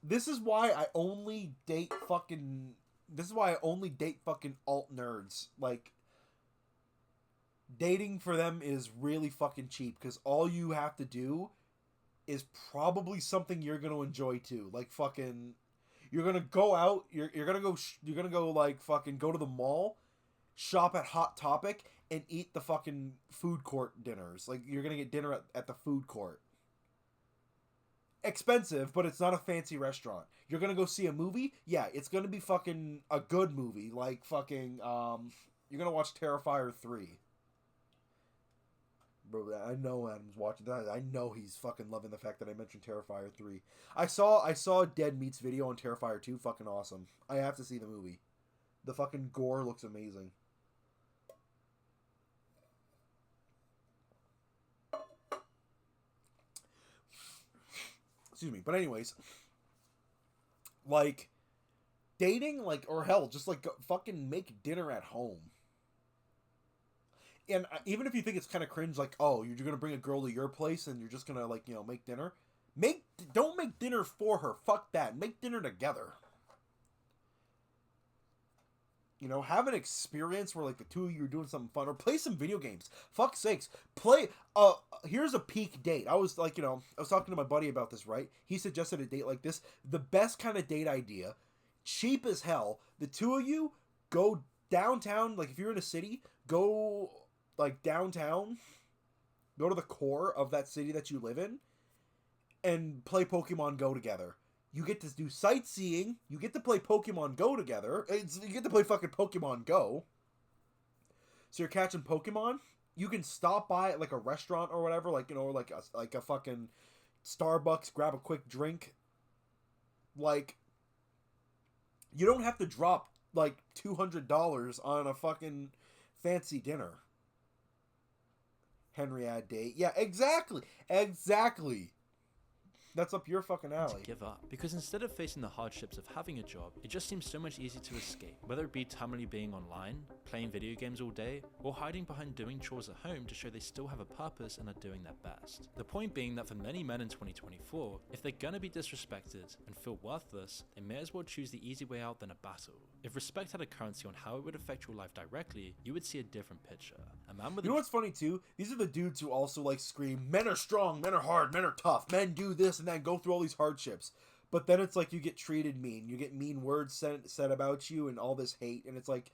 this is why I only date fucking alt nerds. Like, dating for them is really fucking cheap, because all you have to do is probably something you're gonna enjoy too. Like, fucking, you're gonna go out, you're gonna go like fucking go to the mall, shop at Hot Topic, and eat the fucking food court dinners. Like, you're gonna get dinner at the food court. Expensive, but it's not a fancy restaurant. You're gonna go see a movie? Yeah, it's gonna be fucking a good movie. Like, fucking, you're gonna watch Terrifier 3. Bro, I know Adam's watching that. I know he's fucking loving the fact that I mentioned Terrifier 3. I saw Dead Meat's video on Terrifier 2. Fucking awesome. I have to see the movie. The fucking gore looks amazing. Excuse me. But anyways, like, dating, like, or hell, just like fucking make dinner at home. And even if you think it's kind of cringe, like, oh, you're gonna bring a girl to your place and you're just gonna, like, make dinner. Don't make dinner for her. Fuck that. Make dinner together. Have an experience where, like, the two of you are doing something fun, or play some video games. Fuck's sakes. Here's a peak date. I was like, I was talking to my buddy about this, right? He suggested a date like this. The best kind of date idea, cheap as hell. The two of you go downtown, like, if you're in a city, go, like, downtown, go to the core of that city that you live in, and play Pokemon Go together. You get to do sightseeing. You get to play Pokemon Go together. You get to play fucking Pokemon Go. So you're catching Pokemon. You can stop by at, like, a restaurant or whatever, like, like a fucking Starbucks, grab a quick drink. Like, you don't have to drop, like, $200 on a fucking fancy dinner. Henriade date. Yeah, exactly. Exactly. That's up your fucking alley. To give up, because instead of facing the hardships of having a job, it just seems so much easier to escape, whether it be tamely being online, playing video games all day, or hiding behind doing chores at home to show they still have a purpose and are doing their best. The point being that for many men in 2024, if they're gonna be disrespected and feel worthless, they may as well choose the easy way out than a battle. If respect had a currency on how it would affect your life directly, you would see a different picture. A man with You know what's funny too? These are the dudes who also, like, scream, men are strong, men are hard, men are tough, men do this and then go through all these hardships. But then it's like you get treated mean. You get mean words said about you and all this hate. And it's like,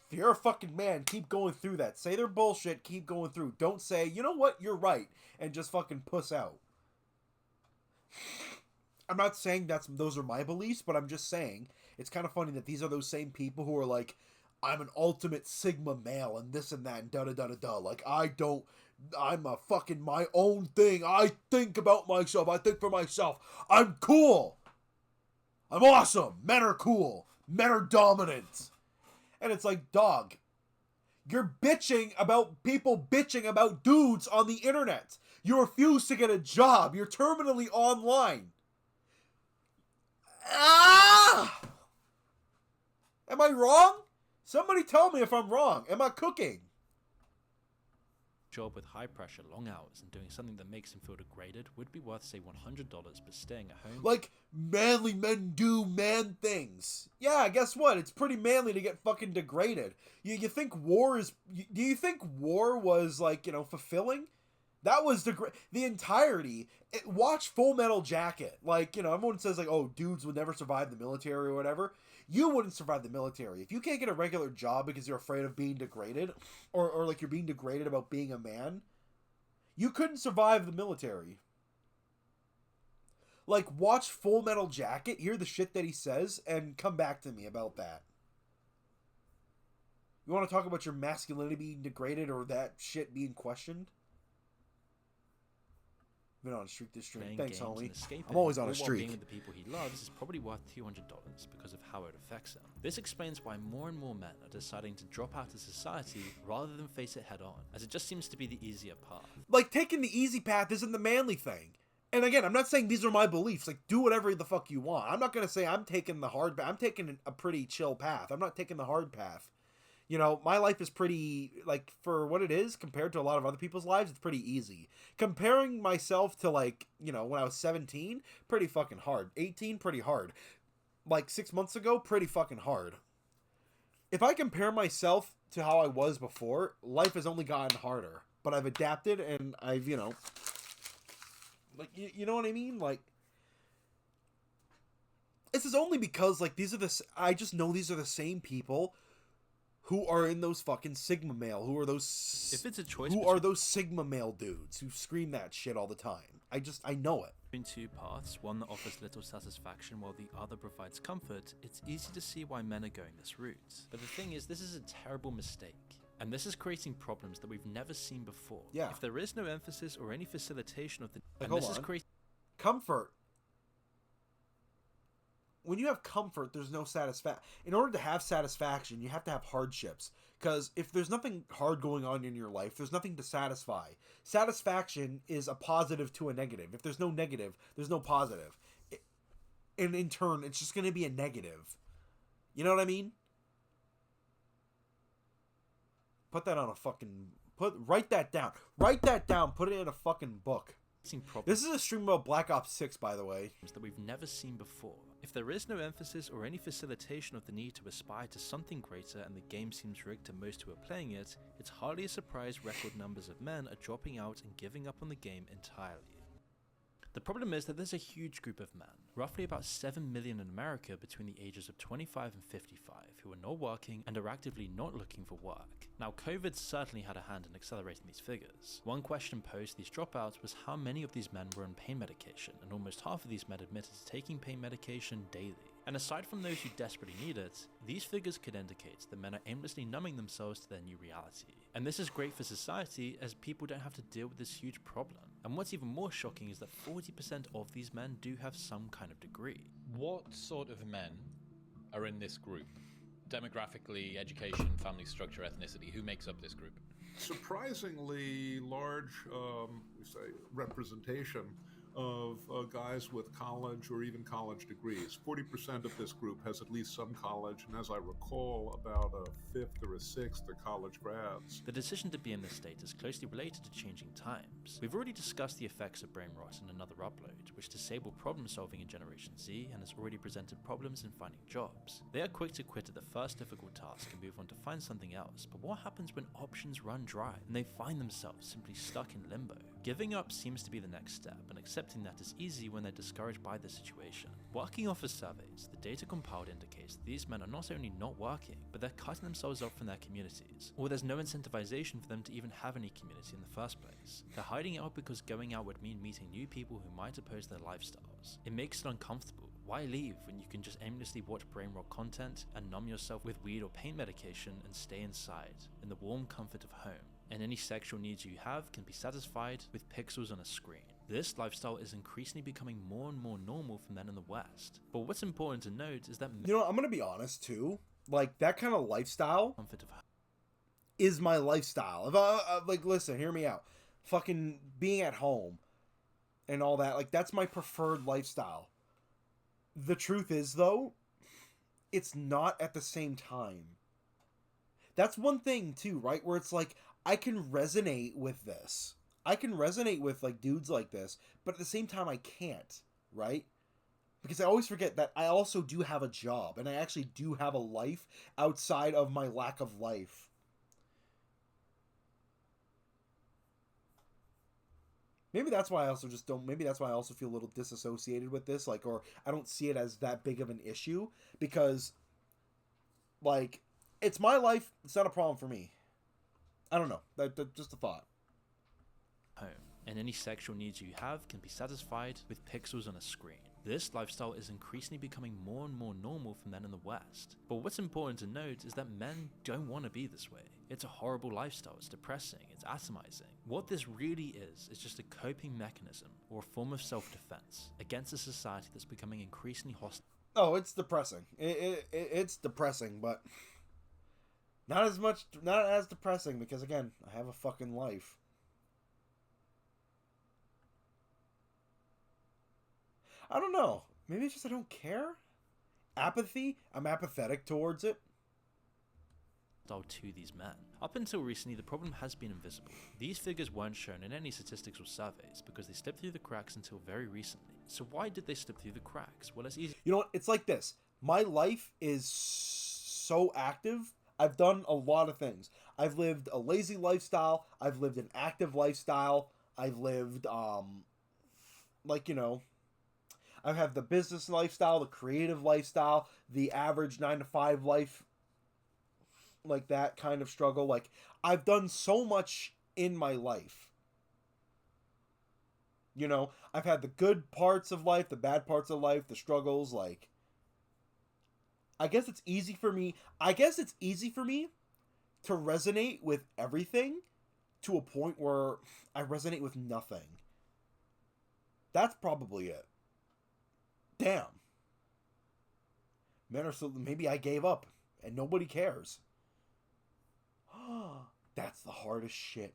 if you're a fucking man, keep going through that. Say their bullshit, keep going through. Don't say, you know what, you're right, and just fucking puss out. I'm not saying those are my beliefs, but I'm just saying it's kind of funny that these are those same people who are like, I'm an ultimate Sigma male and this and that and da-da-da-da-da. Like, I'm a fucking my own thing. I think about myself. I think for myself. I'm cool. I'm awesome. Men are cool. Men are dominant. And it's like, dog, you're bitching about people bitching about dudes on the internet. You refuse to get a job. You're terminally online. Ah! Am I wrong? Somebody tell me if I'm wrong. Am I cooking? Job with high pressure, long hours, and doing something that makes him feel degraded would be worth, say, $100, but staying at home... Like, manly men do man things. Yeah, guess what? It's pretty manly to get fucking degraded. You think war is... Do you think war was, like, you know, fulfilling? That was the entirety. Watch Full Metal Jacket. Like, you know, everyone says, like, oh, dudes would never survive the military or whatever. You wouldn't survive the military. If you can't get a regular job because you're afraid of being degraded, or like you're being degraded about being a man, you couldn't survive the military. Like, watch Full Metal Jacket, hear the shit that he says, and come back to me about that. You want to talk about your masculinity being degraded or that shit being questioned? Been on a streak this stream. Thanks, homie. I'm always on a streak. Being with the people he loves is probably worth $200 because of how it affects him. This explains why more and more men are deciding to drop out of society rather than face it head on, as it just seems to be the easier path. Like, taking the easy path isn't the manly thing. And again, I'm not saying these are my beliefs. Like, do whatever the fuck you want. I'm not gonna say I'm taking the hard path. I'm taking a pretty chill path. I'm not taking the hard path. You know, my life is pretty, like, for what it is, compared to a lot of other people's lives, it's pretty easy. Comparing myself to, like, you know, when I was 17, pretty fucking hard. 18, pretty hard. Like, 6 months ago, pretty fucking hard. If I compare myself to how I was before, life has only gotten harder. But I've adapted, and I've, you know, like, you know what I mean? Like, this is only because, like, I just know these are the same people who are in those fucking Sigma male, who are those... If it's a choice... Who are those Sigma male dudes who scream that shit all the time? I know it. Between two paths, one that offers little satisfaction while the other provides comfort, it's easy to see why men are going this route. But the thing is, this is a terrible mistake. And this is creating problems that we've never seen before. Yeah. If there is no emphasis or any facilitation of the... Like, hold on. Comfort. When you have comfort, there's no satisfaction. In order to have satisfaction, you have to have hardships. Because if there's nothing hard going on in your life, there's nothing to satisfy. Satisfaction is a positive to a negative. If there's no negative, there's no positive. And in turn, it's just going to be a negative. You know what I mean? Put that on a fucking... Write that down. Write that down. Put it in a fucking book. This is a stream about Black Ops 6, by the way. That we've never seen before. If there is no emphasis or any facilitation of the need to aspire to something greater and the game seems rigged to most who are playing it, it's hardly a surprise record numbers of men are dropping out and giving up on the game entirely. The problem is that there's a huge group of men, roughly about 7 million in America between the ages of 25 and 55, who are not working and are actively not looking for work. Now, COVID certainly had a hand in accelerating these figures. One question posed to these dropouts was how many of these men were on pain medication, and almost half of these men admitted to taking pain medication daily. And aside from those who desperately need it, these figures could indicate that men are aimlessly numbing themselves to their new reality. And this is great for society, as people don't have to deal with this huge problem. And what's even more shocking is that 40% of these men do have some kind of degree. What sort of men are in this group? Demographically, education, family structure, ethnicity, who makes up this group? Surprisingly large, representation of guys with college or even college degrees. 40% of this group has at least some college, and as I recall, about a fifth or a sixth are college grads. The decision to be in this state is closely related to changing times. We've already discussed the effects of brain rot in another upload, which disabled problem solving in Generation Z and has already presented problems in finding jobs. They are quick to quit at the first difficult task and move on to find something else, but what happens when options run dry and they find themselves simply stuck in limbo? Giving up seems to be the next step, and accepting that is easy when they're discouraged by the situation. Working off of surveys, the data compiled indicates that these men are not only not working, but they're cutting themselves off from their communities, or there's no incentivization for them to even have any community in the first place. They're hiding out because going out would mean meeting new people who might oppose their lifestyles. It makes it uncomfortable. Why leave when you can just aimlessly watch brain rot content and numb yourself with weed or pain medication and stay inside, in the warm comfort of home? And any sexual needs you have can be satisfied with pixels on a screen. This lifestyle is increasingly becoming more and more normal for men in the West. But what's important to note is that... You know, I'm gonna be honest too. Like, that kind of lifestyle is my lifestyle. If like, listen, hear me out. Fucking being at home and all that, like, that's my preferred lifestyle. The truth is, though, it's not at the same time. That's one thing too, right? Where it's like, I can resonate with this. I can resonate with like dudes like this, but at the same time I can't, right? Because I always forget that I also do have a job, and I actually do have a life outside of my lack of life. Maybe that's why I also just don't, maybe that's why I also feel a little disassociated with this, like, or I don't see it as that big of an issue, because, like, it's my life, it's not a problem for me. I don't know, that just a thought. Home, and any sexual needs you have can be satisfied with pixels on a screen. This lifestyle is increasingly becoming more and more normal for men in the West. But what's important to note is that men don't want to be this way. It's a horrible lifestyle, it's depressing, it's atomizing. What this really is just a coping mechanism or a form of self-defense against a society that's becoming increasingly hostile. Oh, it's depressing. It's depressing, but not as depressing because, again, I have a fucking life. I don't know. Maybe it's just I don't care. Apathy? I'm apathetic towards it. To these men. Up until recently, the problem has been invisible. These figures weren't shown in any statistics or surveys because they slipped through the cracks until very recently. So why did they slip through the cracks? Well, it's easy. You know what? It's like this. My life is so active. I've done a lot of things. I've lived a lazy lifestyle. I've lived an active lifestyle. I've lived, like, you know, I have the business lifestyle, the creative lifestyle, the average 9-to-5 life, like that kind of struggle. Like, I've done so much in my life. You know, I've had the good parts of life, the bad parts of life, the struggles. Like, I guess it's easy for me to resonate with everything to a point where I resonate with nothing. That's probably it. Damn. Men are so, maybe I gave up and nobody cares. That's the hardest shit.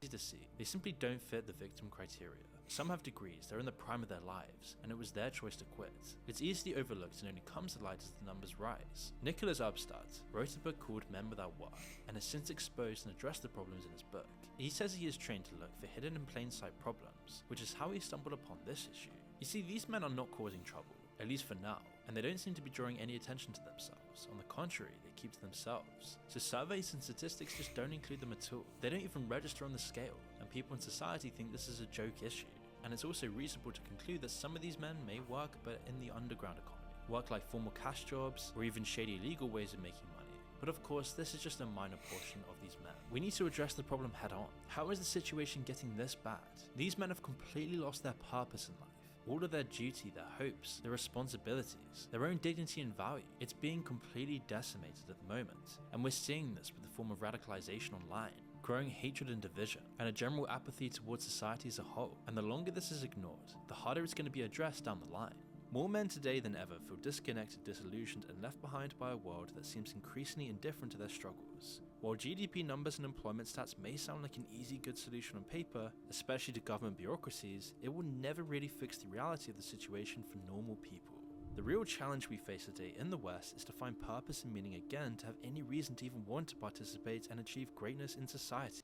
Easy to see. They simply don't fit the victim criteria. Some have degrees, they're in the prime of their lives, and it was their choice to quit. It's easily overlooked and only comes to light as the numbers rise. Nicholas Upstart wrote a book called Men Without Worth, and has since exposed and addressed the problems in his book. He says he is trained to look for hidden in plain sight problems, which is how he stumbled upon this issue. You see, these men are not causing trouble, at least for now, and they don't seem to be drawing any attention to themselves. On the contrary, they keep to themselves. So surveys and statistics just don't include them at all. They don't even register on the scale, and people in society think this is a joke issue. And it's also reasonable to conclude that some of these men may work, but in the underground economy. Work like formal cash jobs, or even shady legal ways of making money. But of course, this is just a minor portion of these men. We need to address the problem head on. How is the situation getting this bad? These men have completely lost their purpose in life. All of their duty, their hopes, their responsibilities, their own dignity and value. It's being completely decimated at the moment. And we're seeing this with the form of radicalization online, growing hatred and division, and a general apathy towards society as a whole. And the longer this is ignored, the harder it's going to be addressed down the line. More men today than ever feel disconnected, disillusioned, and left behind by a world that seems increasingly indifferent to their struggles. While GDP numbers and employment stats may sound like an easy, good solution on paper, especially to government bureaucracies, it will never really fix the reality of the situation for normal people. The real challenge we face today in the West is to find purpose and meaning again, to have any reason to even want to participate and achieve greatness in society.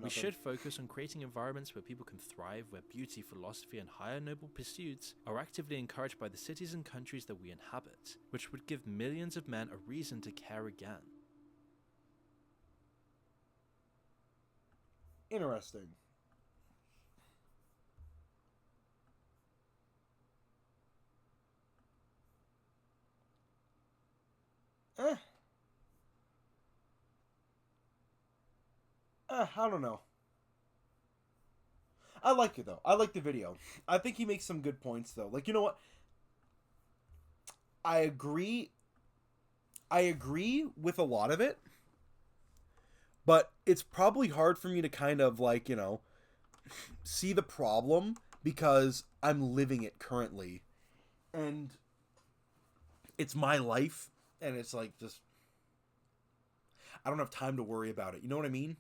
We should focus on creating environments where people can thrive, where beauty, philosophy, and higher noble pursuits are actively encouraged by the cities and countries that we inhabit, which would give millions of men a reason to care again. Interesting. I don't know. I like it, though. I like the video. I think he makes some good points, though. Like, you know what? I agree with a lot of it. But it's probably hard for me to kind of, like, you know, see the problem because I'm living it currently. And it's my life. And it's like, just, I don't have time to worry about it. You know what I mean?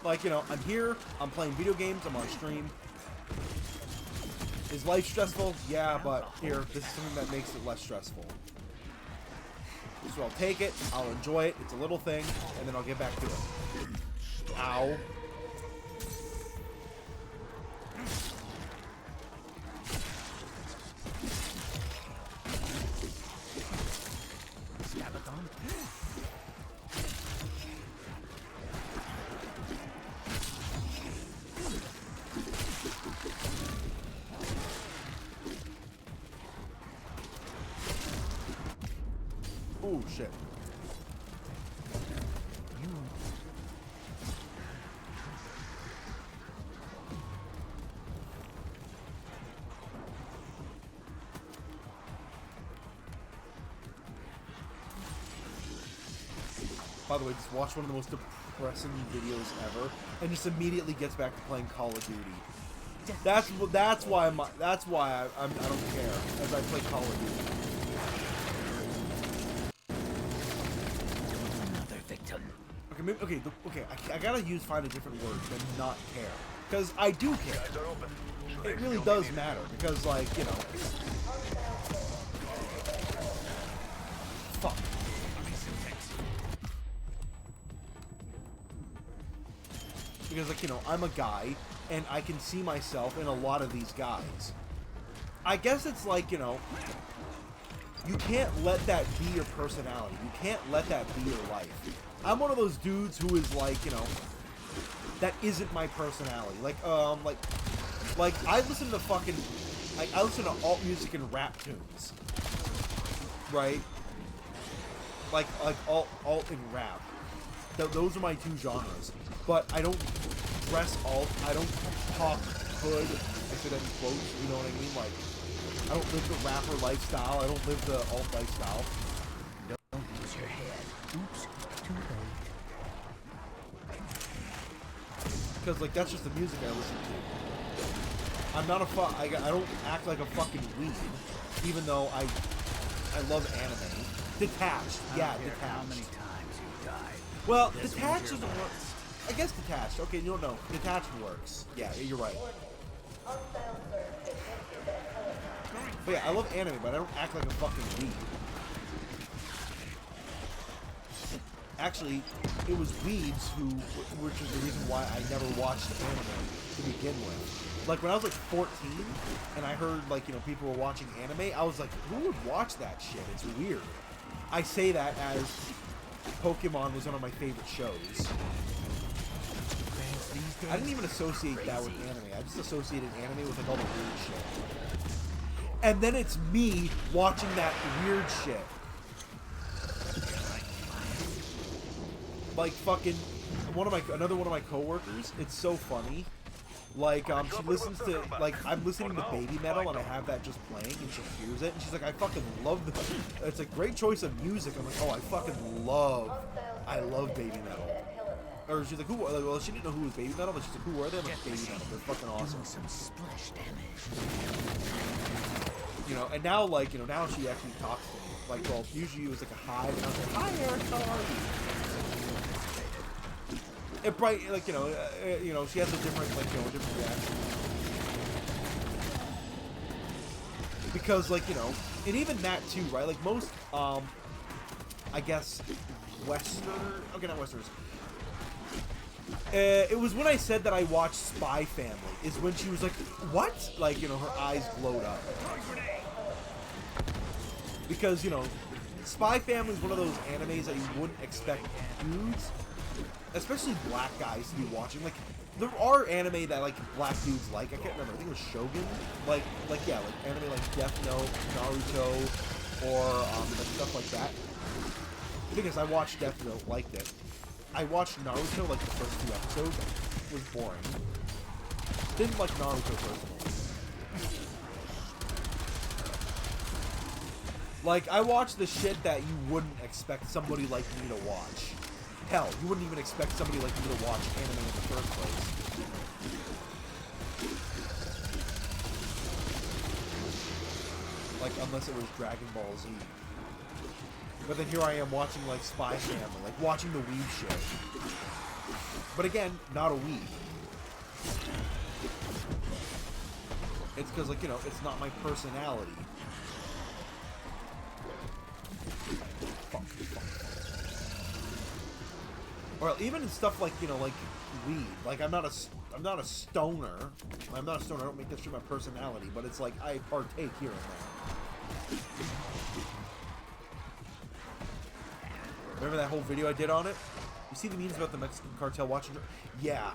Like, you know, I'm here, I'm playing video games, I'm on stream. Is life stressful? Yeah, but here, this is something that makes it less stressful. So I'll take it, I'll enjoy it, it's a little thing, and then I'll get back to it. Ow. Oh shit. By the way, just watch one of the most depressing videos ever, and just immediately gets back to playing Call of Duty. That's why I don't care as I play Call of Duty. Another victim. Okay, maybe, okay. I gotta find a different word than not care, because I do care. It really does matter because, like, you know. Fuck. Because, like, you know, I'm a guy, and I can see myself in a lot of these guys. I guess it's like, you know, you can't let that be your personality. You can't let that be your life. I'm one of those dudes who is like, you know, that isn't my personality. Like I listen to fucking, I listen to alt music and rap tunes, right? Like alt and rap. Those are my two genres. But I don't dress alt. I don't talk hood. I said that in quotes. You know what I mean? Like, I don't live the rapper lifestyle. I don't live the alt lifestyle. Don't use your head. Oops, too late. Because, like, that's just the music I listen to. I'm not I don't act like a fucking weed, even though I love anime. Detached, yeah, detached. How many times you died? Well, detached doesn't work. I guess detached. Okay, you don't know. Detached works. Yeah, you're right. But yeah, I love anime, but I don't act like a fucking weed. Actually, it was weeds which is the reason why I never watched anime to begin with. Like, when I was like 14, and I heard, like, you know, people were watching anime, I was like, who would watch that shit? It's weird. I say that as Pokemon was one of my favorite shows. I didn't even associate that with anime. I just associated anime with, like, all the weird shit. And then it's me watching that weird shit. Like, fucking, another one of my coworkers, it's so funny. Like, she listens to, like, I'm listening to Baby Metal, and I have that just playing, and she hears it, and she's like, I fucking love this. It's a great choice of music. I'm like, oh, I love Baby Metal. Or she's like, who? Well, she didn't know who was Baby Metal, but she's like, who are they? I'm like, Baby Metal. They're fucking awesome. Some splash damage. You know, and now, like, you know, now she actually talks to me. Like, well, usually it was like a hi, and I was like, hi, Eric, how are you? It bright, like, you know, she has a different, like, you know, a different reaction. Because, like, you know, and even that too, right? Like most, I guess, okay, not Westerners. It was when I said that I watched Spy Family, is when she was like, what? Like, you know, her eyes glowed up. Because, you know, Spy Family is one of those animes that you wouldn't expect dudes, especially black guys, to be watching. Like, there are anime that, like, black dudes like. I can't remember. I think it was Shogun. Like yeah, like anime like Death Note, Naruto, or like stuff like that. The thing is, I watched Death Note, liked it. I watched Naruto, like, the first 2 episodes. It was boring. Didn't like Naruto personally. Like, I watched the shit that you wouldn't expect somebody like me to watch. Hell, you wouldn't even expect somebody like me to watch anime in the first place. Like, unless it was Dragon Ball Z. But then here I am watching, like, Spy Family, like, watching the weeb shit. But again, not a weeb. It's because, like, you know, it's not my personality. Or even in stuff like, you know, like weed. Like, I'm not a stoner. I'm not a stoner. I don't make that shit my personality. But it's like I partake here and there. Remember that whole video I did on it? You see the memes about the Mexican cartel watching? Yeah.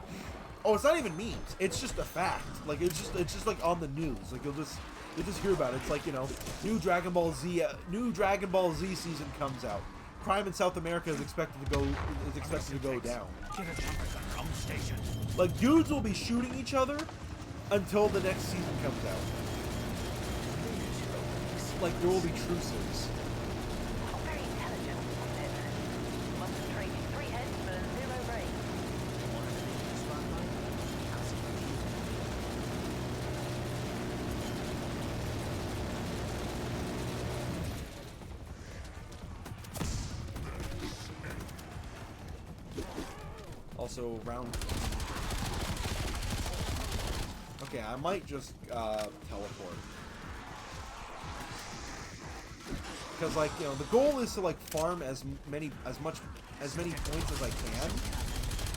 Oh, it's not even memes. It's just a fact. Like, it's just like on the news. Like, you'll just hear about it. It's like, you know, new Dragon Ball Z season comes out. Crime in South America is expected to go down. Like, dudes will be shooting each other until the next season comes out. Like, there will be truces. Also, round... Okay, I might just teleport. Because, like, you know, the goal is to, like, farm as many points as I can.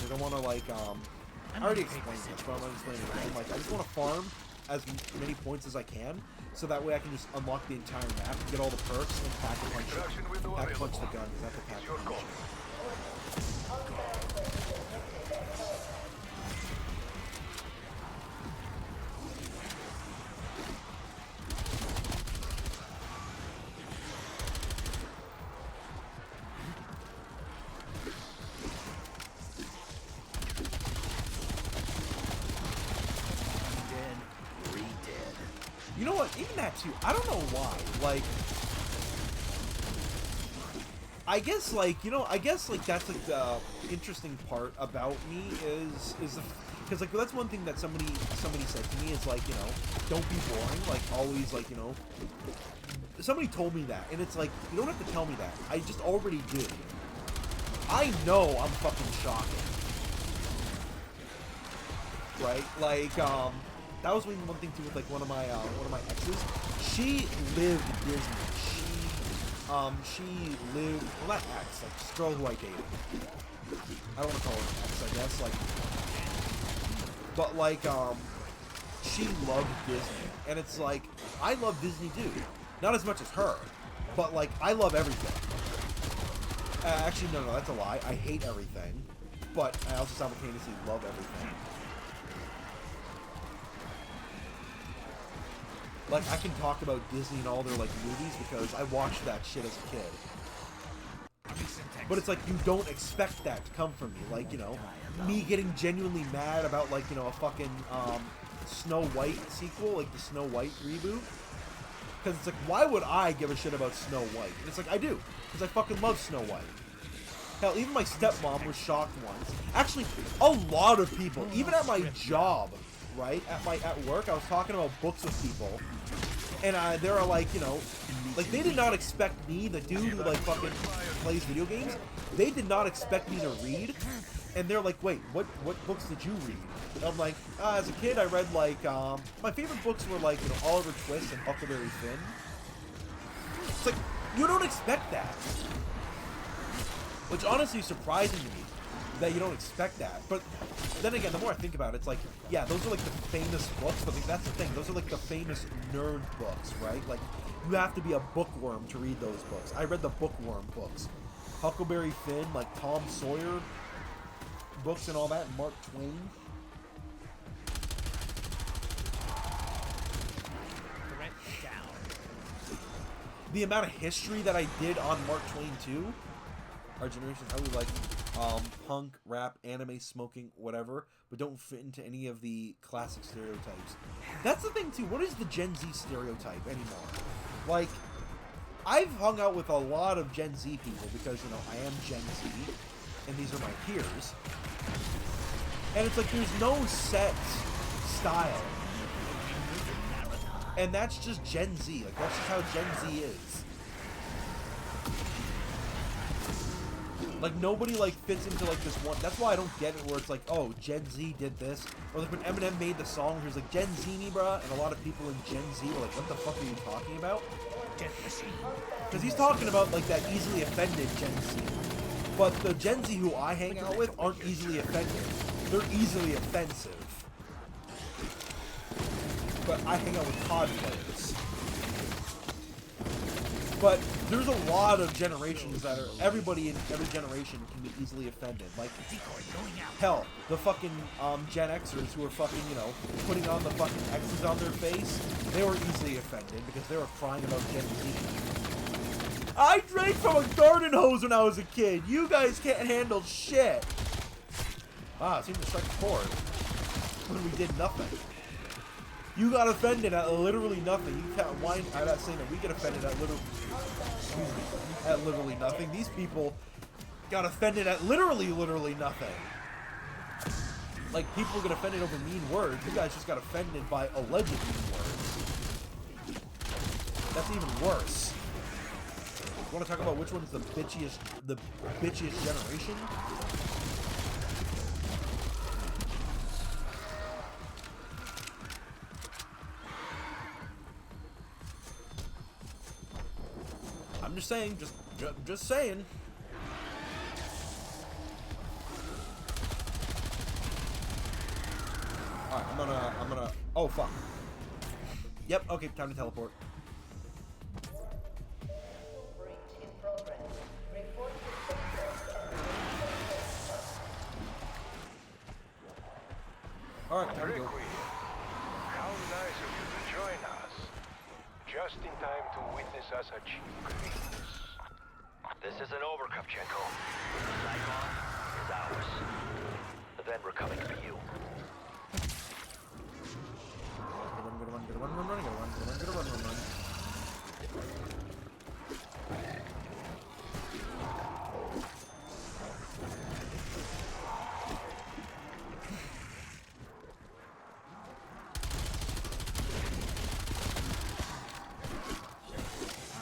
I don't want to, like, I already explained this, but I'm going to explain it again. Like, I just want to farm as many points as I can, so that way I can just unlock the entire map, get all the perks, and pack a punch the gun, because I have to pack a punch. You know what? Even that too. I don't know why. Like, I guess like that's like the interesting part about me is because like that's one thing that somebody said to me is like, you know, don't be boring. Like always, like, you know. Somebody told me that, and it's like you don't have to tell me that. I just already did. I know I'm fucking shocking. Right? Like that was one thing too with like one of my exes. She lived Disney. She lived, well, not ex, like this girl who I dated. I don't want to call her an ex, I guess. Like, but like she loved Disney, and it's like I love Disney too. Not as much as her, but like I love everything. Actually, no, that's a lie. I hate everything, but I also simultaneously love everything. Like, I can talk about Disney and all their, like, movies because I watched that shit as a kid. But it's like, you don't expect that to come from me. Like, you know, me getting genuinely mad about, like, you know, a fucking Snow White sequel, like the Snow White reboot. Because it's like, why would I give a shit about Snow White? And it's like, I do. Because I fucking love Snow White. Hell, even my stepmom was shocked once. Actually, a lot of people, even at my job, right, at work, I was talking about books with people. And they were like, you know, like they did not expect me, the dude who like fucking plays video games, they did not expect me to read. And they're like, wait, what books did you read? And I'm like, as a kid I read like, my favorite books were like, you know, Oliver Twist and Huckleberry Finn. It's like, you don't expect that. Which honestly is surprising to me, that you don't expect that. But then again, the more I think about it, it's like, yeah, those are like the famous books, but like, that's the thing. Those are like the famous nerd books, right? Like, you have to be a bookworm to read those books. I read the bookworm books. Huckleberry Finn, like Tom Sawyer books and all that, and Mark Twain. The amount of history that I did on Mark Twain too. Our generation, how we like punk, rap, anime, smoking, whatever, but don't fit into any of the classic stereotypes. That's the thing too. What is the Gen Z stereotype anymore? Like, I've hung out with a lot of Gen Z people because, you know, I am Gen Z, and these are my peers. And it's like there's no set style, and that's just Gen Z. Like that's just how Gen Z is. Like, nobody, like, fits into, like, this one. That's why I don't get it, where it's like, oh, Gen Z did this. Or, like, when Eminem made the song, he was like, Gen Z me, bruh. And a lot of people in Gen Z were like, what the fuck are you talking about? Because he's talking about, like, that easily offended Gen Z. But the Gen Z who I hang out with aren't easily offended. They're easily offensive. But I hang out with COD players. But there's a lot of generations that are, everybody in every generation can be easily offended. Like, hell, the fucking Gen Xers who are fucking, you know, putting on the fucking X's on their face, they were easily offended because they were crying about Gen Z. I drank from a garden hose when I was a kid. You guys can't handle shit. Ah, it seemed to strike a chord when we did nothing. You got offended at literally nothing. You can't whine. I'm not saying that we get offended at literally nothing. These people got offended at literally nothing. Like, people get offended over mean words. You guys just got offended by alleged mean words. That's even worse. You want to talk about which one's the bitchiest generation? I'm just saying, just saying. Alright, I'm gonna, oh fuck. Yep, okay, time to teleport. Alright, time to go. How nice of you to join us. Just in time to witness us achieve greatness. This isn't over, Kravchenko. Saigon is ours. Then we're coming for you. Run.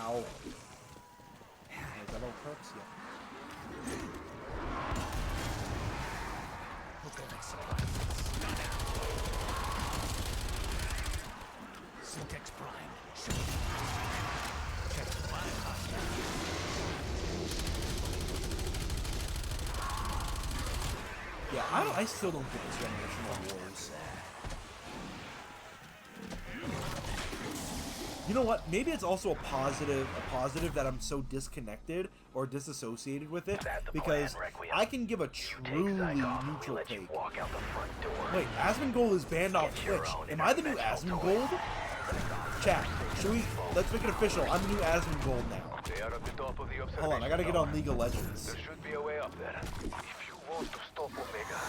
Ow. Is that all perks? Yeah. Look at that supply. Syntax Prime. Check the Yeah, I still don't get this generational wars. You know what? Maybe it's also a positive that I'm so disconnected or disassociated with it, because I can give a truly neutral take. Wait, Asmongold is banned off Twitch. Am I the new Asmongold? Chat, let's make it official. I'm the new Asmongold now. Hold on, I gotta get on League of Legends. There should be a way up there. If you want to stop Omega.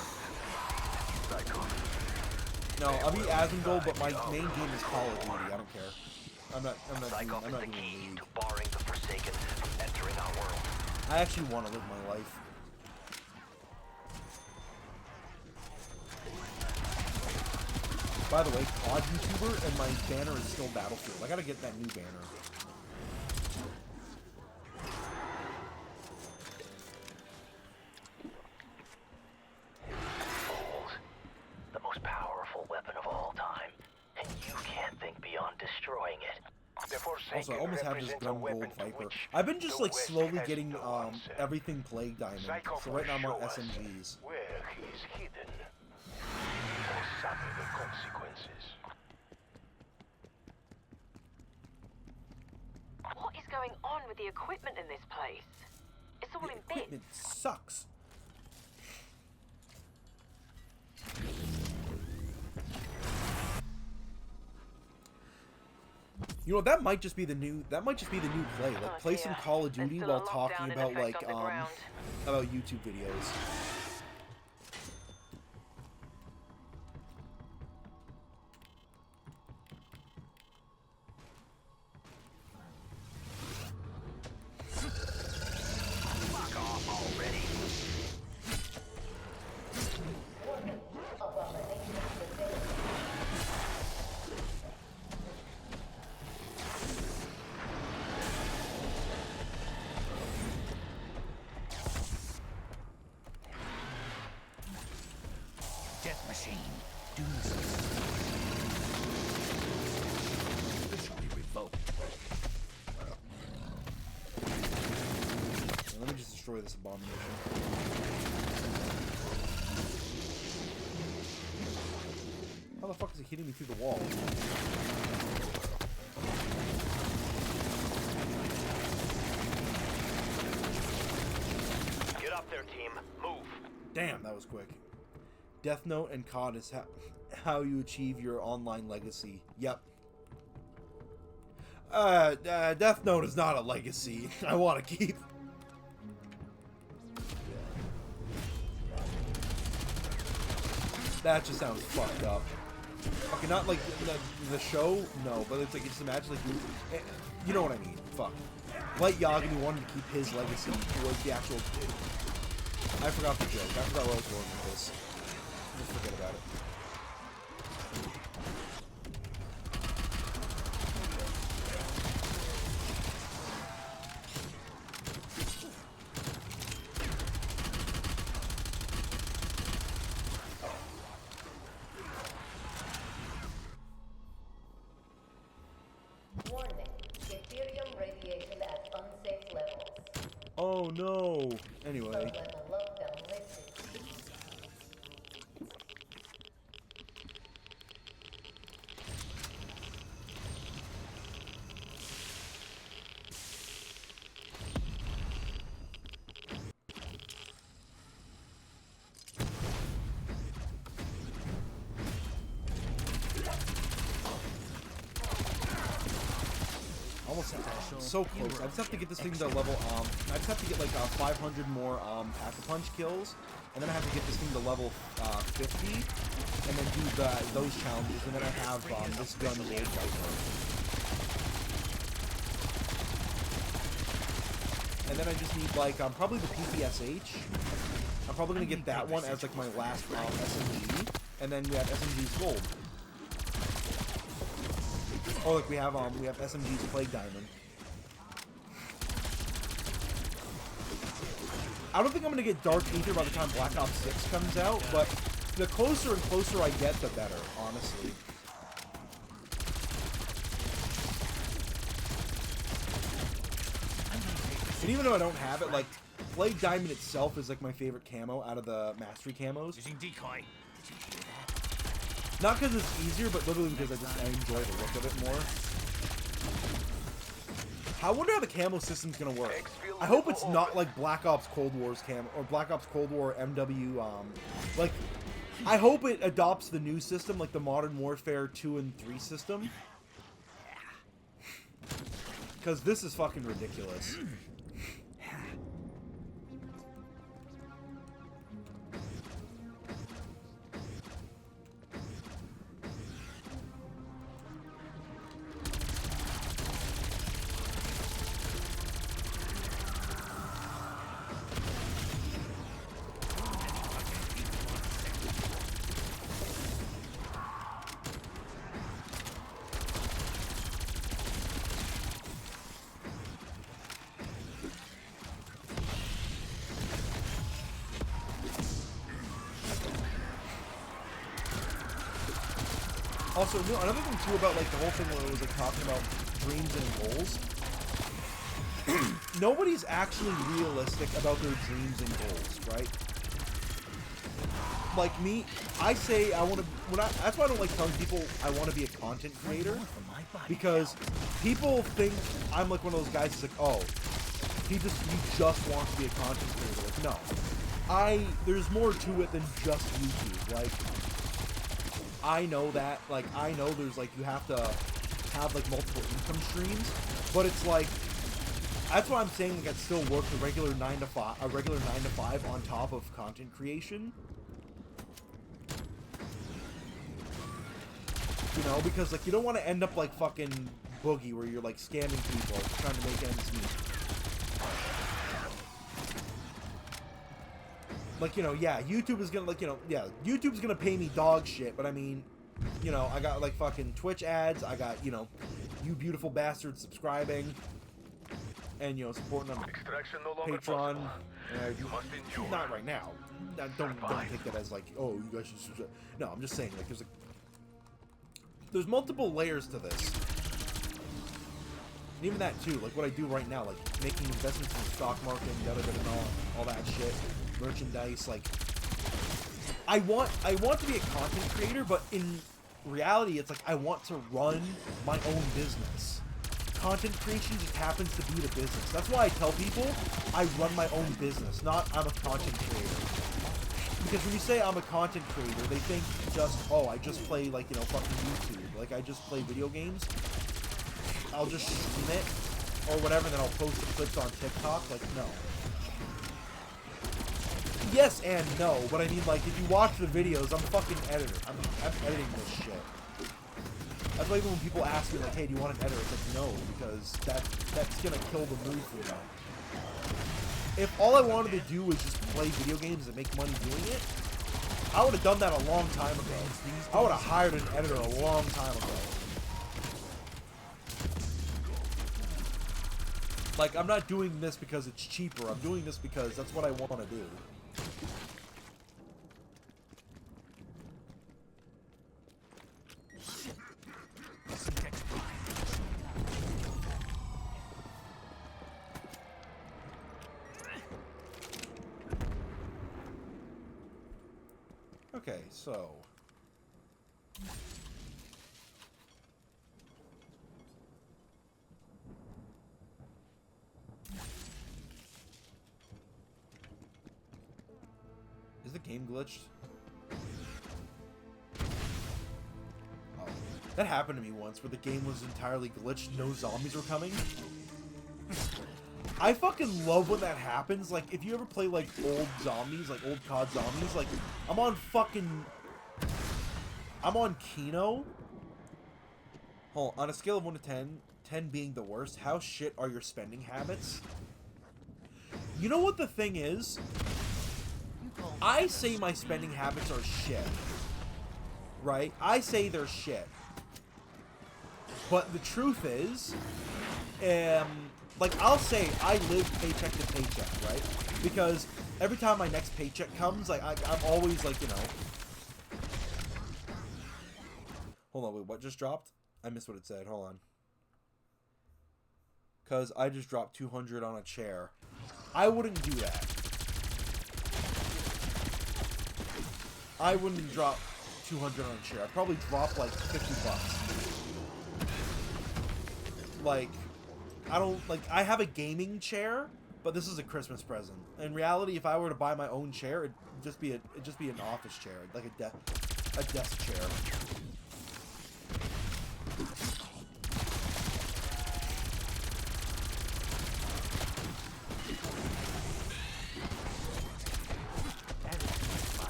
No, I'll be Asmongold, but my main game is Call of Duty. I don't care. I'm not doing League. Barring the Forsaken from entering our world. I actually want to live my life. By the way, COD YouTuber, and my banner is still Battlefield. I gotta get that new banner. Fools. The most powerful weapon of all time. And you can't think beyond destroying it. Also, I almost have this gun gold Viper. I've been just like slowly getting everything Plague Diamond. So right now I'm on SMGs. Where he is hidden. Or suffer the consequences. What is going on with the equipment in this place? It's all in bits. Equipment sucks. You know, that might just be the new play. Like, play some Call of Duty while talking about like about YouTube videos. Fuck off already. destroy this abomination. How the fuck is it hitting me through the wall? Get up there, team. Move. Damn, that was quick. Death Note and COD is how you achieve your online legacy. Yep. Death Note is not a legacy I want to keep. That just sounds fucked up. Okay, not like the show, no, but it's like, just imagine like you know what I mean. Fuck. Light Yagami wanted to keep his legacy was the actual. I forgot the joke. I forgot where I was going with this. Just forget about it. Warning. Ethereum radiation at unsafe levels. Oh no. Anyway. Almost so close. I just have to get this thing to level. I just have to get like 500 more Pack-a-Punch kills, and then I have to get this thing to level 50, and then do those challenges, and then I have this gun gold rifle. And then I just need like probably the PPSH. I'm probably gonna get that one as like my last SMG, and then we have SMG's gold. Oh, look, we have SMG's Plague Diamond. I don't think I'm gonna get Dark Ether by the time Black Ops 6 comes out, but the closer and closer I get, the better, honestly. And even though I don't have it, like, Plague Diamond itself is like my favorite camo out of the Mastery camos. Using decoy. Not because it's easier, but literally because I enjoy the look of it more. I wonder how the camo system's gonna work. I hope it's not like Black Ops Cold War's camo, or Black Ops Cold War MW, like, I hope it adopts the new system, like the Modern Warfare 2 and 3 system. Because this is fucking ridiculous. Also, you know, another thing too about like the whole thing where it was like talking about dreams and goals. Nobody's actually realistic about their dreams and goals, right? Like me, I say I want to. That's why I don't like telling people I want to be a content creator, because people think I'm like one of those guys who's like, oh, you just want to be a content creator. Like, no, there's more to it than just YouTube. Like, I know that, like, I know there's, like, you have to have, like, multiple income streams, but it's, like, that's why I'm saying, like, I'd still work a regular 9 to 5 on top of content creation. You know, because, like, you don't want to end up like fucking Boogie, where you're, like, scamming people, trying to make ends meet. Like, you know, yeah, YouTube is gonna, like, you know, yeah, YouTube's gonna pay me dog shit, but I mean, you know, I got, like, fucking Twitch ads, I got, you know, you beautiful bastards subscribing, and, you know, supporting them on Patreon. Not right now. Don't take that as, like, oh, you guys should subscribe. No, I'm just saying, like, there's multiple layers to this. And even that too, like what I do right now, like making investments in the stock market and and all that shit, merchandise. Like, I want to be a content creator, but in reality, it's like I want to run my own business. Content creation just happens to be the business. That's why I tell people I run my own business, not I'm a content creator. Because when you say I'm a content creator, they think just, oh, I just play, like, you know, fucking YouTube. Like, I just play video games. I'll just stream it or whatever, and then I'll post the clips on TikTok. Like, no. Yes and no, but I mean, like, if you watch the videos, I'm a fucking editor. I'm editing this shit. That's why even when people ask me, like, hey, do you want an editor? It's like, no, because that's gonna kill the mood for me. If all I wanted to do was just play video games and make money doing it, I would have done that a long time ago. I would have hired an editor a long time ago. Like, I'm not doing this because it's cheaper. I'm doing this because that's what I want to do. Okay, so... Is the game glitched? Oh. That happened to me once, where the game was entirely glitched, no zombies were coming. I fucking love when that happens. Like, if you ever play, like, old zombies, like, old COD zombies, like, I'm on Kino. Hold on a scale of 1 to 10, 10 being the worst, how shit are your spending habits? You know what the thing is? I say my spending habits are shit. Right? I say they're shit. But the truth is, like, I'll say I live paycheck to paycheck, right? Because every time my next paycheck comes, like, I'm always, like, you know... Hold on, wait, what just dropped? I missed what it said, hold on. Because I just dropped 200 on a chair. I wouldn't do that. I wouldn't drop 200 on a chair. I'd probably drop, like, 50 bucks. Like... I don't, like, I have a gaming chair, but this is a Christmas present. In reality, if I were to buy my own chair, it'd just be an office chair, like a desk chair.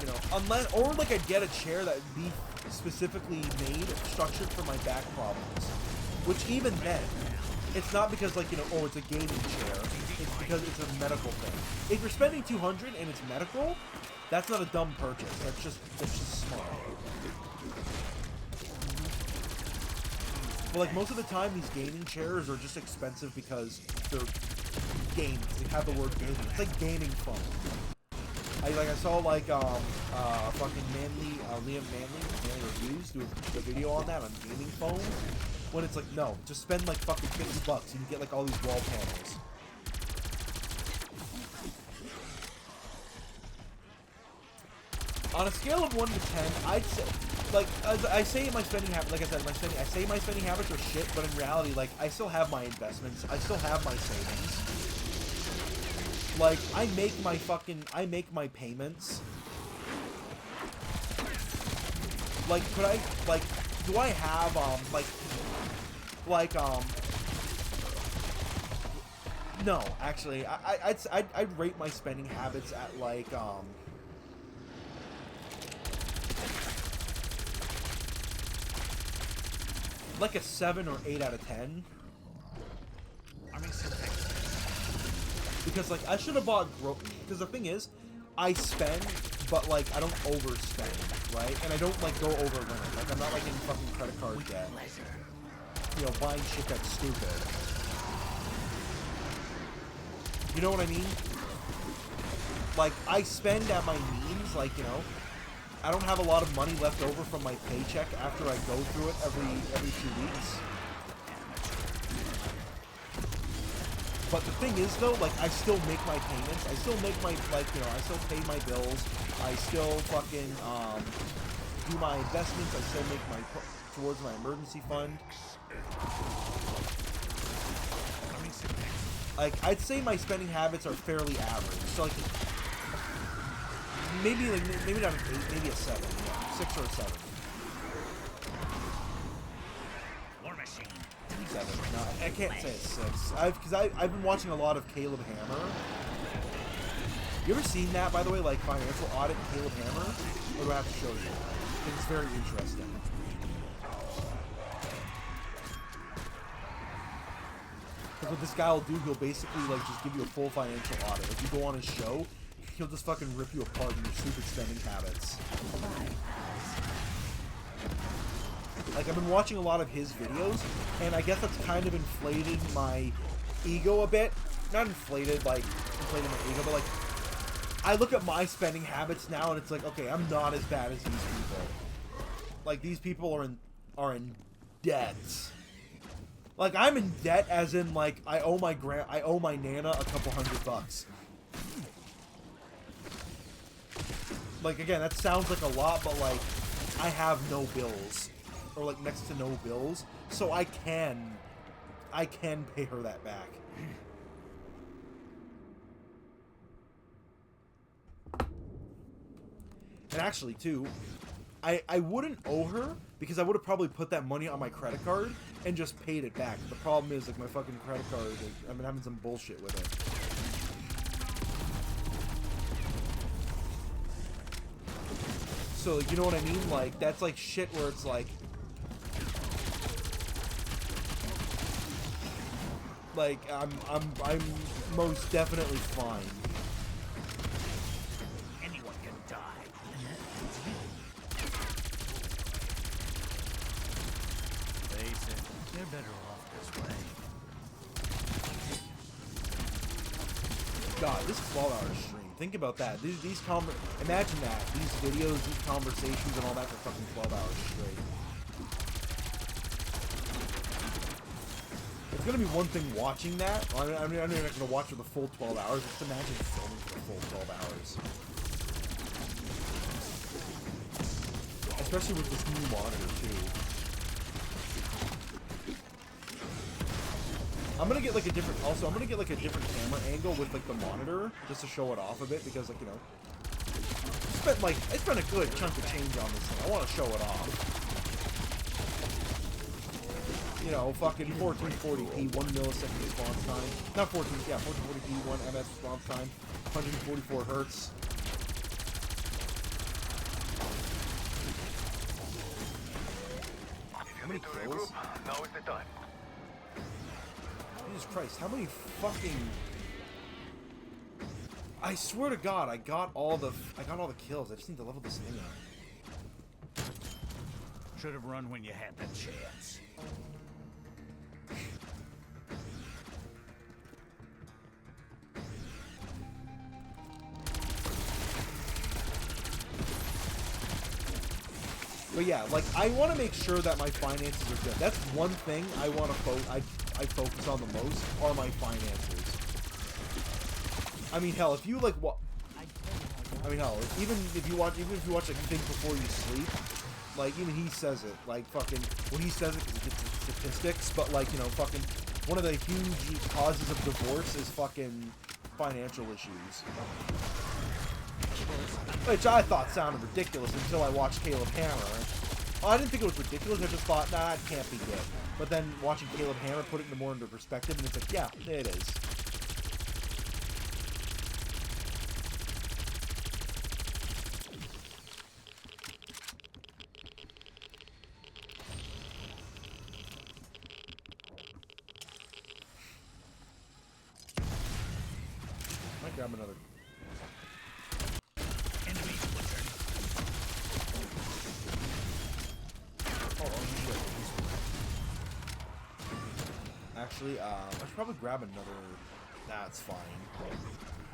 You know, unless, or like I'd get a chair that would be specifically made, structured for my back problems. Which even then, it's not because, like, you know, oh, it's a gaming chair. It's because it's a medical thing. If you're spending 200 and it's medical, that's not a dumb purchase. That's just smart. But, like, most of the time, these gaming chairs are just expensive because they're games. They have the word gaming. It's like gaming foam. I saw, like, fucking Liam Manley Reviews do a video on that, on gaming foam. When it's like, no, just spend like fucking 50 bucks and you get like all these wall panels. On a scale of 1 to 10, I'd say, like, I say my spending habits, like I said, I say my spending habits are shit, but in reality, like, I still have my investments, I still have my savings. Like, I make my payments. Like, do I have, no, actually, I'd rate my spending habits at, like, a 7 or 8 out of 10. Because, like, I should have bought, because the thing is, I spend, but, like, I don't overspend, right? And I don't, like, go over limit. Like, I'm not, like, in fucking credit card debt. You know, buying shit that's stupid. You know what I mean? Like, I spend at my means, like, you know, I don't have a lot of money left over from my paycheck after I go through it every 2 weeks. But the thing is, though, like, I still make my payments. I still make my, like, you know, I still pay my bills. I still fucking, do my investments. I still make my, towards my emergency fund. Like, I'd say my spending habits are fairly average. So, like, maybe not an 8, maybe a 7. Yeah, 6 or a 7. War Machine. 7. No, I can't say it's 6. Because I've been watching a lot of Caleb Hammer. You ever seen that, by the way, like Financial Audit Caleb Hammer? Or do I have to show you? I think it's very interesting. Because what this guy will do, he'll basically like just give you a full financial audit. If you go on his show, he'll just fucking rip you apart in your stupid spending habits. Like, I've been watching a lot of his videos, and I guess that's kind of inflated my ego a bit. Not inflated, like, inflated my ego, but like, I look at my spending habits now, and it's like, okay, I'm not as bad as these people. Like, these people are in debt. Like, I'm in debt as in, like, I owe my Nana a couple $100. Like, again, that sounds like a lot, but, like, I have no bills. Or, like, next to no bills. So I can pay her that back. And actually, too, I wouldn't owe her, because I would have probably put that money on my credit card and just paid it back. The problem is, like, my fucking credit card, like, I've been having some bullshit with it. So, like, you know what I mean? Like, that's like shit where it's like I'm most definitely fine. Anyone can die. Face it, they're better off this way. God, this 12-hour stream. Think about that. Imagine that. These videos, these conversations, and all that for fucking 12 hours straight. It's gonna be one thing watching that. I'm not gonna watch for the full 12 hours. Just imagine filming for the full 12 hours. Especially with this new monitor, too. I'm gonna get like a different camera angle with like the monitor just to show it off a bit, because, like, you know, I spent a good chunk of change on this thing. I want to show it off. You know, fucking 1440p, 1 millisecond response time. Not 1440p, 1 ms response time, 144 hertz. How many kills? Now is the time. Jesus Christ, how many fucking... I swear to God, I got all the kills. I just need to level this thing up. Should have run when you had the chance. But yeah, like, I want to make sure that my finances are good. That's one thing I want to I focus on the most, are my finances. I mean, hell, if you like even if you watch like Think Before You Sleep, like, even he says it, like, fucking, when he says it, because he gets the statistics, but, like, you know, fucking, one of the huge causes of divorce is fucking financial issues. Which I thought sounded ridiculous until I watched Caleb Hammer. Well, I didn't think it was ridiculous, I just thought, nah, it can't be good. But then watching Caleb Hammer put it more into perspective, and it's like, yeah, it is. Might grab another. Actually, I should probably grab another... Nah, it's fine.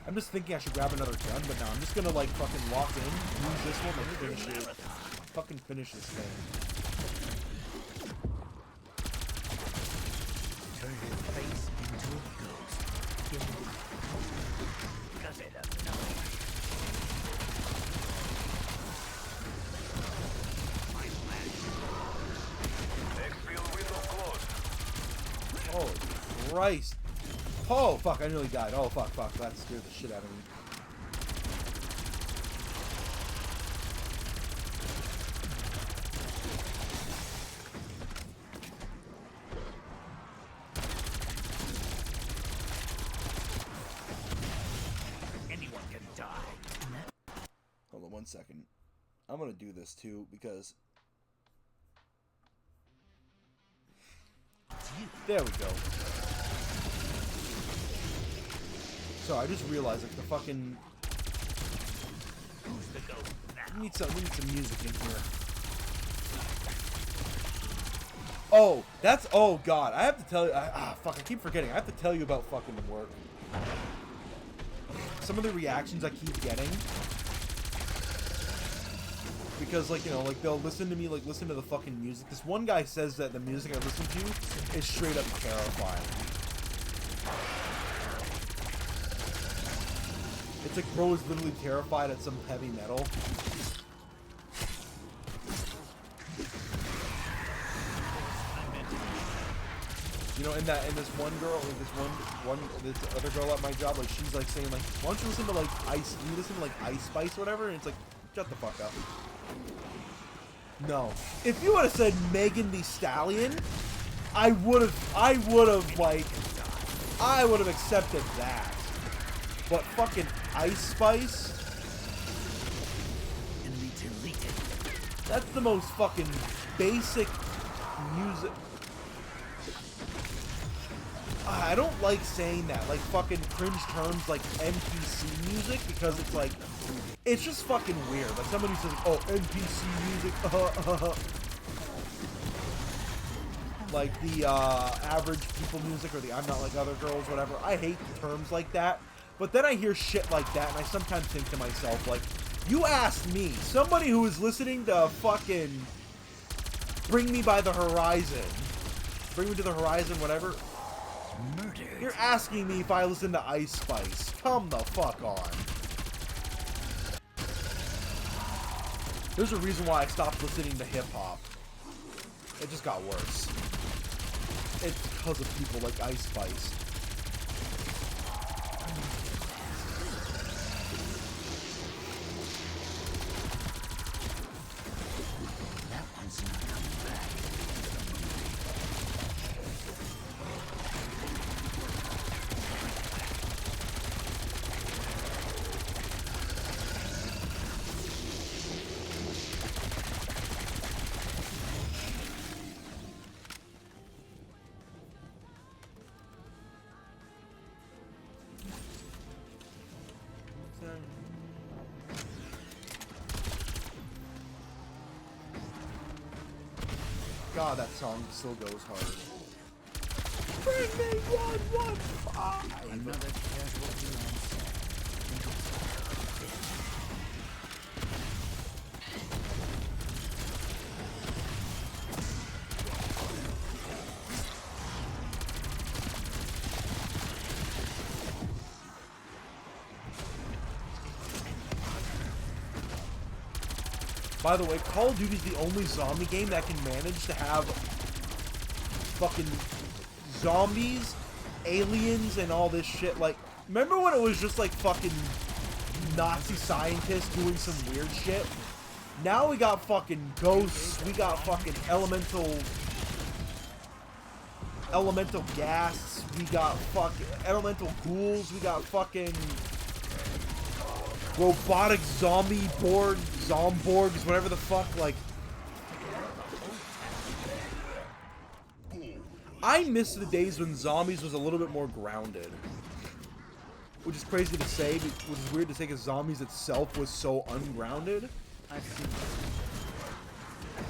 I'm just thinking I should grab another gun, but no, I'm just gonna, like, fucking lock in, use this one, and finish it. Fucking finish this thing. Turn your face into a ghost. Holy Christ. Oh, fuck, I nearly died. Oh, fuck, that scared the shit out of me. Anyone can die. Hold on 1 second. I'm gonna do this too, because... There we go. So I just realized, like, the fucking... We need some music in here. Oh, that's... Oh, God. I have to tell you... fuck, I keep forgetting. I have to tell you about fucking work. Some of the reactions I keep getting... Because, like, you know, like, they'll listen to me, like, listen to the fucking music. This one guy says that the music I listen to is straight up terrifying. It's like bro is literally terrified at some heavy metal. You know, and this one girl, like this other girl at my job, like, she's like saying, like, why don't you listen to, like, you listen to, like, Ice Spice or whatever? And it's like, shut the fuck up. No. If you would have said Megan Thee Stallion, I would have accepted that. But fucking Ice Spice? That's the most fucking basic music. I don't like saying that, like fucking cringe terms like NPC music, because it's like, it's just fucking weird. Like somebody says, oh, NPC music, like the average people music, or the I'm not like other girls, whatever. I hate terms like that. But then I hear shit like that, and I sometimes think to myself, like, you asked me, somebody who is listening to fucking Bring Me by the Horizon, Bring Me to the Horizon, whatever. Murder. You're asking me if I listen to Ice Spice. Come the fuck on. There's a reason why I stopped listening to hip-hop. It just got worse. It's because of people like Ice Spice. That one's not coming back. God, that song still goes hard. Bring me 115! Another casualty on set. By the way, Call of Duty is the only zombie game that can manage to have fucking zombies, aliens, and all this shit. Like, remember when it was just like fucking Nazi scientists doing some weird shit? Now we got fucking ghosts, we got fucking elemental gas, we got fucking elemental ghouls, we got fucking robotic zomborgs, whatever the fuck, like... I miss the days when zombies was a little bit more grounded. Which is crazy to say, which is weird to say, because zombies itself was so ungrounded. I see.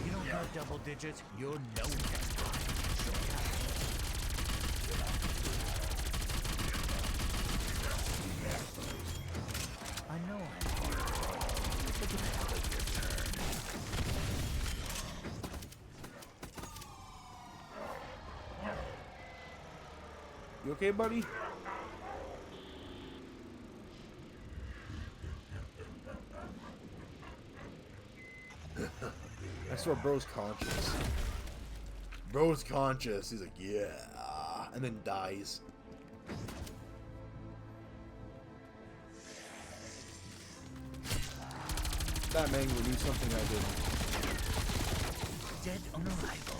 You don't got double digits, you're no one. I know I'm hard. Look at that with your turn. You okay, buddy? I swear bro's conscious. Bro's conscious. He's like, yeah. and then dies. That mango knew something I didn't. Dead on arrival.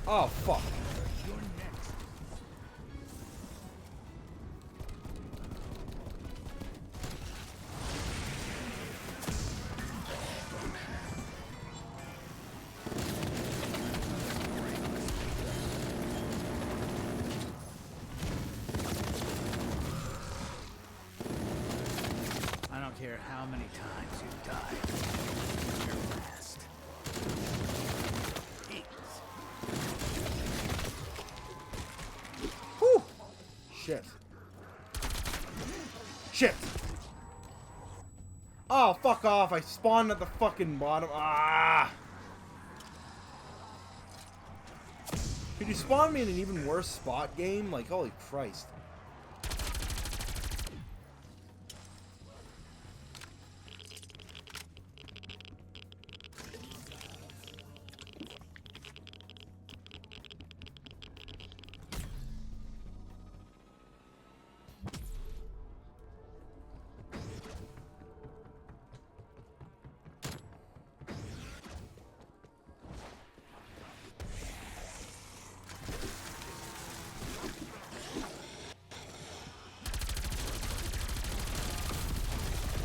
Oh, fuck. I don't care how many times you die. You're last. Whew. Shit. Shit. Oh, fuck off. I spawned at the fucking bottom. Ah. Could you spawn me in an even worse spot game? Like, holy Christ.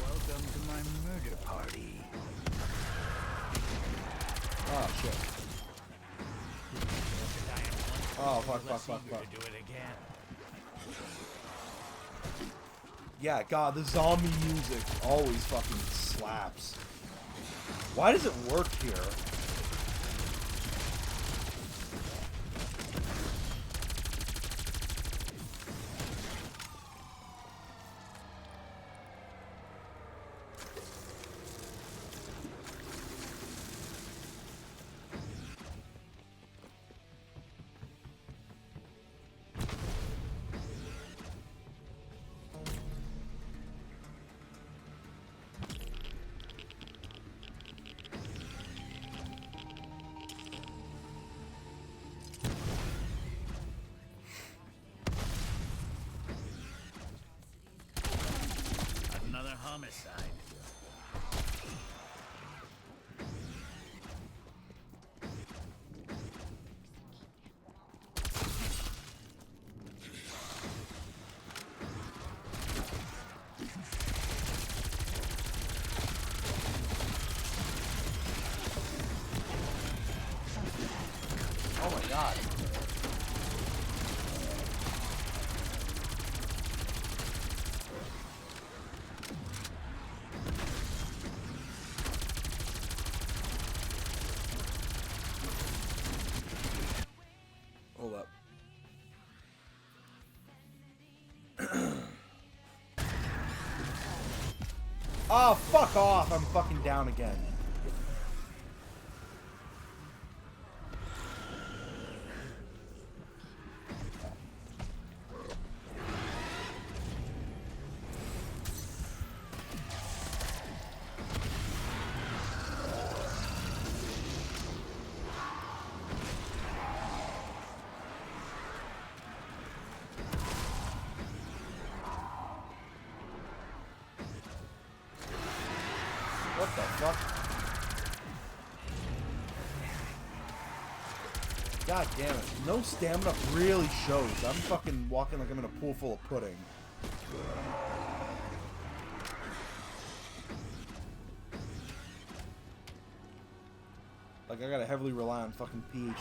Welcome to my murder party. Oh, shit. Oh, fuck. Do it again. Yeah, God, the zombie music always fucking slaps. Why does it work here? Another homicide. Oh my God. Hold up. Oh, fuck off. I'm fucking down again. What the fuck? God damn it. No stamina really shows. I'm fucking walking like I'm in a pool full of pudding. Like I gotta heavily rely on fucking PhD.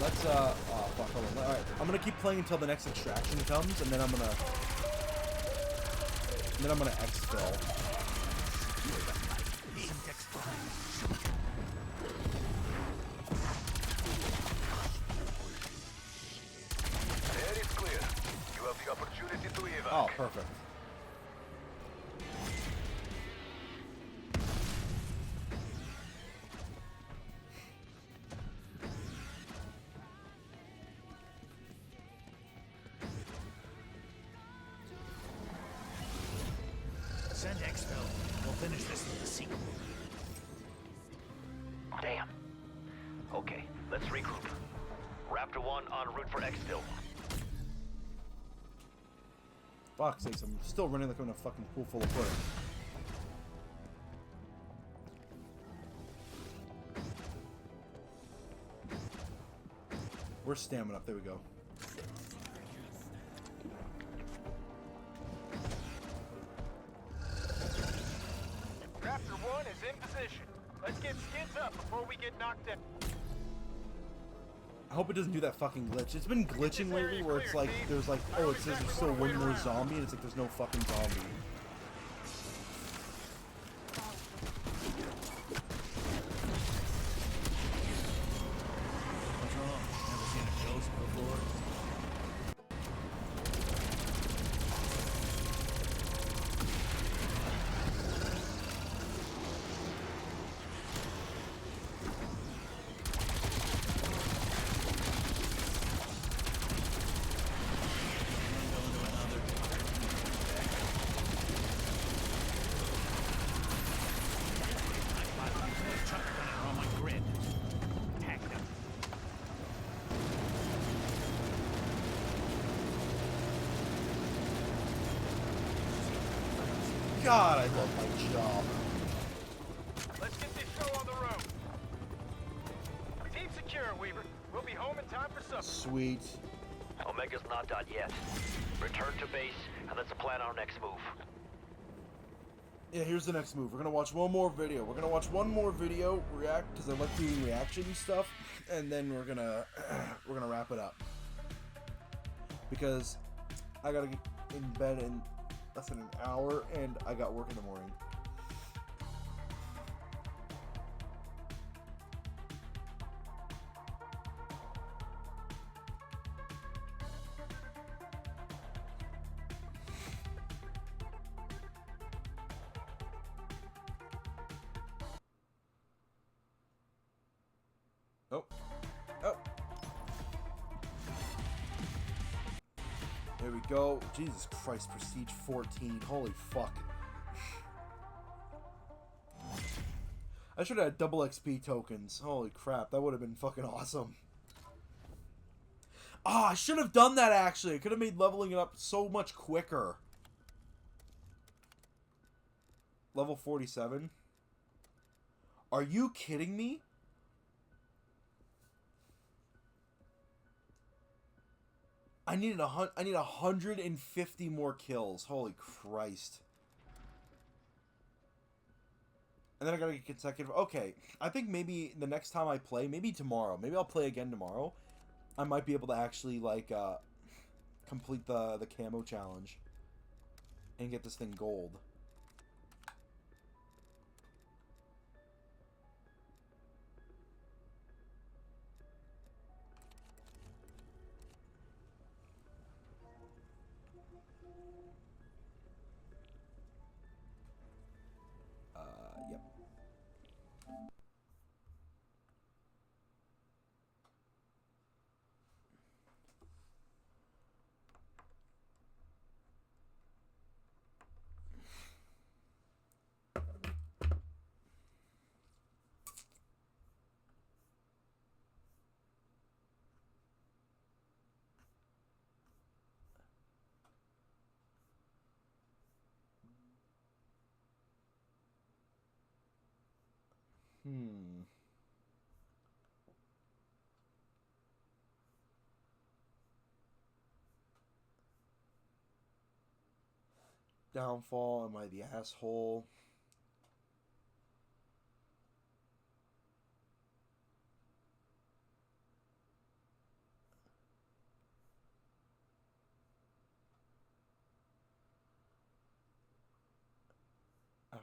Let's oh fuck, hold on. Alright, I'm gonna keep playing until the next extraction comes, and then I'm gonna exfil. Air is clear. You have the opportunity to evac. Oh, perfect. Send exfil. We'll finish this with the sequel. Damn. Okay, let's regroup. Raptor 1 en route for exfil. Fuck's sakes, I'm still running like I'm in a fucking pool full of pudding. Where's stamina up? There we go. Raptor 1 is in position. Let's get skids up before we get knocked down. I hope it doesn't do that fucking glitch. It's been glitching lately where it's like, there's like, oh, it says there's still one more zombie, and it's like there's no fucking zombie. What's wrong? Never seen a ghost before? God, I love my job. Let's get this show on the road. Team secure, Weaver. We'll be home in time for supper. Sweet. Omega's not done yet. Return to base, and let's plan our next move. Yeah, here's the next move. We're gonna watch one more video. We're gonna watch one more video, react, because I like doing reaction stuff, and then we're gonna wrap it up. Because I gotta get in bed in less than an hour, and I got work in the morning. Oh. Oh. There we go. Jesus Christ, Prestige 14. Holy fuck. I should have had double XP tokens. Holy crap, that would have been fucking awesome. Ah, I should have done that actually. I could have made leveling it up so much quicker. Level 47? Are you kidding me? I need 150 more kills. Holy Christ. And then I gotta get consecutive. Okay, I think maybe the next time I play, maybe tomorrow. Maybe I'll play again tomorrow. I might be able to actually, like, complete the camo challenge. And get this thing gold. Yep. Downfall, am I the asshole?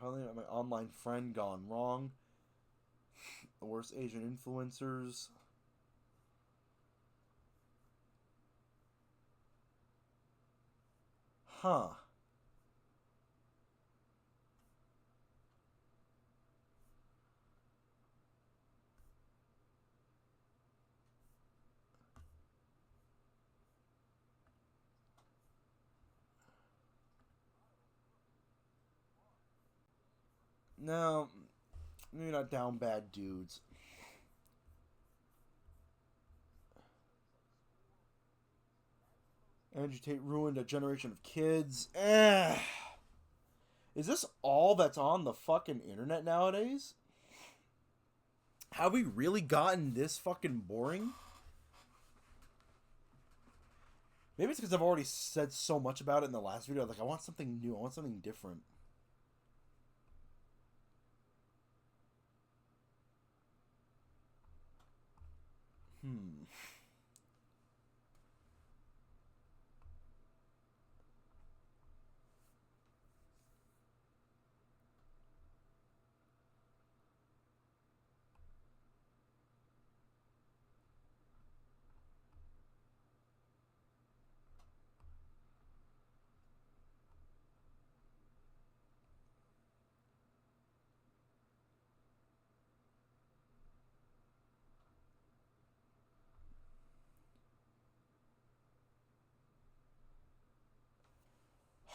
Finally, my online friend gone wrong. The worst Asian influencers. Huh. No, maybe not down bad dudes. Andrew Tate ruined a generation of kids. Is this all that's on the fucking internet nowadays? Have we really gotten this fucking boring? Maybe it's because I've already said so much about it in the last video. Like, I want something new. I want something different.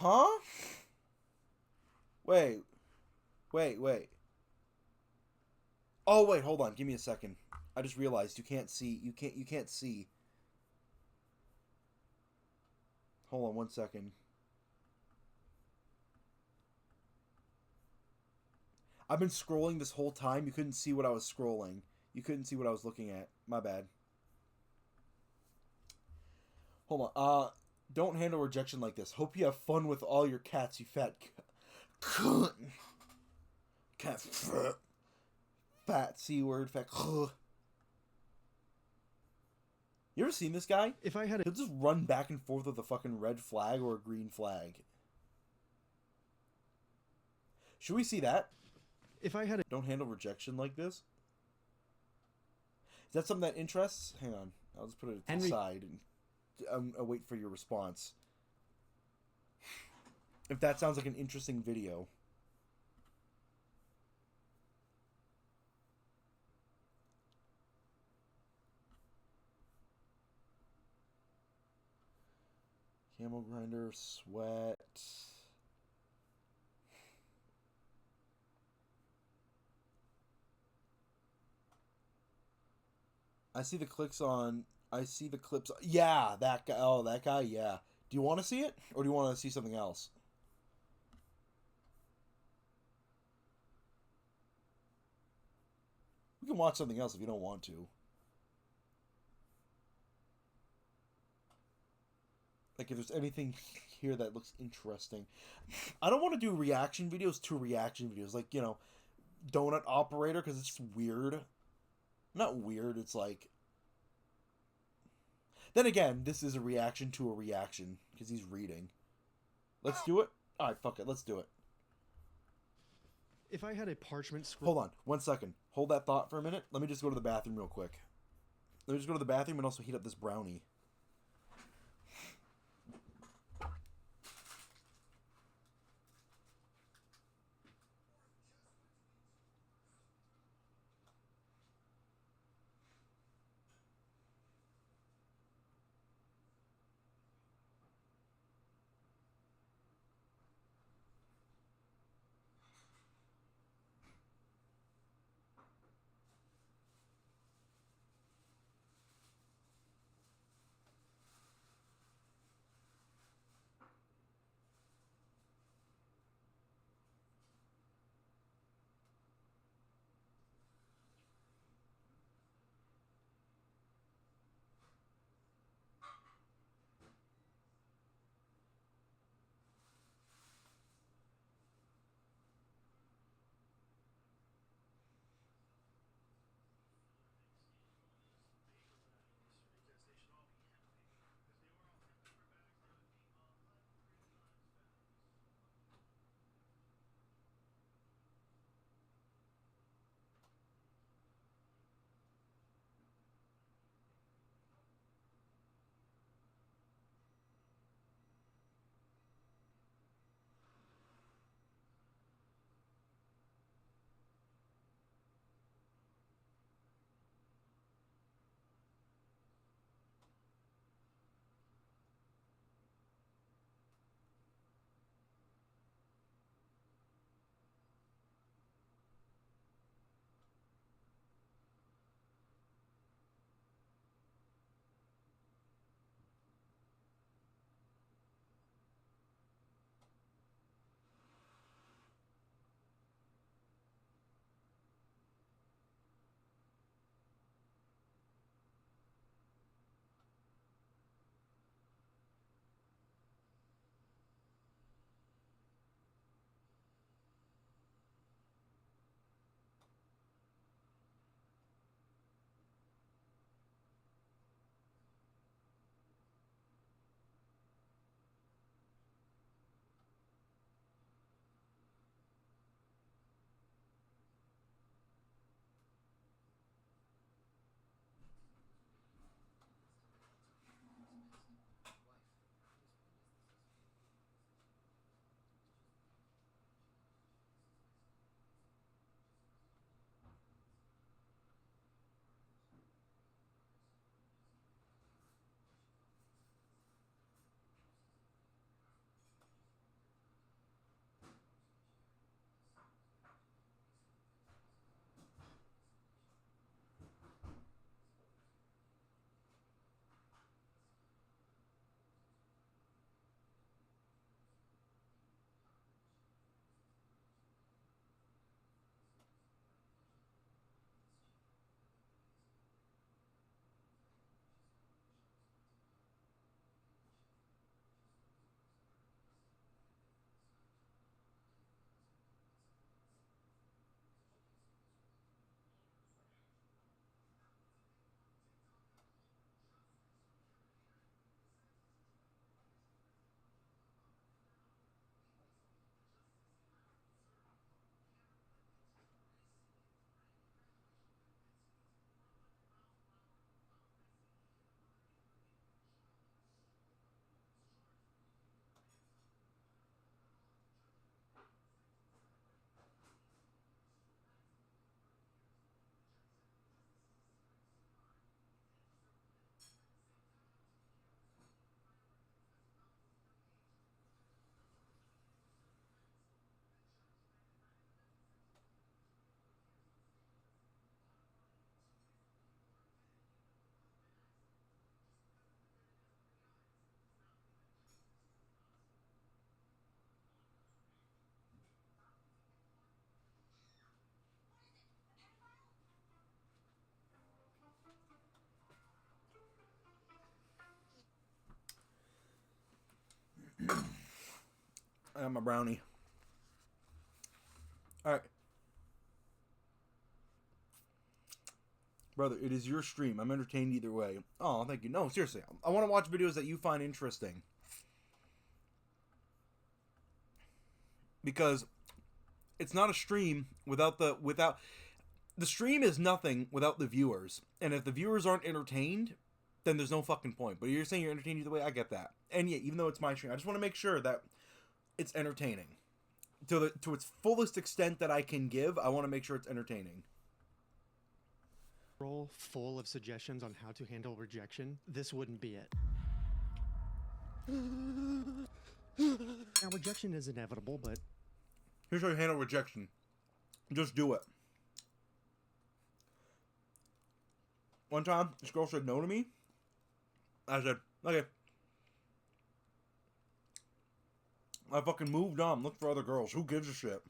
Huh? Wait. Oh, wait, hold on. Give me a second. I just realized you can't see. You can't see. Hold on 1 second. I've been scrolling this whole time. You couldn't see what I was scrolling. You couldn't see what I was looking at. My bad. Hold on. Don't handle rejection like this. Hope you have fun with all your cats, you fat cunt. Cat fat C word, fat. You ever seen this guy? If I had He'll just run back and forth with a fucking red flag or a green flag. Should we see that? If I had Don't handle rejection like this? Is that something that interests? Hang on. I'll just put it to the side and I'll wait for your response. If that sounds like an interesting video. Camel grinder, sweat. I see the clips on. I see the clips. Yeah, that guy. Oh, that guy. Yeah. Do you want to see it, or do you want to see something else? We can watch something else if you don't want to. Like, if there's anything here that looks interesting. I don't want to do reaction videos to reaction videos. Like, you know, Donut Operator, because it's weird. Not weird, it's like... Then again, this is a reaction to a reaction, because he's reading. Let's do it? Alright, fuck it, let's do it. If I had a parchment scroll... Hold on, 1 second. Hold that thought for a minute. Let me just go to the bathroom real quick. Let me just go to the bathroom and also heat up this brownie. I'm a brownie. Alright. Brother, it is your stream. I'm entertained either way. Oh, thank you. No, seriously. I want to watch videos that you find interesting. Because it's not a stream without the stream is nothing without the viewers. And if the viewers aren't entertained, then there's no fucking point. But you're saying you're entertained either way, I get that. And yeah, even though it's my stream, I just want to make sure that it's entertaining. To its fullest extent that I can give, I want to make sure it's entertaining. Roll full of suggestions on how to handle rejection, this wouldn't be it. Now, rejection is inevitable, but... Here's how you handle rejection. Just do it. One time, this girl said no to me. I said, okay. I fucking moved on, looked for other girls. Who gives a shit?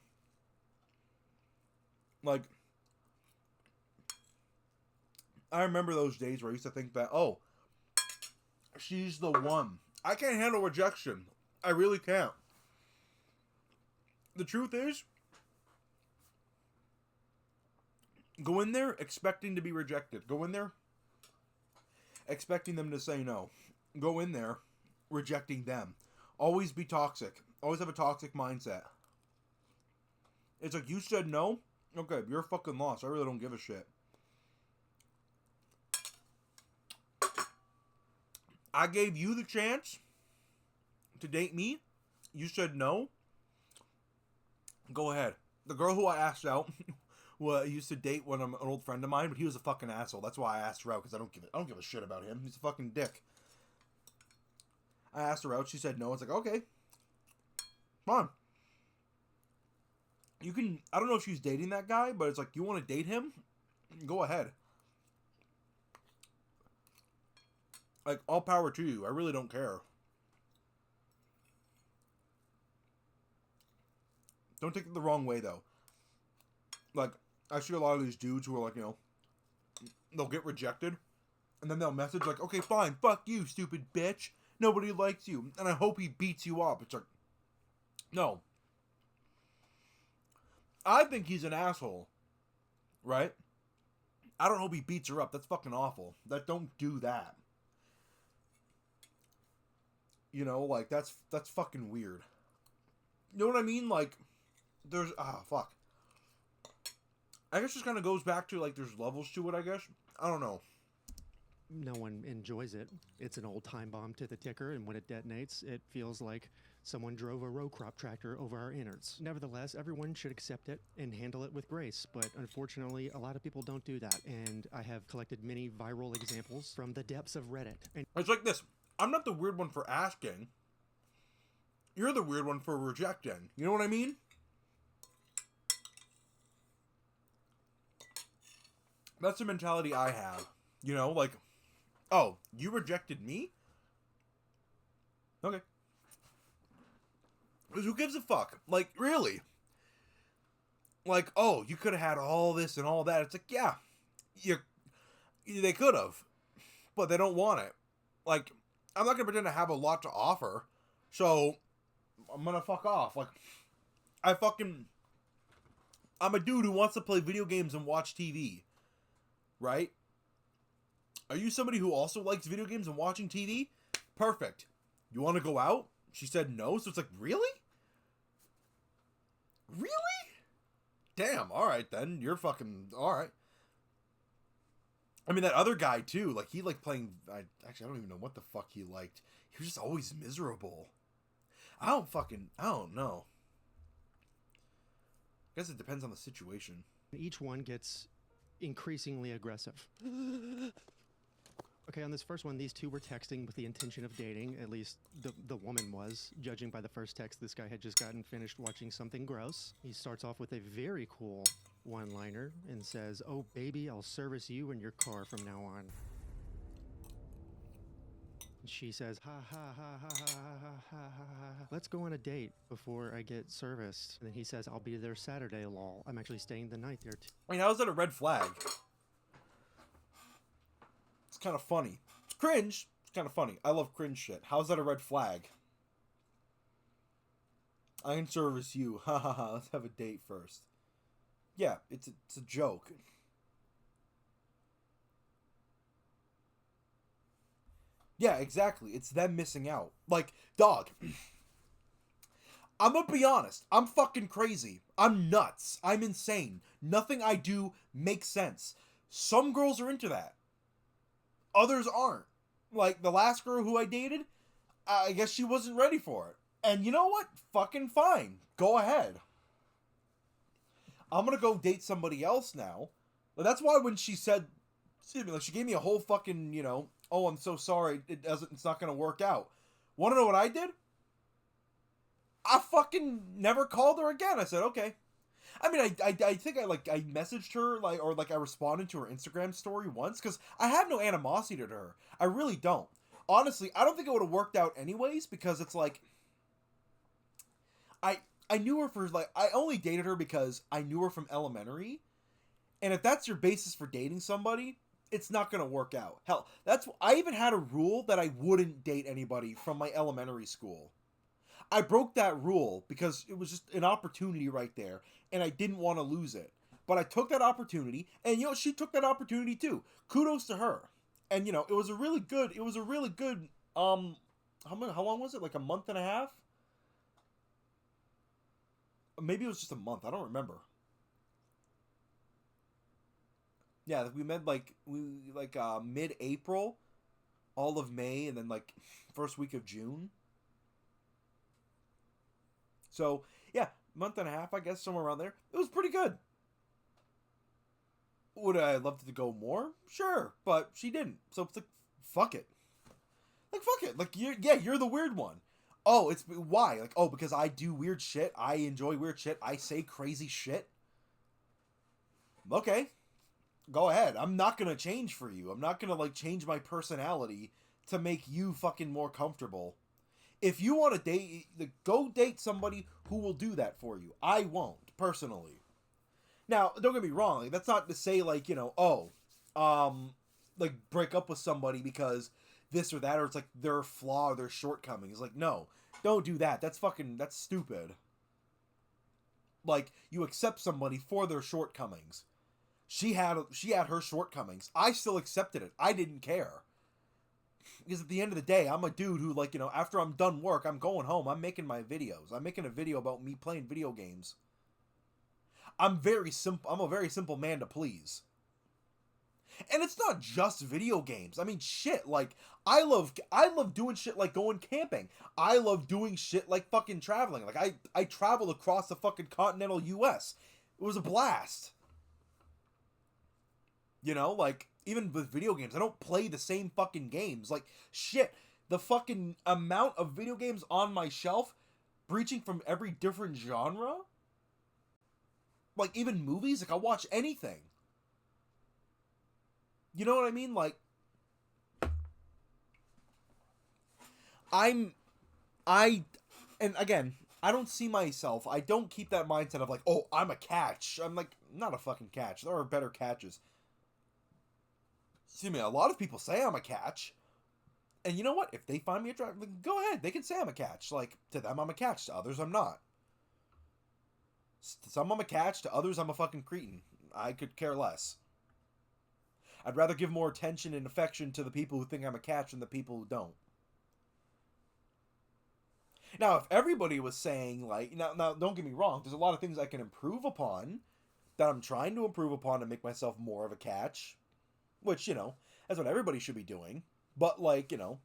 Like... I remember those days where I used to think that, oh, she's the one. I can't handle rejection. I really can't. The truth is, go in there expecting to be rejected. Go in there expecting them to say no. Go in there rejecting them. Always be toxic. Always have a toxic mindset. It's like, you said no? Okay, you're fucking lost. I really don't give a shit. I gave you the chance to date me. You said no. Go ahead. The girl who I asked out used to date an old friend of mine, but he was a fucking asshole. That's why I asked her out, because I don't give a shit about him. He's a fucking dick. I asked her out. She said no. It's like, okay, come on. You can. I don't know if she's dating that guy, but it's like, you want to date him? Go ahead. Like, all power to you. I really don't care. Don't take it the wrong way, though. Like, I see a lot of these dudes who are like, you know, they'll get rejected, and then they'll message like, okay, fine, fuck you, stupid bitch. Nobody likes you, and I hope he beats you up. It's like, no. I think he's an asshole, right? I don't hope he beats her up. That's fucking awful. Don't do that. You know, like, that's fucking weird. You know what I mean? Like, there's... fuck. I guess this kind of goes back to, like, there's levels to it, I guess. I don't know. No one enjoys it. It's an old time bomb to the ticker, and when it detonates, it feels like someone drove a row crop tractor over our innards. Nevertheless, everyone should accept it and handle it with grace, but unfortunately, a lot of people don't do that, and I have collected many viral examples from the depths of Reddit. And it's like this. I'm not the weird one for asking. You're the weird one for rejecting. You know what I mean? That's the mentality I have. You know, like, oh, you rejected me? Okay. Because who gives a fuck? Like, really? Like, oh, you could have had all this and all that. It's like, yeah, they could have, but they don't want it. Like, I'm not going to pretend to have a lot to offer, so I'm going to fuck off. Like, I'm a dude who wants to play video games and watch TV, right? Are you somebody who also likes video games and watching TV? Perfect. You want to go out? She said no, so it's like, really? Really? Damn, alright then. You're fucking... Alright. I mean, that other guy, too. Like, he liked playing... Actually, I don't even know what the fuck he liked. He was just always miserable. I don't know. I guess it depends on the situation. each one gets increasingly aggressive. Okay, on this first one, these two were texting with the intention of dating. At least the woman was. Judging by the first text, this guy had just gotten finished watching something gross. He starts off with a very cool one-liner and says, "Oh, baby, I'll service you and your car from now on." She says, "Ha ha ha ha ha ha ha ha. Let's go on a date before I get serviced." And then he says, "I'll be there Saturday, lol. I'm actually staying the night there too." I mean, how is that a red flag? It's kind of funny. It's cringe. It's kind of funny. I love cringe shit. How's that a red flag? I can service you. Ha ha ha. Let's have a date first. Yeah, it's a joke. Yeah, exactly. It's them missing out. Like, dog. I'm gonna be honest. I'm fucking crazy. I'm nuts. I'm insane. Nothing I do makes sense. Some girls are into that. Others aren't. Like, the last girl who I dated, I guess she wasn't ready for it. And you know what? Fucking fine. Go ahead. I'm gonna go date somebody else now. But that's why when she said, excuse me, like, she gave me a whole fucking, you know, oh, I'm so sorry, it's not gonna work out. Wanna know what I did? I fucking never called her again. I said, okay. I mean, I think I messaged her, like, or like I responded to her Instagram story once, because I have no animosity to her. I really don't. Honestly, I don't think it would have worked out anyways, because it's like, I knew her for, like, I only dated her because I knew her from elementary, and if that's your basis for dating somebody, it's not going to work out. Hell, I even had a rule that I wouldn't date anybody from my elementary school. I broke that rule because it was just an opportunity right there, and I didn't want to lose it. But I took that opportunity, and, you know, she took that opportunity too. Kudos to her. And, you know, it was a really good, how long was it? Like a month and a half? Maybe it was just a month. I don't remember. Yeah, we met mid-April, all of May, and then like first week of June. So, yeah, month and a half, I guess, somewhere around there. It was pretty good. Would I love to go more? Sure, but she didn't. So it's like, fuck it. Like, fuck it. Like, you're the weird one. Oh, it's why? Like, oh, because I do weird shit. I enjoy weird shit. I say crazy shit. Okay. Go ahead. I'm not gonna change for you. I'm not gonna, like, change my personality to make you fucking more comfortable. If you want to date, go date somebody who will do that for you. I won't, personally. Now, don't get me wrong. Like, that's not to say, like, you know, like, break up with somebody because this or that, or it's like their flaw or their shortcomings. Like, no, don't do that. That's stupid. Like, you accept somebody for their shortcomings. She had her shortcomings. I still accepted it. I didn't care. Because at the end of the day, I'm a dude who, like, you know, after I'm done work, I'm going home. I'm making my videos. I'm making a video about me playing video games. I'm a very simple man to please. And it's not just video games. I mean, shit, like, I love doing shit like going camping. I love doing shit like fucking traveling. Like, I traveled across the fucking continental US. It was a blast. You know, like, even with video games, I don't play the same fucking games. Like, shit, the fucking amount of video games on my shelf, breaching from every different genre. Like, even movies, like, I'll watch anything. You know what I mean? Like, and again, I don't see myself, I don't keep that mindset of like, oh, I'm a catch. I'm like, not a fucking catch. There are better catches. Excuse me, a lot of people say I'm a catch. And you know what? If they find me attractive, like, go ahead. They can say I'm a catch. Like, to them, I'm a catch. To others, I'm not. To some, I'm a catch. To others, I'm a fucking cretin. I could care less. I'd rather give more attention and affection to the people who think I'm a catch than the people who don't. Now, if everybody was saying, like, now don't get me wrong, there's a lot of things I can improve upon, that I'm trying to improve upon to make myself more of a catch, which, you know, that's what everybody should be doing, but, like, you know,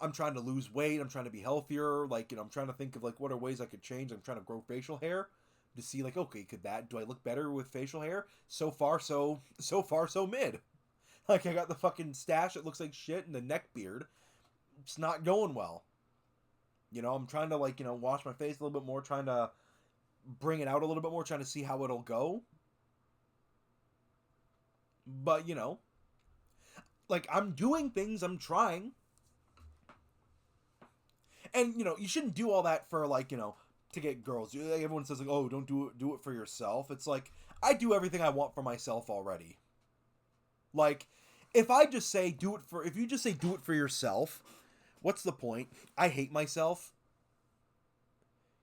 I'm trying to lose weight, I'm trying to be healthier, like, you know, I'm trying to think of, like, what are ways I could change, I'm trying to grow facial hair, to see, like, okay, do I look better with facial hair? So far, so mid. Like, I got the fucking stash that looks like shit and the neck beard. It's not going well. You know, I'm trying to, like, you know, wash my face a little bit more, trying to bring it out a little bit more, trying to see how it'll go. But, you know, like, I'm doing things, I'm trying. And, you know, you shouldn't do all that for, like, you know, to get girls. Everyone says, like, oh, don't do it for yourself. It's like, I do everything I want for myself already. Like, if you just say do it for yourself, What's the point? I hate myself.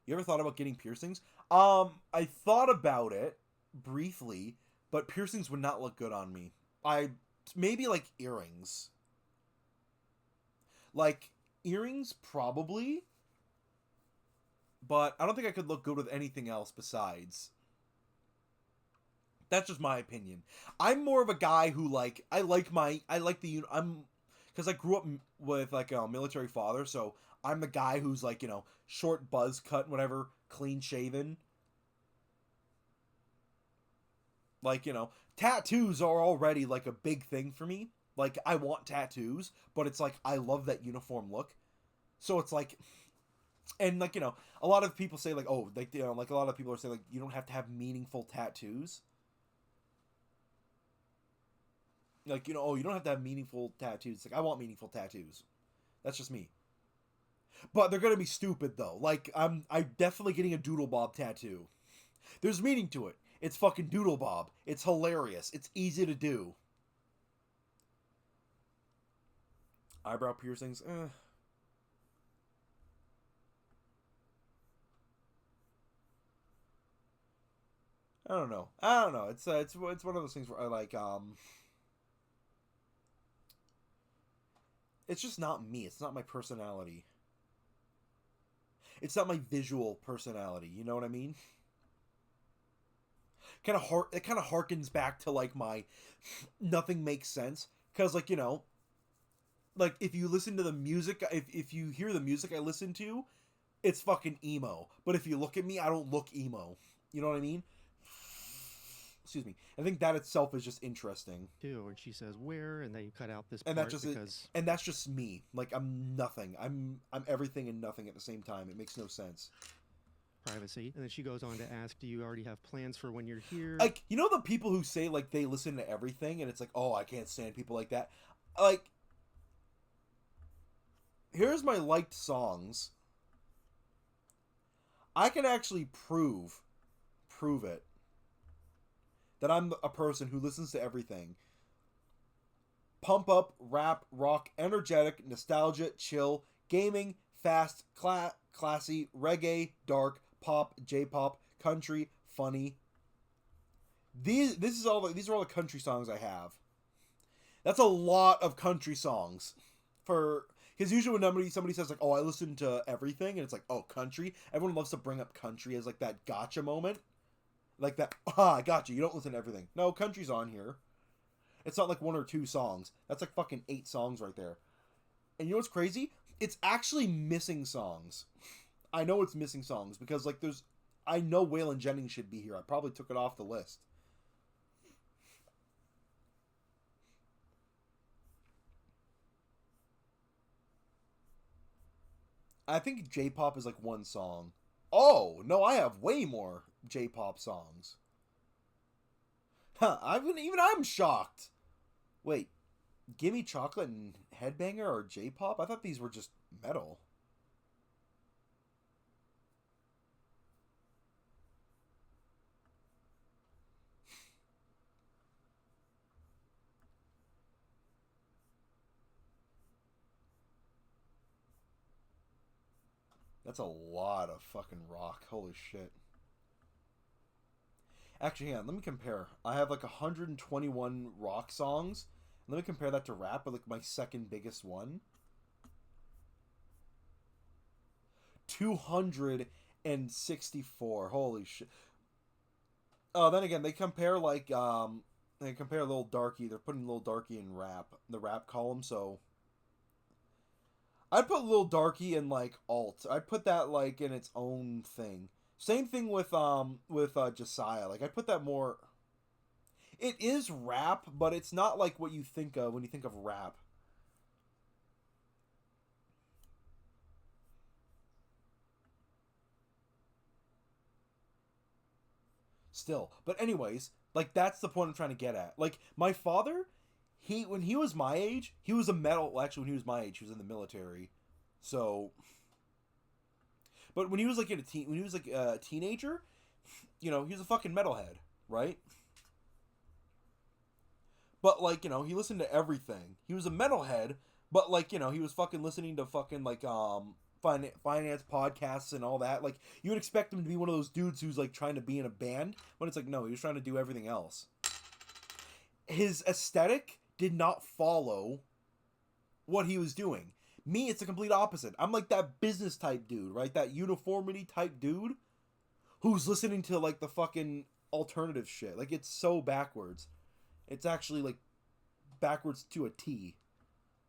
You ever thought about getting piercings? I thought about it briefly, but piercings would not look good on me. Maybe like earrings. Like earrings, probably. But I don't think I could look good with anything else besides. That's just my opinion. I'm more of a guy who because I grew up with like a military father, so I'm the guy who's like, short buzz cut, whatever, clean shaven. Like, tattoos are already like a big thing for me. Like, I want tattoos, but it's like, I love that uniform look. So it's like, and like, a lot of people say like, oh, like, like a lot of people are saying like, you don't have to have meaningful tattoos. Like, oh, you don't have to have meaningful tattoos. It's like, I want meaningful tattoos. That's just me. But they're gonna be stupid though. Like, I'm definitely getting a Doodle Bob tattoo. There's meaning to it. It's fucking Doodle Bob. It's hilarious. It's easy to do. Eyebrow piercings, I don't know. It's one of those things where I like it's just not me. It's not my personality. It's not my visual personality. You know what I mean? It kind of harkens back to like my nothing makes sense, because like, like if you listen to the music, if you hear the music I listen to, it's fucking emo. But if you look at me, I don't look emo. You know what I mean? Excuse me. I think that itself is just interesting. Too, and she says where, and they cut out this and part and that's just me. Like, I'm nothing. I'm everything and nothing at the same time. It makes no sense. Privacy. And then she goes on to ask, do you already have plans for when you're here? Like, the people who say like they listen to everything, and it's like, oh, I can't stand people like that. Like, here's my liked songs. I can actually prove it, that I'm a person who listens to everything. Pump up, rap, rock, energetic, nostalgia, chill, gaming, fast, classy, reggae, dark, pop, J-pop, country, funny. These are all the country songs I have. That's a lot of country songs. Because usually when somebody says like, oh, I listen to everything, and it's like, oh, country, everyone loves to bring up country as like that gotcha moment. Like that, I got you. You don't listen to everything. No, country's on here. It's not like 1 or 2 songs. That's like fucking 8 songs right there. And you know what's crazy? It's actually missing songs. I know it's missing songs because like I know Waylon Jennings should be here. I probably took it off the list. I think J-pop is like 1 song. Oh, no, I have way more J-pop songs. Huh, I'm shocked. Wait, Gimme Chocolate and Headbanger are J-pop? I thought these were just metal. That's a lot of fucking rock. Holy shit. Actually, hang on, let me compare. I have like 121 rock songs. Let me compare that to rap, with like my second biggest one. 264. Holy shit. Oh, then again, they compare like they compare Lil Darky. They're putting Lil Darky in rap, the rap column, so I'd put Lil Darky in like alt. I'd put that like in its own thing. Same thing with Josiah. Like, I'd put that more. It is rap, but it's not like what you think of when you think of rap. Still, but anyways, like that's the point I'm trying to get at. Like, my father, when he was my age, he was a metal. Well, actually, when he was my age, he was in the military. So, but when he was like a teenager, he was a fucking metalhead, right? But like, he listened to everything. He was a metalhead, But like, you know, he was fucking listening to fucking like finance podcasts and all that. Like, you would expect him to be one of those dudes who's like trying to be in a band, but it's like, no, he was trying to do everything else. His aesthetic did not follow what he was doing. Me, it's the complete opposite. I'm like that business type dude, right? That uniformity type dude who's listening to like the fucking alternative shit. Like, it's so backwards. It's actually like backwards to a T.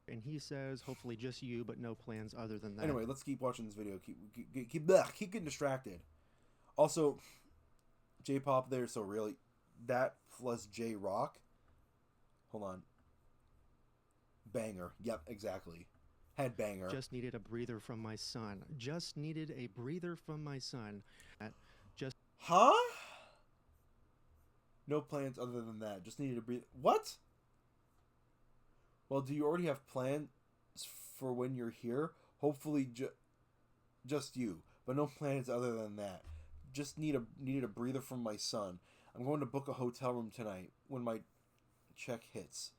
And he says, hopefully just you, but no plans other than that. Anyway, let's keep watching this video. Keep getting distracted. Also, J-pop there, so really, that plus J-rock. Hold on. Banger. Yep, exactly. Headbanger. Just needed a breather from my son. Just needed a breather from my son. Just. Huh? No plans other than that. Just needed a breather. What? Well, do you already have plans for when you're here? Hopefully, just you, but no plans other than that. Just needed a breather from my son. I'm going to book a hotel room tonight when my check hits.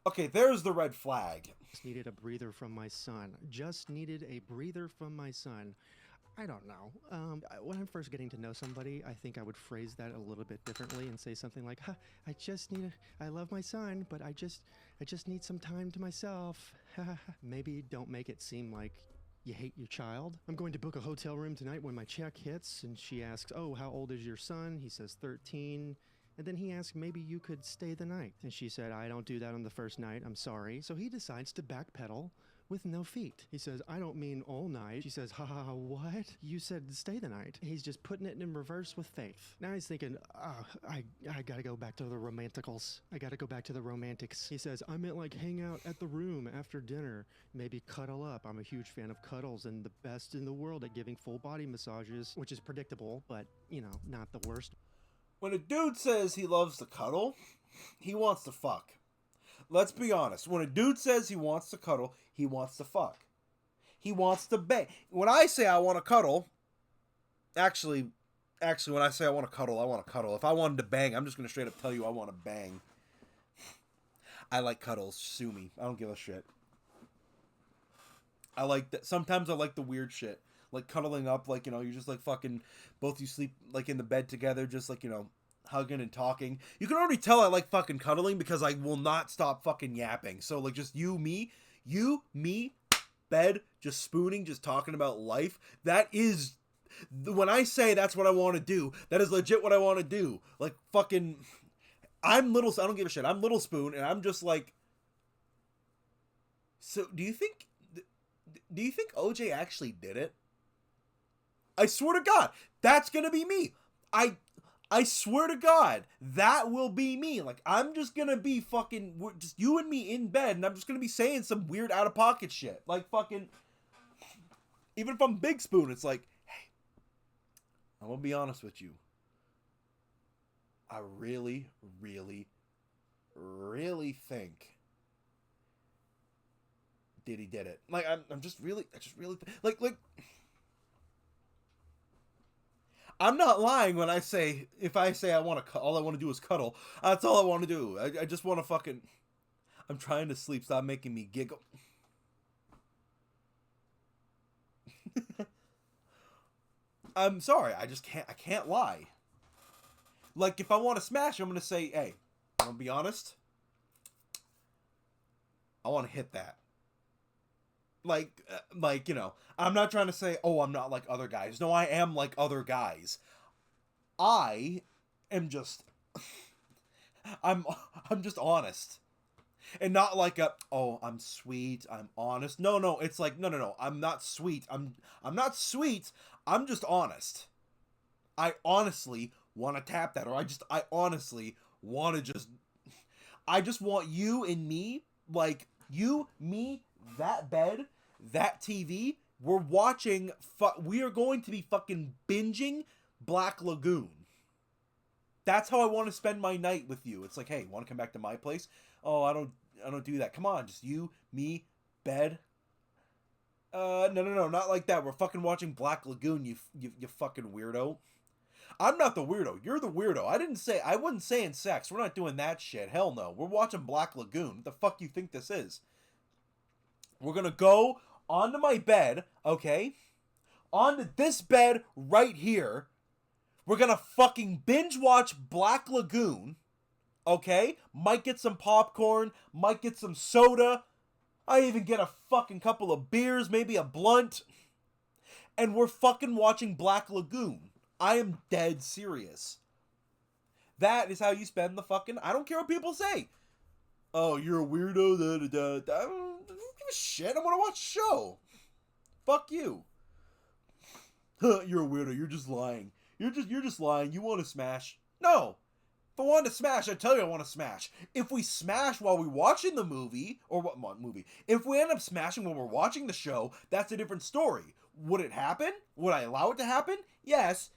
Okay, there's the red flag. Just needed a breather from my son. Just needed a breather from my son. I don't know. When I'm first getting to know somebody, I think I would phrase that a little bit differently and say something like, I love my son, but I just need some time to myself. Maybe don't make it seem like you hate your child. I'm going to book a hotel room tonight when my check hits, and she asks, oh, how old is your son? He says 13. And then he asks, maybe you could stay the night. And she said, I don't do that on the first night, I'm sorry. So he decides to backpedal with no feet. He says, I don't mean all night. She says, what? You said stay the night. He's just putting it in reverse with faith. Now he's thinking, I gotta go back to the romanticals. I gotta go back to the romantics. He says, I meant like hang out at the room after dinner, maybe cuddle up. I'm a huge fan of cuddles and the best in the world at giving full body massages, which is predictable, but, you know, not the worst. When a dude says he loves to cuddle, he wants to fuck. Let's be honest. When a dude says he wants to cuddle, he wants to fuck. He wants to bang. When I say I want to cuddle, actually, when I say I want to cuddle, I want to cuddle. If I wanted to bang, I'm just going to straight up tell you I want to bang. I like cuddles. Sue me. I don't give a shit. I like that. Sometimes I like the weird shit. Like cuddling up, like, you know, you're just like fucking, both you sleep like in the bed together, just like, you know, hugging and talking. You can already tell I like fucking cuddling because I will not stop fucking yapping. So like just you, me, bed, just spooning, just talking about life. That is, when I say that's what I want to do, that is legit what I want to do. Like fucking, I don't give a shit. I'm Little Spoon and I'm just like, so do you think OJ actually did it? I swear to God, that's gonna be me. I swear to God, that will be me. Like, I'm just gonna be fucking, just you and me in bed, and I'm just gonna be saying some weird out-of-pocket shit. Like, fucking, even if I'm Big Spoon, it's like, hey, I'm gonna be honest with you. I really, really, really think Diddy did it. Like, I just really, like, I'm not lying when I say, if I say I want to, all I want to do is cuddle. That's all I want to do. I just want to fucking, I'm trying to sleep. Stop making me giggle. I'm sorry. I can't lie. Like, if I want to smash, I'm going to say, hey, I'm going to be honest. I want to hit that. Like, you know, I'm not trying to say, oh, I'm not like other guys. No, I am like other guys. I am just, I'm just honest. And not like oh, I'm sweet, I'm honest. No, it's like, no, I'm not sweet. I'm not sweet. I'm just honest. I honestly want to tap that, or I honestly want to I just want you and me, like, you, me, that bed, that TV, we're watching, we are going to be fucking binging Black Lagoon. That's how I want to spend my night with you. It's like, hey, want to come back to my place? Oh, I don't do that. Come on, just you, me, bed. No, not like that. We're fucking watching Black Lagoon, you fucking weirdo. I'm not the weirdo. You're the weirdo. I wasn't saying sex. We're not doing that shit. Hell no. We're watching Black Lagoon. What the fuck you think this is? We're gonna go onto my bed, okay? Onto this bed right here. We're gonna fucking binge watch Black Lagoon, okay? Might get some popcorn, might get some soda. I even get a fucking couple of beers, maybe a blunt. And we're fucking watching Black Lagoon. I am dead serious. That is how you spend the fucking... I don't care what people say. Oh, you're a weirdo. I don't give a shit. I want to watch a show. Fuck you. You're a weirdo. You're just lying. You're just lying. You want to smash. No. If I wanted to smash, I'd tell you I want to smash. If we smash while we're watching the movie, or what movie? If we end up smashing while we're watching the show, that's a different story. Would it happen? Would I allow it to happen? Yes.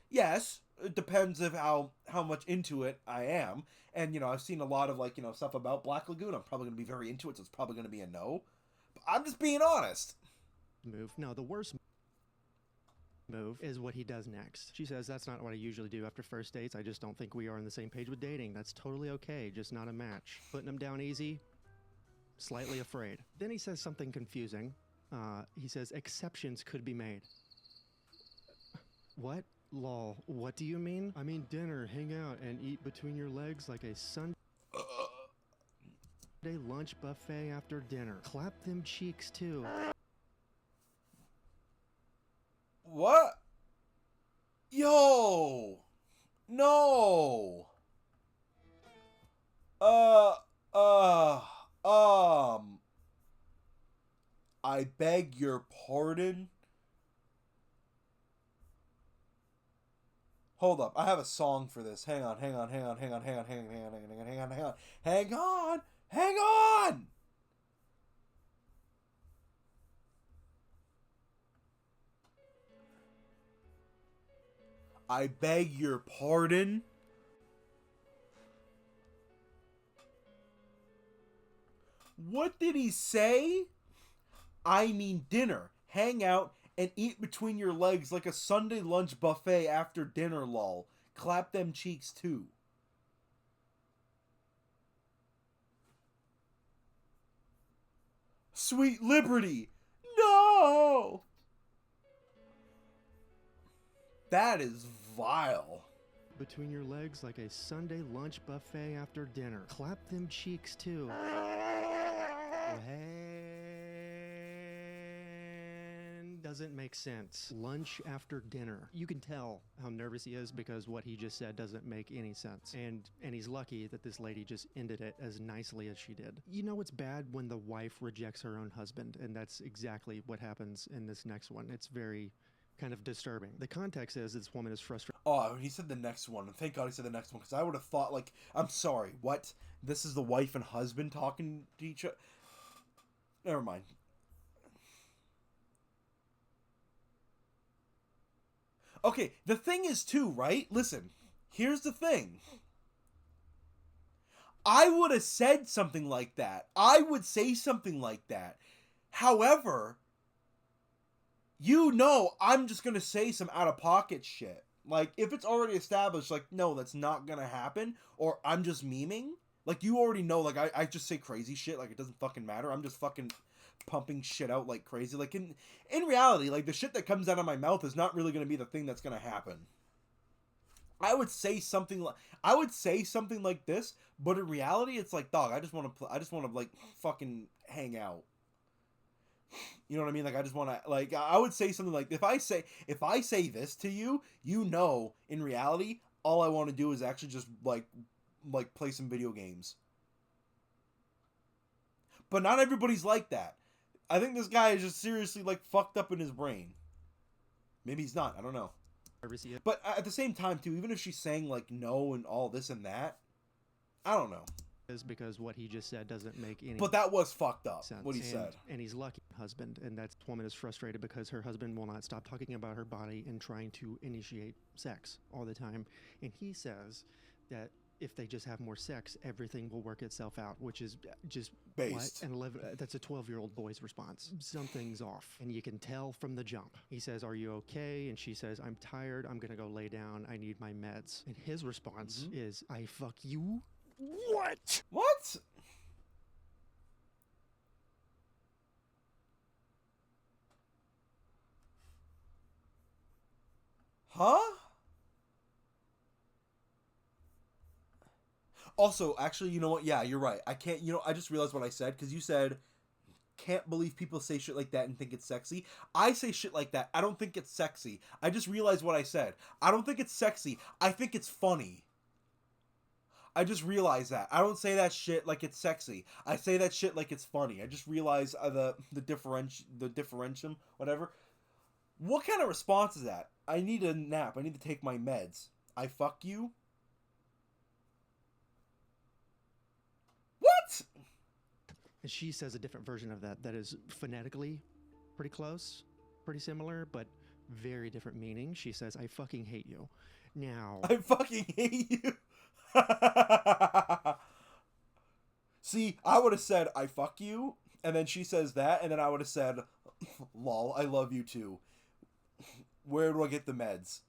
It depends of how much into it I am. And, you know, I've seen a lot of, like, you know, stuff about Black Lagoon. I'm probably going to be very into it, so it's probably going to be a no. But I'm just being honest. Move. No, the worst move is what he does next. She says, that's not what I usually do after first dates. I just don't think we are on the same page with dating. That's totally okay, just not a match. Putting him down easy, slightly afraid. Then he says something confusing. He says exceptions could be made. What? Lol. What do you mean? I mean dinner, hang out, and eat between your legs like a Sunday lunch buffet after dinner. Clap them cheeks too. What? Yo! No! I beg your pardon? Hold up, I have a song for this. Hang on. I beg your pardon? What did he say? I mean dinner, hang out, and eat between your legs like a Sunday lunch buffet after dinner, lol. Clap them cheeks too. Sweet Liberty! No! That is vile. Between your legs like a Sunday lunch buffet after dinner. Clap them cheeks too. Doesn't make sense. Lunch after dinner. You can tell how nervous he is because what he just said doesn't make any sense. And he's lucky that this lady just ended it as nicely as she did. You know it's bad when the wife rejects her own husband, and that's exactly what happens in this next one. It's very kind of disturbing. The context is this woman is frustrated. Oh, he said the next one. Thank God he said the next one, because I would have thought, like, I'm sorry, what? This is the wife and husband talking to each other? Never mind. Okay, the thing is too, right? Listen, here's the thing. I would have said something like that. I would say something like that. However, you know I'm just going to say some out-of-pocket shit. Like, if it's already established, like, no, that's not going to happen, or I'm just memeing, like, you already know, like, I just say crazy shit, like, it doesn't fucking matter. I'm just fucking pumping shit out like crazy. Like, in reality, like, the shit that comes out of my mouth is not really going to be the thing that's going to happen. I would say something like this, but in reality, it's like, dog, I just want to like fucking hang out. You know what I mean? Like, I just want to, like, I would say something like, if I say this to you, you know, in reality, all I want to do is actually just like play some video games. But not everybody's like that. I think this guy is just seriously, like, fucked up in his brain. Maybe he's not. I don't know. But at the same time, too, even if she's saying, like, no and all this and that, I don't know. Is because what he just said doesn't make any But that was fucked up, sense. what he said. And he's lucky husband, and that woman is frustrated because her husband will not stop talking about her body and trying to initiate sex all the time. And he says that if they just have more sex, everything will work itself out, which is just based. What? And that's a 12-year-old boy's response. Something's off, and you can tell from the jump. He says, "Are you okay?" And she says, "I'm tired. I'm gonna go lay down. I need my meds." And his response is, "I fuck you." What? Huh? Also, actually, you know what? Yeah, you're right. I can't, I just realized what I said, because you said, can't believe people say shit like that and think it's sexy. I say shit like that. I don't think it's sexy. I just realized what I said. I don't think it's sexy. I think it's funny. I just realized that. I don't say that shit like it's sexy. I say that shit like it's funny. I just realized the differentium, whatever. What kind of response is that? I need a nap. I need to take my meds. I fuck you? What? And she says a different version of that is phonetically pretty close, pretty similar, but very different meaning. She says, I fucking hate you. Now... I fucking hate you. See, I would have said, I fuck you, and then she says that, and then I would have said, lol, I love you too. Where do I get the meds?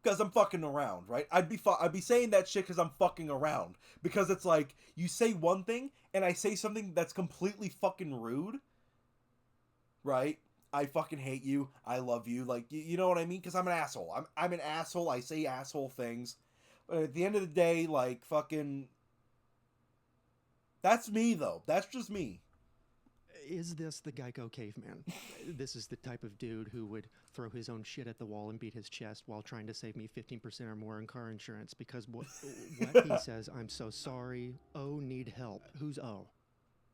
Because I'm fucking around, right? I'd be saying that shit because I'm fucking around. Because it's like, you say one thing, and I say something that's completely fucking rude, right? I fucking hate you. I love you. Like, you know what I mean? Because I'm an asshole. I'm an asshole. I say asshole things. But at the end of the day, like, fucking... That's me, though. That's just me. Is this the Geico caveman? This is the type of dude who would throw his own shit at the wall and beat his chest while trying to save me 15% or more in car insurance because what he says, I'm so sorry. O need help. Who's O?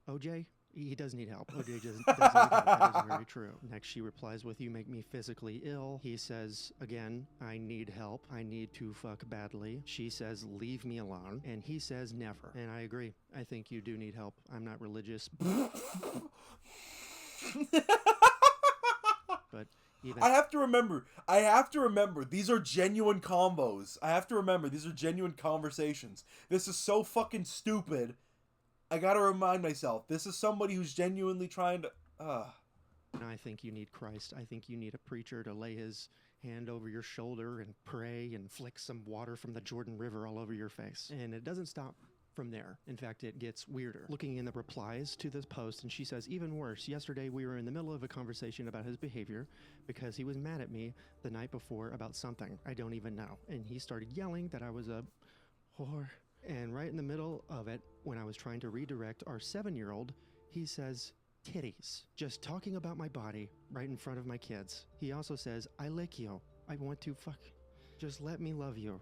OJ? He does need help. OJ does need help. That is very true. Next, she replies with, you make me physically ill. He says, again, I need help. I need to fuck badly. She says, leave me alone. And he says, never. And I agree. I think you do need help. I'm not religious. But even... I have to remember, these are genuine combos. I have to remember, these are genuine conversations. This is so fucking stupid. I gotta remind myself, this is somebody who's genuinely trying to... I think you need Christ. I think you need a preacher to lay his hand over your shoulder and pray and flick some water from the Jordan River all over your face. And it doesn't stop from there. In fact, it gets weirder. Looking in the replies to this post, and she says, even worse, yesterday we were in the middle of a conversation about his behavior because he was mad at me the night before about something I don't even know. And he started yelling that I was a whore. And right in the middle of it, when I was trying to redirect our 7-year-old, he says, titties. Just talking about my body right in front of my kids. He also says, I lick you. I want to fuck. Just let me love you.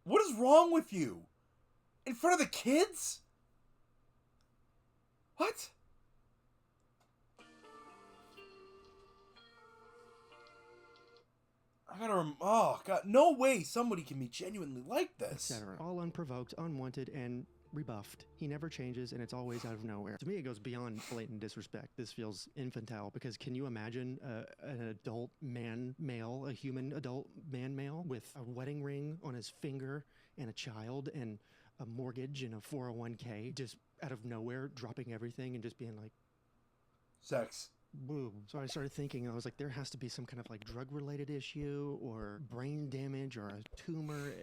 What is wrong with you? In front of the kids? What? I gotta oh god, no way somebody can be genuinely like this. Etc. All unprovoked, unwanted, and rebuffed. He never changes, and it's always out of nowhere. To me, it goes beyond blatant disrespect. This feels infantile, because can you imagine an adult male, a human adult male with a wedding ring on his finger and a child and a mortgage and a 401k just out of nowhere dropping everything and just being like, sex. Boom. So I started thinking, I was like, there has to be some kind of like drug related issue or brain damage or a tumor.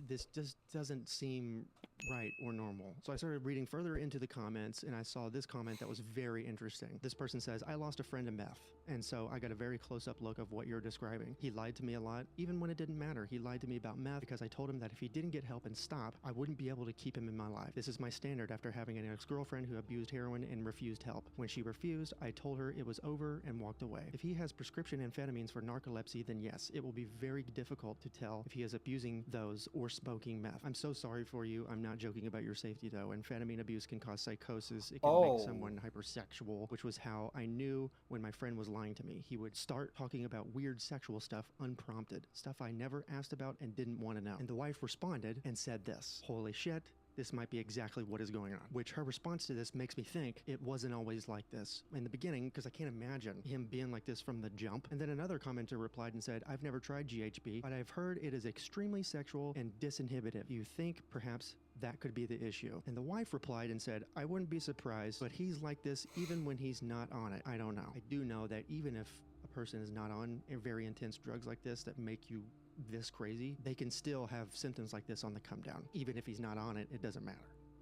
This just doesn't seem right or normal. So I started reading further into the comments, and I saw this comment that was very interesting. This person says, I lost a friend to meth, and so I got a very close-up look of what you're describing. He lied to me a lot, even when it didn't matter. He lied to me about meth because I told him that if he didn't get help and stop, I wouldn't be able to keep him in my life. This is my standard after having an ex-girlfriend who abused heroin and refused help. When she refused, I told her it was over and walked away. If he has prescription amphetamines for narcolepsy, then yes, it will be very difficult to tell if he is abusing those or smoking meth. I'm so sorry for you. I'm not joking about your safety though. Amphetamine abuse can cause psychosis. It can make someone hypersexual, which was how I knew when my friend was lying to me. He would start talking about weird sexual stuff unprompted, stuff I never asked about and didn't want to know. And the wife responded and said this, holy shit, this might be exactly what is going on. Which her response to this makes me think it wasn't always like this in the beginning, because I can't imagine him being like this from the jump. And then another commenter replied and said, I've never tried GHB, but I've heard it is extremely sexual and disinhibitive. You think perhaps that could be the issue? And the wife replied and said, I wouldn't be surprised, but he's like this even when he's not on it. I don't know. I do know that even if a person is not on very intense drugs like this that make you this crazy, they can still have symptoms like this on the come down. Even if he's not on it, it doesn't matter.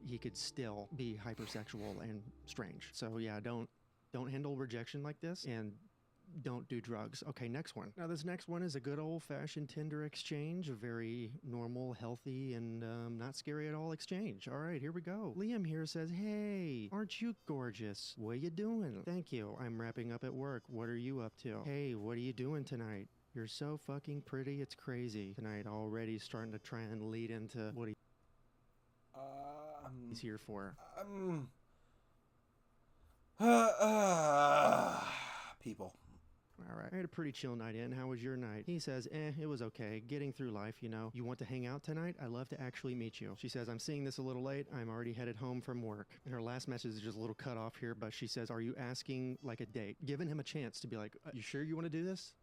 He could still be hypersexual and strange. So yeah, don't handle rejection like this, and don't do drugs. Okay, next one. Now, this next one is a good old-fashioned Tinder exchange, a very normal, healthy, and not scary at all exchange. All right, here we go. Liam here says, hey, aren't you gorgeous? What you doing? Thank you. I'm wrapping up at work. What are you up to? Hey, what are you doing tonight? You're so fucking pretty, it's crazy. Tonight already starting to try and lead into what he's here for. People. All right. I had a pretty chill night in. How was your night? He says, it was okay. Getting through life, you know. You want to hang out tonight? I'd love to actually meet you. She says, I'm seeing this a little late. I'm already headed home from work. And her last message is just a little cut off here, but she says, are you asking like a date? Giving him a chance to be like, you sure you want to do this?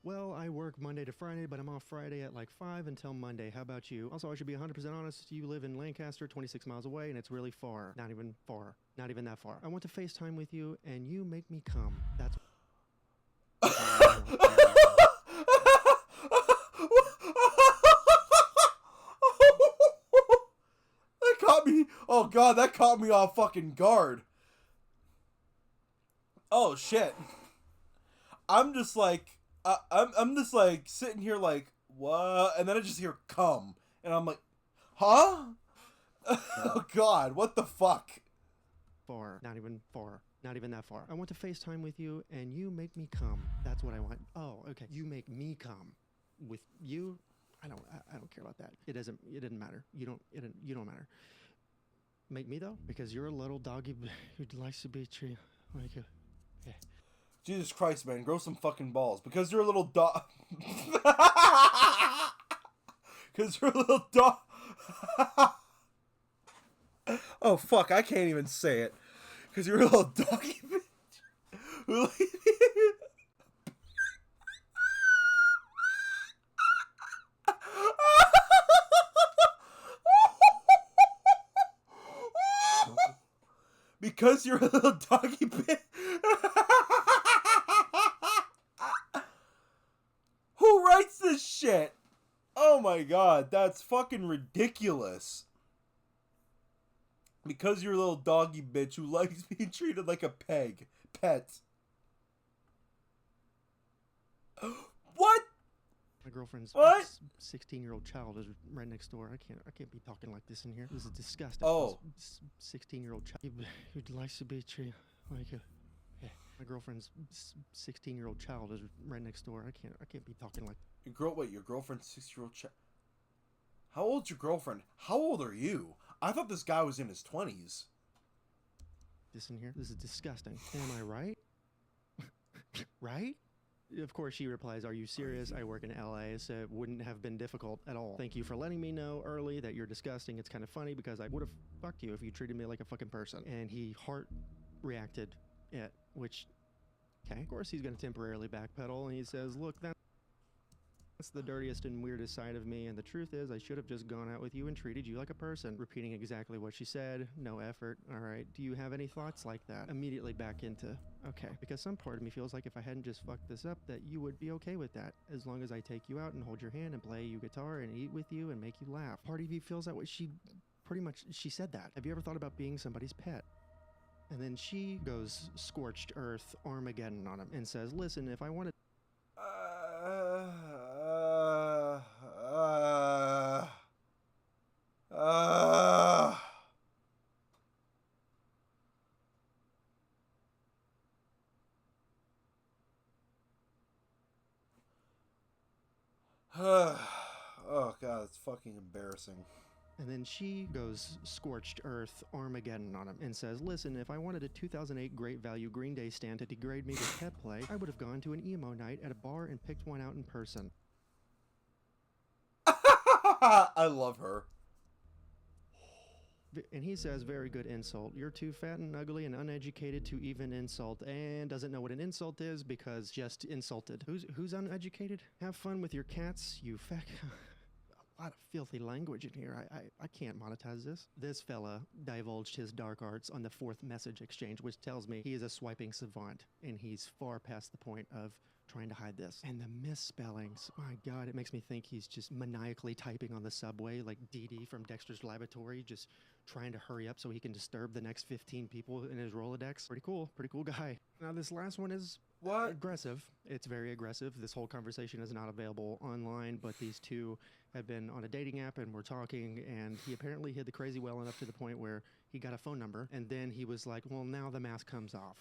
Well, I work Monday to Friday, but I'm off Friday at like 5 until Monday. How about you? Also, I should be 100% honest. You live in Lancaster, 26 miles away, and it's really far. Not even far. Not even that far. I want to FaceTime with you, and you make me come. That's... That caught me. Oh, God, that caught me off fucking guard. Oh, shit. I'm just like... I'm just like sitting here like, what? And then I just hear come. And I'm like, huh? Oh God, what the fuck? Far. Not even far. Not even that far. I want to FaceTime with you and you make me come. That's what I want. Oh, okay. You make me come. With you? I don't care about that. It didn't matter. You don't matter. Make me though? Because you're a little doggy who likes to be treated like a... Yeah. Jesus Christ, man, grow some fucking balls. Because you're a little dog. Because you're a little dog. Oh, fuck, I can't even say it. Because you're a little doggy bitch. Because you're a little doggy bitch. Who writes this shit? Oh my God, that's fucking ridiculous. Because you're a little doggy bitch who likes being treated like a pet. What? My girlfriend's 16-year-old child is right next door. I can't be talking like this in here. This is disgusting. Oh. 16-year-old child who likes to be treated like a... Yeah. My girlfriend's 16-year-old child is right next door. I can't be talking like... Your girlfriend's 6-year-old child? How old's your girlfriend? How old are you? I thought this guy was in his 20s. This in here? This is disgusting. Am I right? Right? Of course, she replies, are you serious? I work in LA, so it wouldn't have been difficult at all. Thank you for letting me know early that you're disgusting. It's kind of funny because I would have fucked you if you treated me like a fucking person. And he heart reacted it, which, okay. Of course, he's going to temporarily backpedal, and he says, look, that's the dirtiest and weirdest side of me, and the truth is I should have just gone out with you and treated you like a person. Repeating exactly what she said, no effort. All right, do you have any thoughts like that? Immediately back into, okay, because some part of me feels like if I hadn't just fucked this up, that you would be okay with that, as long as I take you out and hold your hand and play you guitar and eat with you and make you laugh. Part of you feels that way. She said that. Have you ever thought about being somebody's pet? And then she goes scorched earth Armageddon on him and says, listen, if I wanted... Oh God, it's fucking embarrassing. And then she goes scorched earth Armageddon on him and says, listen, if I wanted a 2008 Great Value Green Day stand to degrade me with pet play, I would have gone to an emo night at a bar and picked one out in person. I love her. And he says, very good insult. You're too fat and ugly and uneducated to even insult. And doesn't know what an insult is because just insulted. Who's uneducated? Have fun with your cats, you fat... A lot of filthy language in here. I can't monetize this. This fella divulged his dark arts on the 4th message exchange, which tells me he is a swiping savant, and he's far past the point of trying to hide this. And the misspellings, my God, it makes me think he's just maniacally typing on the subway like Dee Dee from Dexter's Laboratory, just trying to hurry up so he can disturb the next 15 people in his Rolodex. Pretty cool guy. Now this last one is What? Aggressive. It's very aggressive. This whole conversation is not available online, but these two had been on a dating app and were talking, and he apparently hid the crazy well enough to the point where he got a phone number, and then he was like, well, now the mask comes off.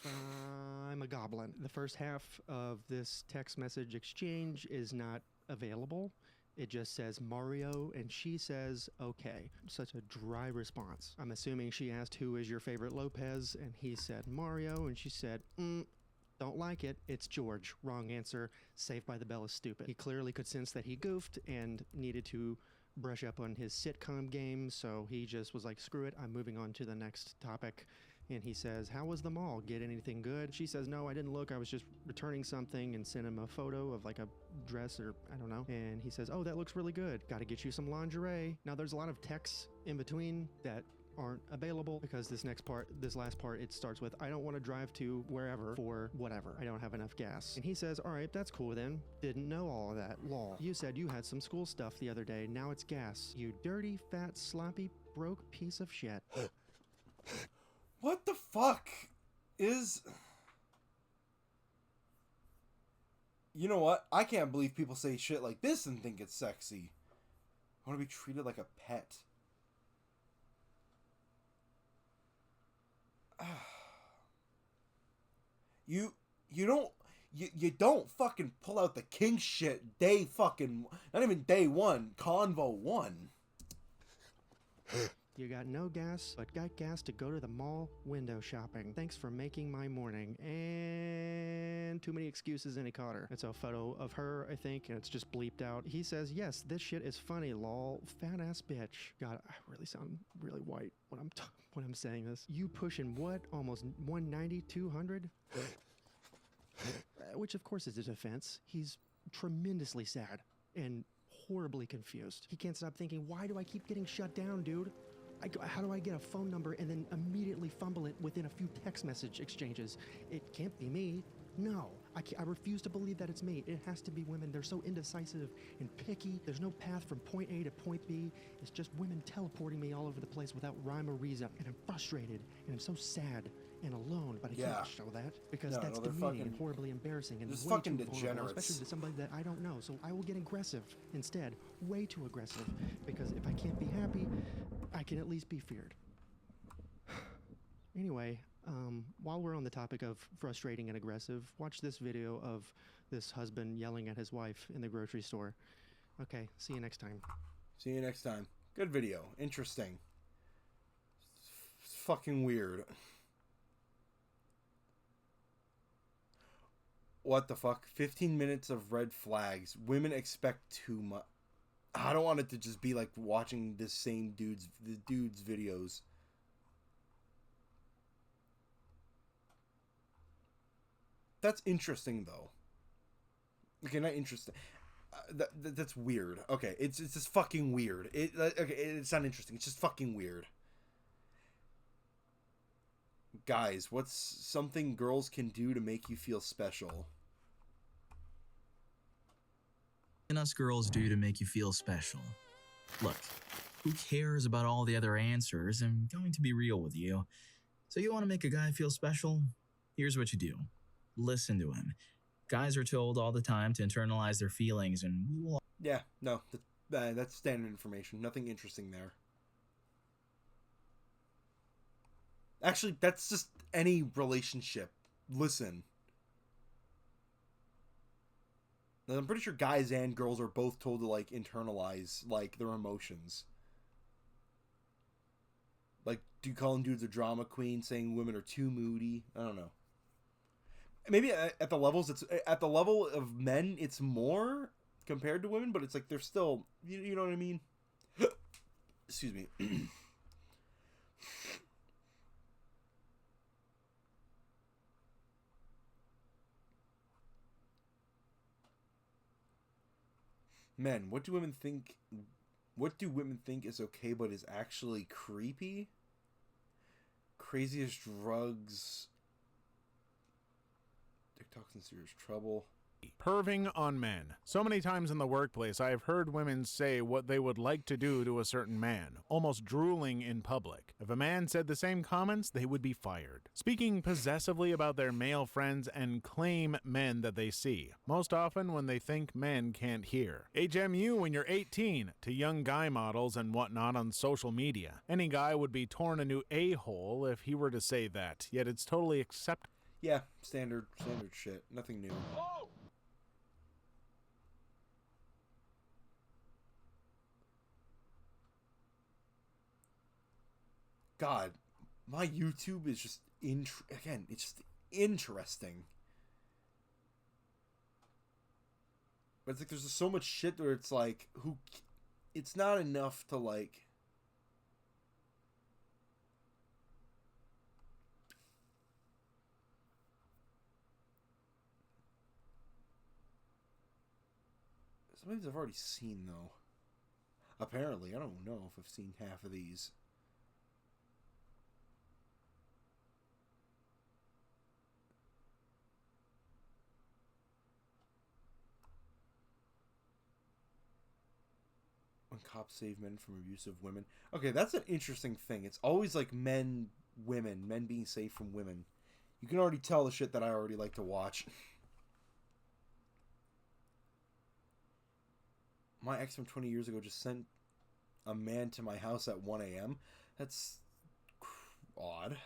I'm a goblin. The first half of this text message exchange is not available. It just says Mario, and she says, okay. Such a dry response. I'm assuming she asked, who is your favorite Lopez? And he said, Mario, and she said, don't like it. It's George. Wrong answer. Saved by the Bell is stupid. He clearly could sense that he goofed and needed to brush up on his sitcom game, so he just was like, screw it, I'm moving on to the next topic. And he says, how was the mall? Get anything good? She says, no, I didn't look. I was just returning something, and sent him a photo of like a dress or I don't know. And he says, oh, that looks really good. Got to get you some lingerie. Now there's a lot of texts in between that aren't available because this last part, it starts with, I don't want to drive to wherever for whatever. I don't have enough gas. And he says, all right, that's cool then. Didn't know all of that. Lol. You said you had some school stuff the other day. Now it's gas. You dirty, fat, sloppy, broke piece of shit. What the fuck is... You know what? I can't believe people say shit like this and think it's sexy. I want to be treated like a pet. You don't fucking pull out the king shit not even day one, convo one. You got no gas, but got gas to go to the mall window shopping. Thanks for making my morning. And too many excuses, and he caught her. It's a photo of her, I think, and it's just bleeped out. He says, yes, this shit is funny, lol. Fat ass bitch. God, I really sound really white when I'm saying this. You pushing what? Almost 190, 200? Which of course is a defense. He's tremendously sad and horribly confused. He can't stop thinking, why do I keep getting shut down, dude? How do I get a phone number and then immediately fumble it within a few text message exchanges? It can't be me. No, I refuse to believe that it's me. It has to be women. They're so indecisive and picky. There's no path from point A to point B. It's just women teleporting me all over the place without rhyme or reason. And I'm frustrated, and I'm so sad and alone, but I can't show that because that's demeaning and horribly embarrassing and just way fucking too vulnerable, degenerates. especially to somebody that I don't know. So I will get aggressive instead, way too aggressive, because if I can't be happy, I can at least be feared. Anyway, while we're on the topic of frustrating and aggressive, watch this video of this husband yelling at his wife in the grocery store. Okay, see you next time. See you next time. Good video. Interesting. It's fucking weird. What the fuck? 15 minutes of red flags. Women expect too much. I don't want it to just be like watching the dude's videos. That's interesting though. Okay, not interesting. That's weird. Okay, it's just fucking weird. It's not interesting. It's just fucking weird. Guys, what's something girls can do to make you feel special? And us girls do to make you feel special. Look, who cares about all the other answers? I'm going to be real with you. So you want to make a guy feel special? Here's what you do. Listen to him. Guys are told all the time to internalize their feelings, and we will... Yeah, no, that's standard information. Nothing interesting there. Actually, that's just any relationship. Listen. I'm pretty sure guys and girls are both told to, like, internalize, like, their emotions. Like, do you call dudes a drama queen, saying women are too moody? I don't know. Maybe at the level of men, it's more compared to women, but it's like they're still, you know what I mean? Excuse me. Men, what do women think is okay but is actually creepy? Craziest drugs. TikTok's in serious trouble. Perving on men. So many times in the workplace, I have heard women say what they would like to do to a certain man, almost drooling in public. If a man said the same comments, they would be fired. Speaking possessively about their male friends and claim men that they see, most often when they think men can't hear. HMU when you're 18, to young guy models and whatnot on social media. Any guy would be torn a new a-hole if he were to say that, yet it's totally acceptable. Yeah, standard shit. Nothing new. God, my YouTube is just again, it's just interesting. But it's like there's just so much shit where it's like it's not enough to like some of these I've already seen though. Apparently, I don't know if I've seen half of these. When cops save men from abusive women. Okay, that's an interesting thing. It's always like men being saved from women. You can already tell the shit that I already like to watch. My ex from 20 years ago just sent a man to my house at 1 a.m. That's odd.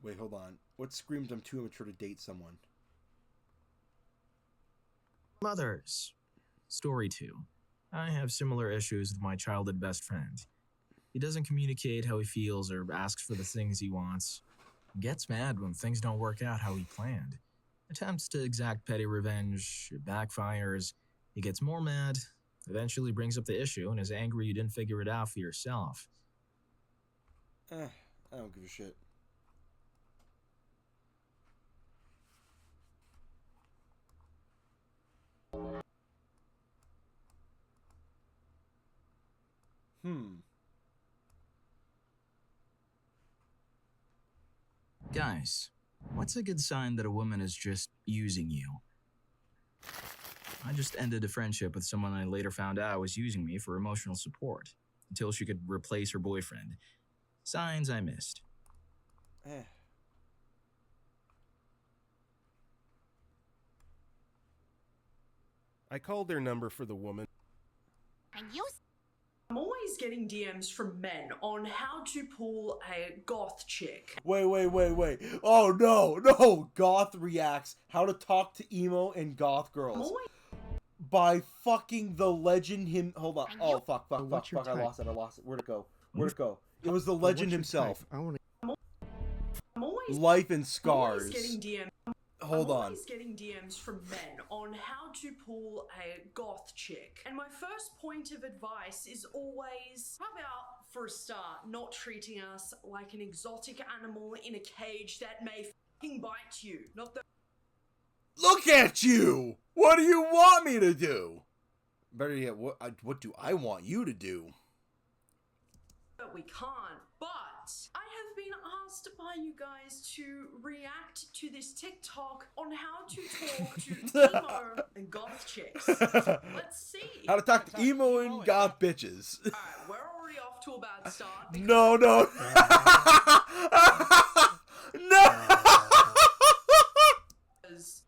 Wait, hold on. What screams I'm too immature to date someone? Mothers. Story 2. I have similar issues with my childhood best friend. He doesn't communicate how he feels or asks for the things he wants. Gets mad when things don't work out how he planned. Attempts to exact petty revenge, it backfires. He gets more mad, eventually brings up the issue and is angry you didn't figure it out for yourself. I don't give a shit. Guys, what's a good sign that a woman is just using you? I just ended a friendship with someone I later found out was using me for emotional support until she could replace her boyfriend. Signs I missed. I called their number for the woman. And you? I'm always getting DMs from men on how to pull a goth chick. Wait. Oh no. Goth reacts. How to talk to emo and goth girls. By fucking the legend him. Hold on. Oh, fuck. I lost it. Where'd it go? It was the legend himself. Life and Scars. Hold on. I'm always getting DMs from men on how to pull a goth chick. And my first point of advice is always, how about, for a start, not treating us like an exotic animal in a cage that may f***ing bite you. Not the... Look at you! What do you want me to do? Better yet, what do I want you to do? We can't, but I have been asked by you guys to react to this TikTok on how to talk to emo and goth chicks. Let's see. How to talk to emo and goth bitches. Alright, we're already off to a bad start. No. No.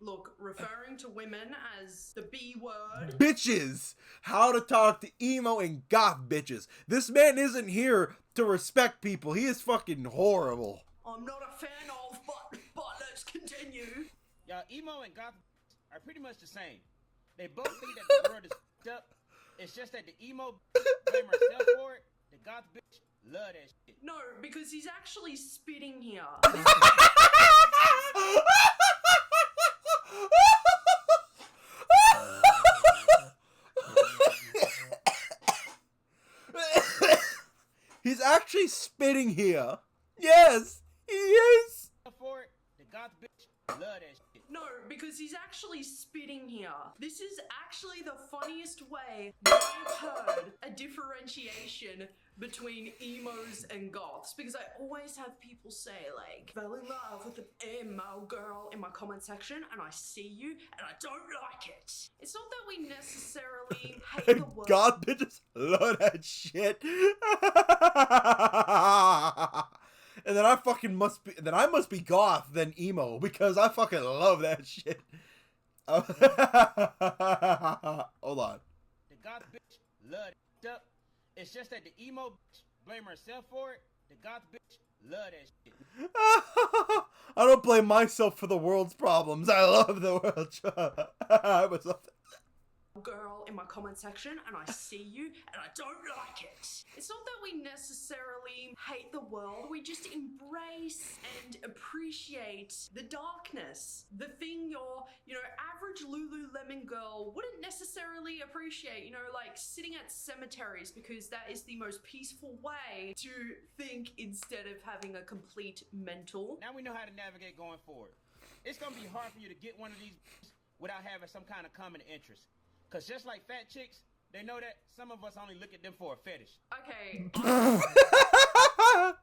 Look, referring to women as the B word. Bitches! How to talk to emo and goth bitches. This man isn't here to respect people. He is fucking horrible. I'm not a fan of, but let's continue. Y'all, emo and goth are pretty much the same. They both think that the world is f***ed up. It's just that the emo blame herself for it. The goth bitch love that shit. No, because he's actually spitting here. He's actually spitting here. Yes, he is. For it, the goth bitch love that shit. No, because he's actually spitting here. This is actually the funniest way that I've heard a differentiation between emos and goths, because I always have people say, like, fell in love with an emo girl in my comment section, and I see you, and I don't like it. It's not that we necessarily hate the word. God bitches love that shit. And then I must be goth than emo, because I fucking love that shit. Hold on. The goth bitch love that shit. It's just that the emo bitch blame herself for it. The goth bitch love that shit. I don't blame myself for the world's problems. I love the world. I was girl in my comment section, and I see you, and I don't like it. It's not that we necessarily hate the world, we just embrace and appreciate the darkness. The thing your, average Lululemon girl wouldn't necessarily appreciate, like sitting at cemeteries, because that is the most peaceful way to think instead of having a complete mental. Now we know how to navigate going forward. It's gonna be hard for you to get one of these without having some kind of common interest. Cause just like fat chicks, they know that some of us only look at them for a fetish. Okay.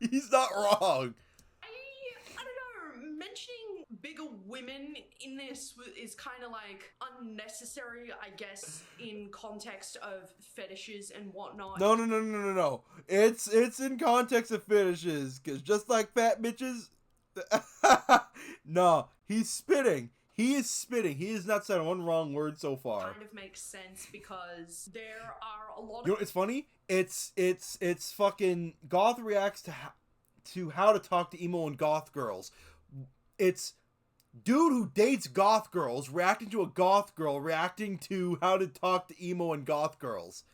He's not wrong. I don't know, mentioning bigger women in this is kind of like unnecessary, I guess, in context of fetishes and whatnot. No. It's in context of fetishes, cause just like fat bitches, no, he's spitting. He is spitting. He has not said one wrong word so far. Kind of makes sense because there are a lot of... You know, it's funny. It's fucking goth reacts to how to talk to emo and goth girls. It's dude who dates goth girls reacting to a goth girl reacting to how to talk to emo and goth girls.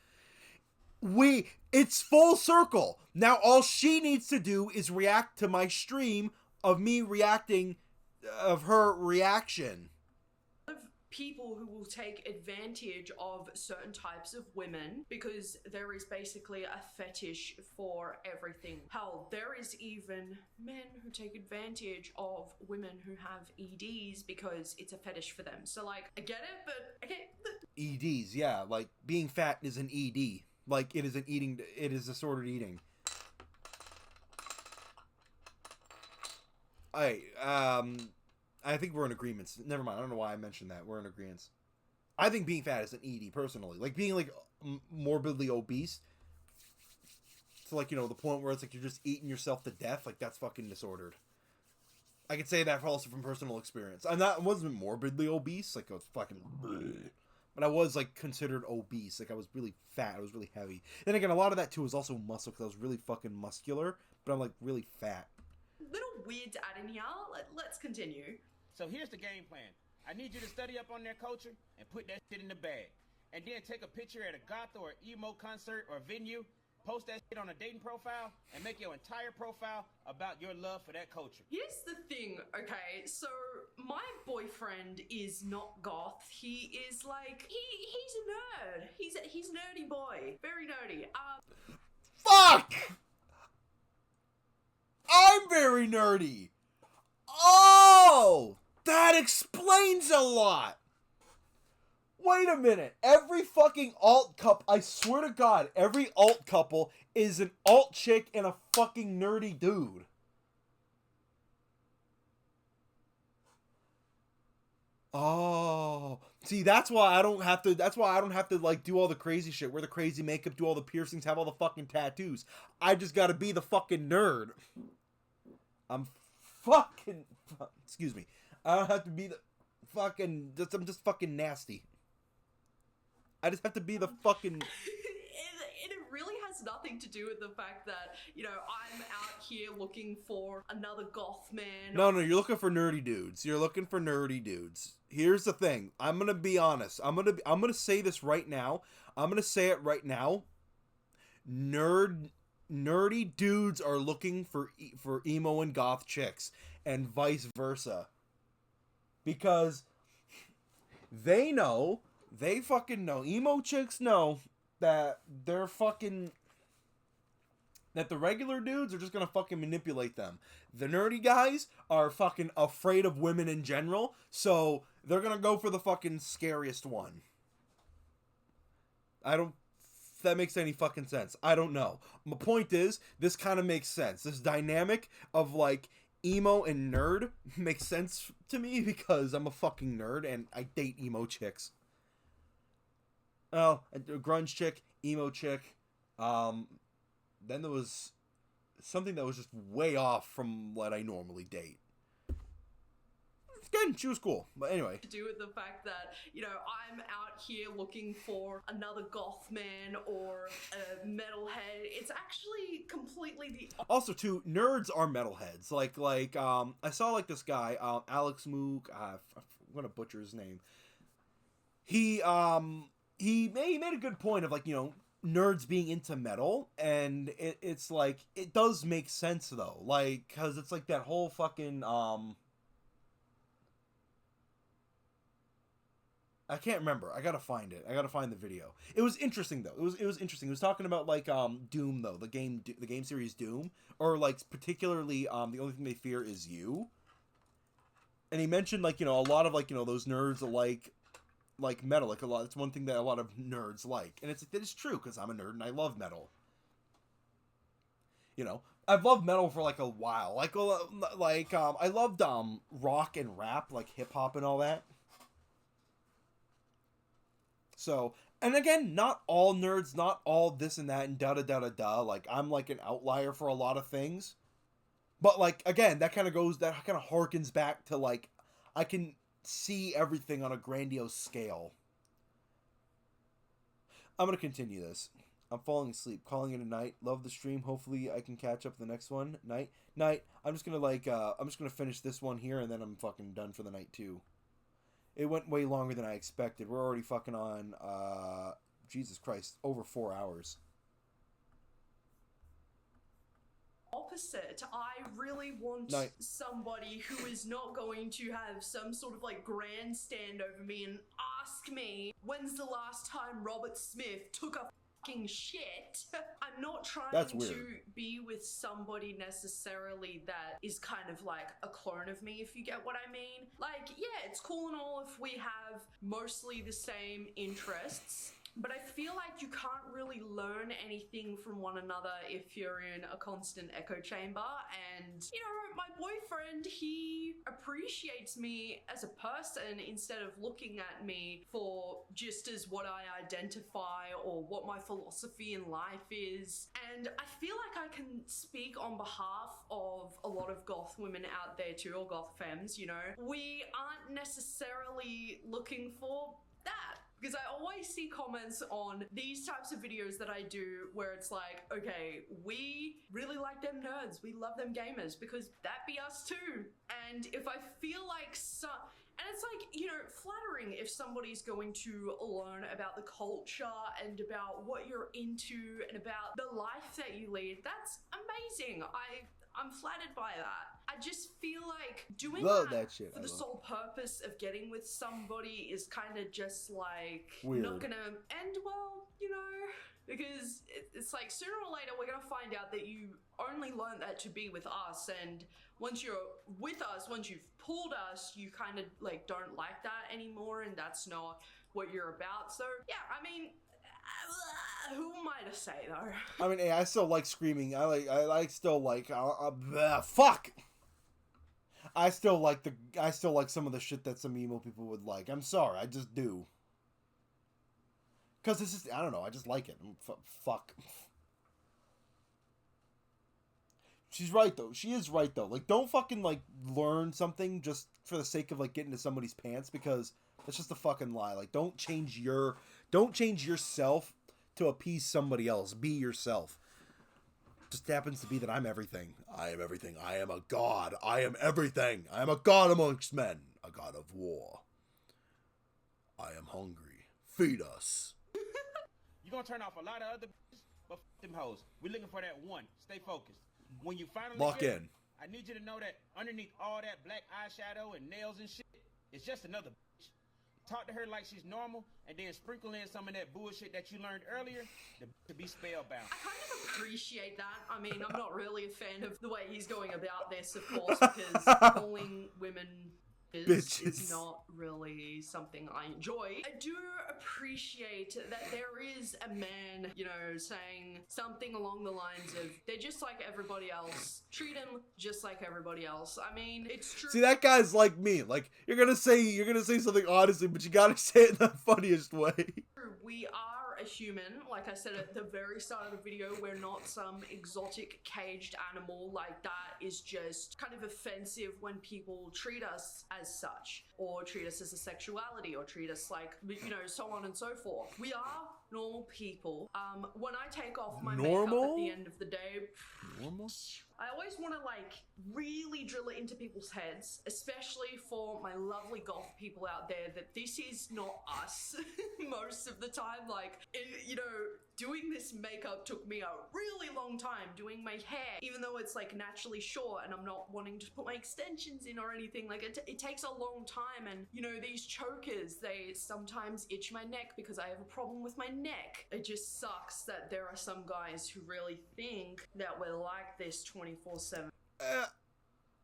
It's full circle. Now all she needs to do is react to my stream of me reacting of her reaction. People who will take advantage of certain types of women because there is basically a fetish for everything. Hell, there is even men who take advantage of women who have EDs because it's a fetish for them. So like, I get it, but okay. EDs, yeah, like being fat is an ED. Like it is disordered eating. I think we're in agreement. Never mind. I don't know why I mentioned that. We're in agreement. I think being fat is an ED personally. Like being like morbidly obese to like, the point where it's like you're just eating yourself to death. Like that's fucking disordered. I could say that also from personal experience. I wasn't morbidly obese. Like I was fucking, but I was like considered obese. Like I was really fat. I was really heavy. Then again, a lot of that too was also muscle because I was really fucking muscular. But I'm like really fat. Little weird to add in here. Let's continue. So here's the game plan. I need you to study up on their culture and put that shit in the bag. And then take a picture at a goth or emo concert or venue, post that shit on a dating profile, and make your entire profile about your love for that culture. Here's the thing, okay? So my boyfriend is not goth. He is like, he's a nerd. He's a nerdy boy. Very nerdy. Fuck! I'm very nerdy. Oh, that explains a lot. Wait a minute. Every fucking alt couple, I swear to God, every alt couple is an alt chick and a fucking nerdy dude. Oh, see, that's why I don't have to like do all the crazy shit, wear the crazy makeup, do all the piercings, have all the fucking tattoos. I just gotta be the fucking nerd. Excuse me. I don't have to be the fucking, I'm just fucking nasty. I just have to be the fucking... It really has nothing to do with the fact that, I'm out here looking for another goth man. No, you're looking for nerdy dudes. You're looking for nerdy dudes. Here's the thing. I'm gonna be honest. I'm gonna say this right now. I'm gonna say it right now. nerdy dudes are looking for emo and goth chicks, and vice versa. Because they fucking know, emo chicks know that they're fucking, that the regular dudes are just gonna fucking manipulate them. The nerdy guys are fucking afraid of women in general, so they're gonna go for the fucking scariest one. If that makes any fucking sense. I don't know. My point is, this kind of makes sense. This dynamic of, like, emo and nerd makes sense to me because I'm a fucking nerd and I date emo chicks. Oh, a grunge chick, emo chick. Then there was something that was just way off from what I normally date. Again, she was cool, but anyway. To do with the fact that, you know, I'm out here looking for another goth man or a metalhead. It's actually completely the Also, too, nerds are metalheads. Like, I saw, like, this guy, Alex Moog, I'm gonna butcher his name. He made a good point of, like, you know, nerds being into metal, and it's like, it does make sense, though. Like, because it's like that whole fucking, I can't remember. I gotta find it. I gotta find the video. It was interesting though. It was interesting. It was talking about like Doom though, the game series Doom, or like particularly the only thing they fear is you. And he mentioned like, you know, a lot of like, you know, those nerds like metal, like a lot. It's one thing that a lot of nerds like, and it's true because I'm a nerd and I love metal. You know, I've loved metal for like a while. I loved rock and rap, like hip hop and all that. So, and again, not all nerds, not all this and that and da-da-da-da-da. Like, I'm like an outlier for a lot of things. But, like, again, that kind of harkens back to, like, I can see everything on a grandiose scale. I'm going to continue this. I'm falling asleep. Calling it a night. Love the stream. Hopefully I can catch up the next one. Night. I'm just going to, I'm just going to finish this one here, and then I'm fucking done for the night, too. It went way longer than I expected. We're already fucking on, Jesus Christ, over 4 hours. opposite. I really want somebody who is not going to have some sort of like grandstand over me and ask me, when's the last time Robert Smith took a fucking shit? I'm not trying to be with somebody necessarily that is kind of like a clone of me, if you get what I mean. Like, yeah, it's cool and all if we have mostly the same interests, but I feel like you can't really learn anything from one another if you're in a constant echo chamber. And, you know, my boyfriend, he appreciates me as a person instead of looking at me for just as what I identify or what my philosophy in life is. And I feel like I can speak on behalf of a lot of goth women out there too, or goth femmes, you know. We aren't necessarily looking for that. Because I always see comments on these types of videos that I do where it's like, okay, we really like them nerds, we love them gamers, because that be us too. And if I feel like and it's like, you know, flattering if somebody's going to learn about the culture and about what you're into and about the life that you lead. That's amazing. I'm flattered by that. I just feel like doing that shit for the sole purpose of getting with somebody is kind of just like weird. Not gonna end well, you know? Because it's like sooner or later we're gonna find out that you only learned that to be with us, and once you're with us, once you've pulled us, you kind of like don't like that anymore, and that's not what you're about. So yeah, I mean, who am I to say though? I mean, hey, I still like screaming. I still like fuck. I still like some of the shit that some emo people would like. I'm sorry, I just do. Cause it's just, I don't know, I just like it. Fuck. She's right though. She is right though. Like, don't fucking like learn something just for the sake of like getting into somebody's pants, because that's just a fucking lie. Like, don't change yourself to appease somebody else. Be yourself. Just happens to be that I'm everything. I am everything. I am a god. I am everything. I am a god amongst men. A god of war. I am hungry. Feed us. You gonna turn off a lot of other but f them hoes. We're looking for that one. Stay focused. When you finally Lock get her, in. I need you to know that underneath all that black eyeshadow and nails and shit, it's just another bitch. Talk to her like she's normal, and then sprinkle in some of that bullshit that you learned earlier to be spellbound. I kind of appreciate that. I mean, I'm not really a fan of the way he's going about this, of course, because calling women is not really something I enjoy. I do appreciate that there is a man, you know, saying something along the lines of, they're just like everybody else. Treat them just like everybody else. I mean, it's true. See, that guy's like me. Like, you're gonna say something honestly, but you gotta say it in the funniest way. We are a human. Like I said at the very start of the video, we're not some exotic caged animal. Like, that is just kind of offensive when people treat us as such, or treat us as a sexuality, or treat us like, you know, so on and so forth. We are normal people. When I take off my makeup at the end of the day, I always want to like really drill it into people's heads, especially for my lovely goth people out there, that this is not us most of the time. Like, you know, doing this makeup took me a really long time. Doing my hair, even though it's like naturally short and I'm not wanting to put my extensions in or anything, like it takes a long time. And you know, these chokers, they sometimes itch my neck because I have a problem with my neck. It just sucks that there are some guys who really think that we're like this 24/7.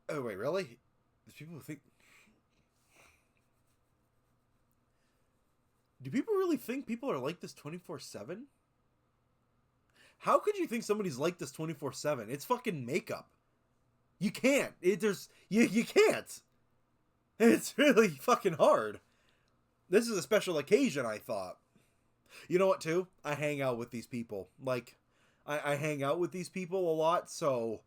Oh wait, really? There's people who think. Do people really think people are like this 24/7? How could you think somebody's like this 24/7? It's fucking makeup. You can't. You can't. It's really fucking hard. This is a special occasion, I thought. You know what, too? I hang out with these people. Like, I hang out with these people a lot, so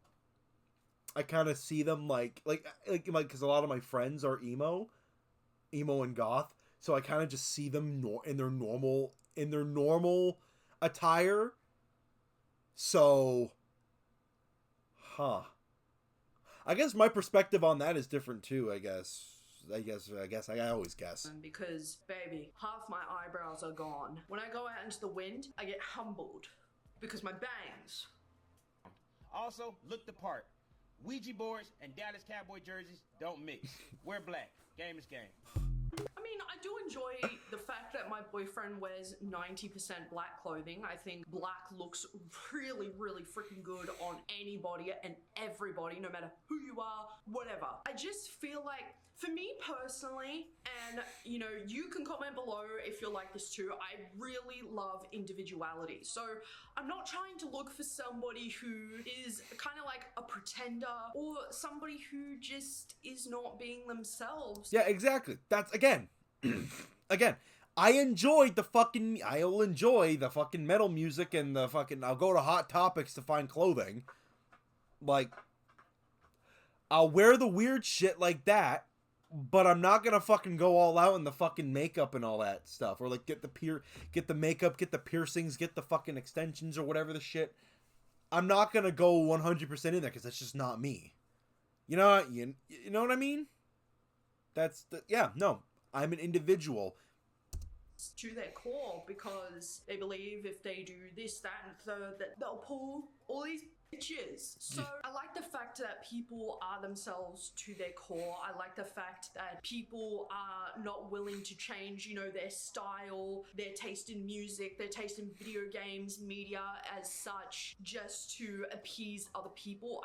I kind of see them like, because a lot of my friends are emo and goth, so I kind of just see them in their normal attire. So, I guess my perspective on that is different too. I guess I always guess. Because, baby, half my eyebrows are gone. When I go out into the wind, I get humbled because my bangs. Also, look the part. Ouija boards and Dallas Cowboy jerseys don't mix. We're black. Game is game. I mean, I do enjoy the fact that my boyfriend wears 90% black clothing. I think black looks really, really freaking good on anybody and everybody, no matter who you are, whatever. I just feel like, for me personally, and you know, you can comment below if you're like this too, I really love individuality. So I'm not trying to look for somebody who is kind of like a pretender or somebody who just is not being themselves. Yeah, exactly. That's, again, I'll enjoy the fucking metal music and the fucking, I'll go to Hot Topics to find clothing. Like, I'll wear the weird shit like that, but I'm not gonna fucking go all out in the fucking makeup and all that stuff, or like get the makeup, get the piercings, get the fucking extensions or whatever the shit. I'm not gonna go 100% in there because that's just not me. You know what I mean? I'm an individual. To their core, because they believe if they do this, that, and third, that they'll pull all these bitches. So I like the fact that people are themselves to their core. I like the fact that people are not willing to change, you know, their style, their taste in music, their taste in video games, media as such, just to appease other people.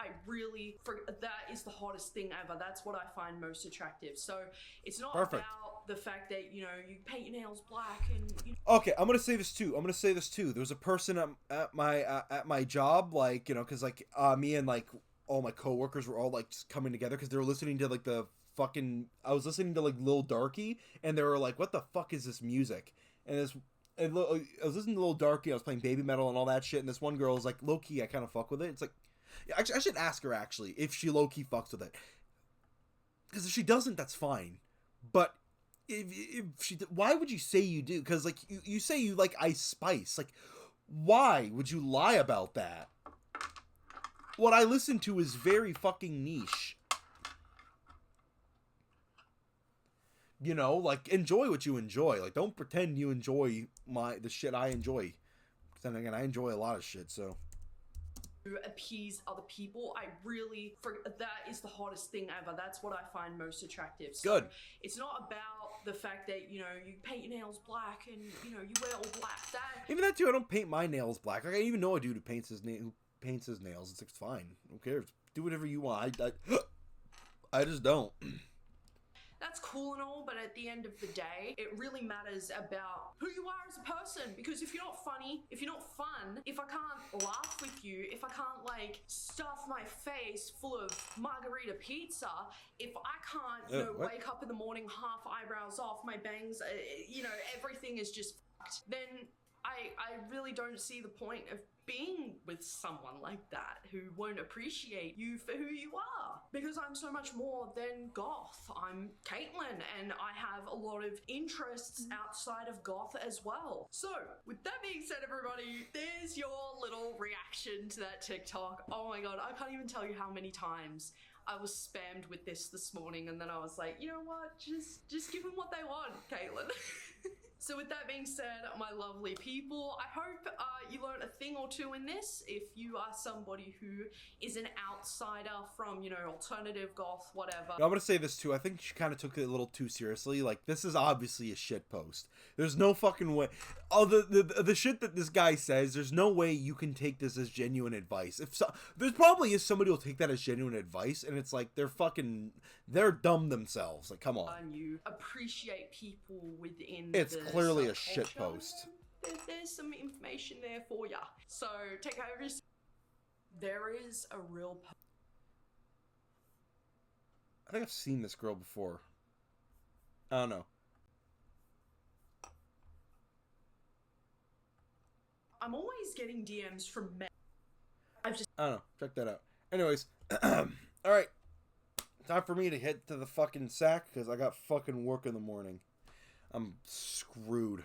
That is the hottest thing ever. That's what I find most attractive. So it's not about the fact that, you know, you paint your nails black and Okay, I'm gonna say this too. There was a person at my job, like, you know, because like me and like all my coworkers were all like just coming together because they were listening to like I was listening to like Lil Darky, and they were like, "What the fuck is this music?" And I was listening to Lil Darky. I was playing baby metal and all that shit, and this one girl was like, "Low key, I kind of fuck with it." It's like, yeah, I should ask her actually if she low key fucks with it, because if she doesn't, that's fine, but. If she, why would you say you do? Because like you say you like Ice Spice. Like, why would you lie about that? What I listen to is very fucking niche. You know, like, enjoy what you enjoy. Like, don't pretend you enjoy the shit I enjoy. then again, I enjoy a lot of shit, so. To appease other people. That is the hottest thing ever. That's what I find most attractive. So Good. It's not about the fact that, you paint your nails black and, you wear all black. Even that too, I don't paint my nails black. Like, I even know a dude who paints his nails. It's like, fine. Who cares? Do whatever you want. I just don't. That's cool and all, but at the end of the day, it really matters about who you are as a person. Because if you're not funny, if you're not fun, if I can't laugh with you, if I can't stuff my face full of margarita pizza, if I can't wake up in the morning half eyebrows off, my bangs, everything is just fucked, then I really don't see the point of being with someone like that who won't appreciate you for who you are. Because I'm so much more than goth. I'm Caitlin, and I have a lot of interests outside of goth as well. So, with that being said, everybody, there's your little reaction to that TikTok. Oh my god, I can't even tell you how many times I was spammed with this morning, and then I was like, you know what, just give them what they want, Caitlin. So with that being said, my lovely people, I hope you learned a thing or two in this. If you are somebody who is an outsider from, alternative goth, whatever. I'm gonna say this too. I think she kind of took it a little too seriously. Like, this is obviously a shit post. There's no fucking way. Oh, the shit that this guy says, there's no way you can take this as genuine advice. There probably is somebody who'll take that as genuine advice, and it's like they're dumb themselves. Like, come on. And you appreciate people within. It's the clearly a subculture, shit post. There's some information there for ya. So take care of yourself. There is a real. I think I've seen this girl before. I don't know. I'm always getting DMs from men. I don't know. Check that out. Anyways, all right. Time for me to head to the fucking sack because I got fucking work in the morning. I'm screwed.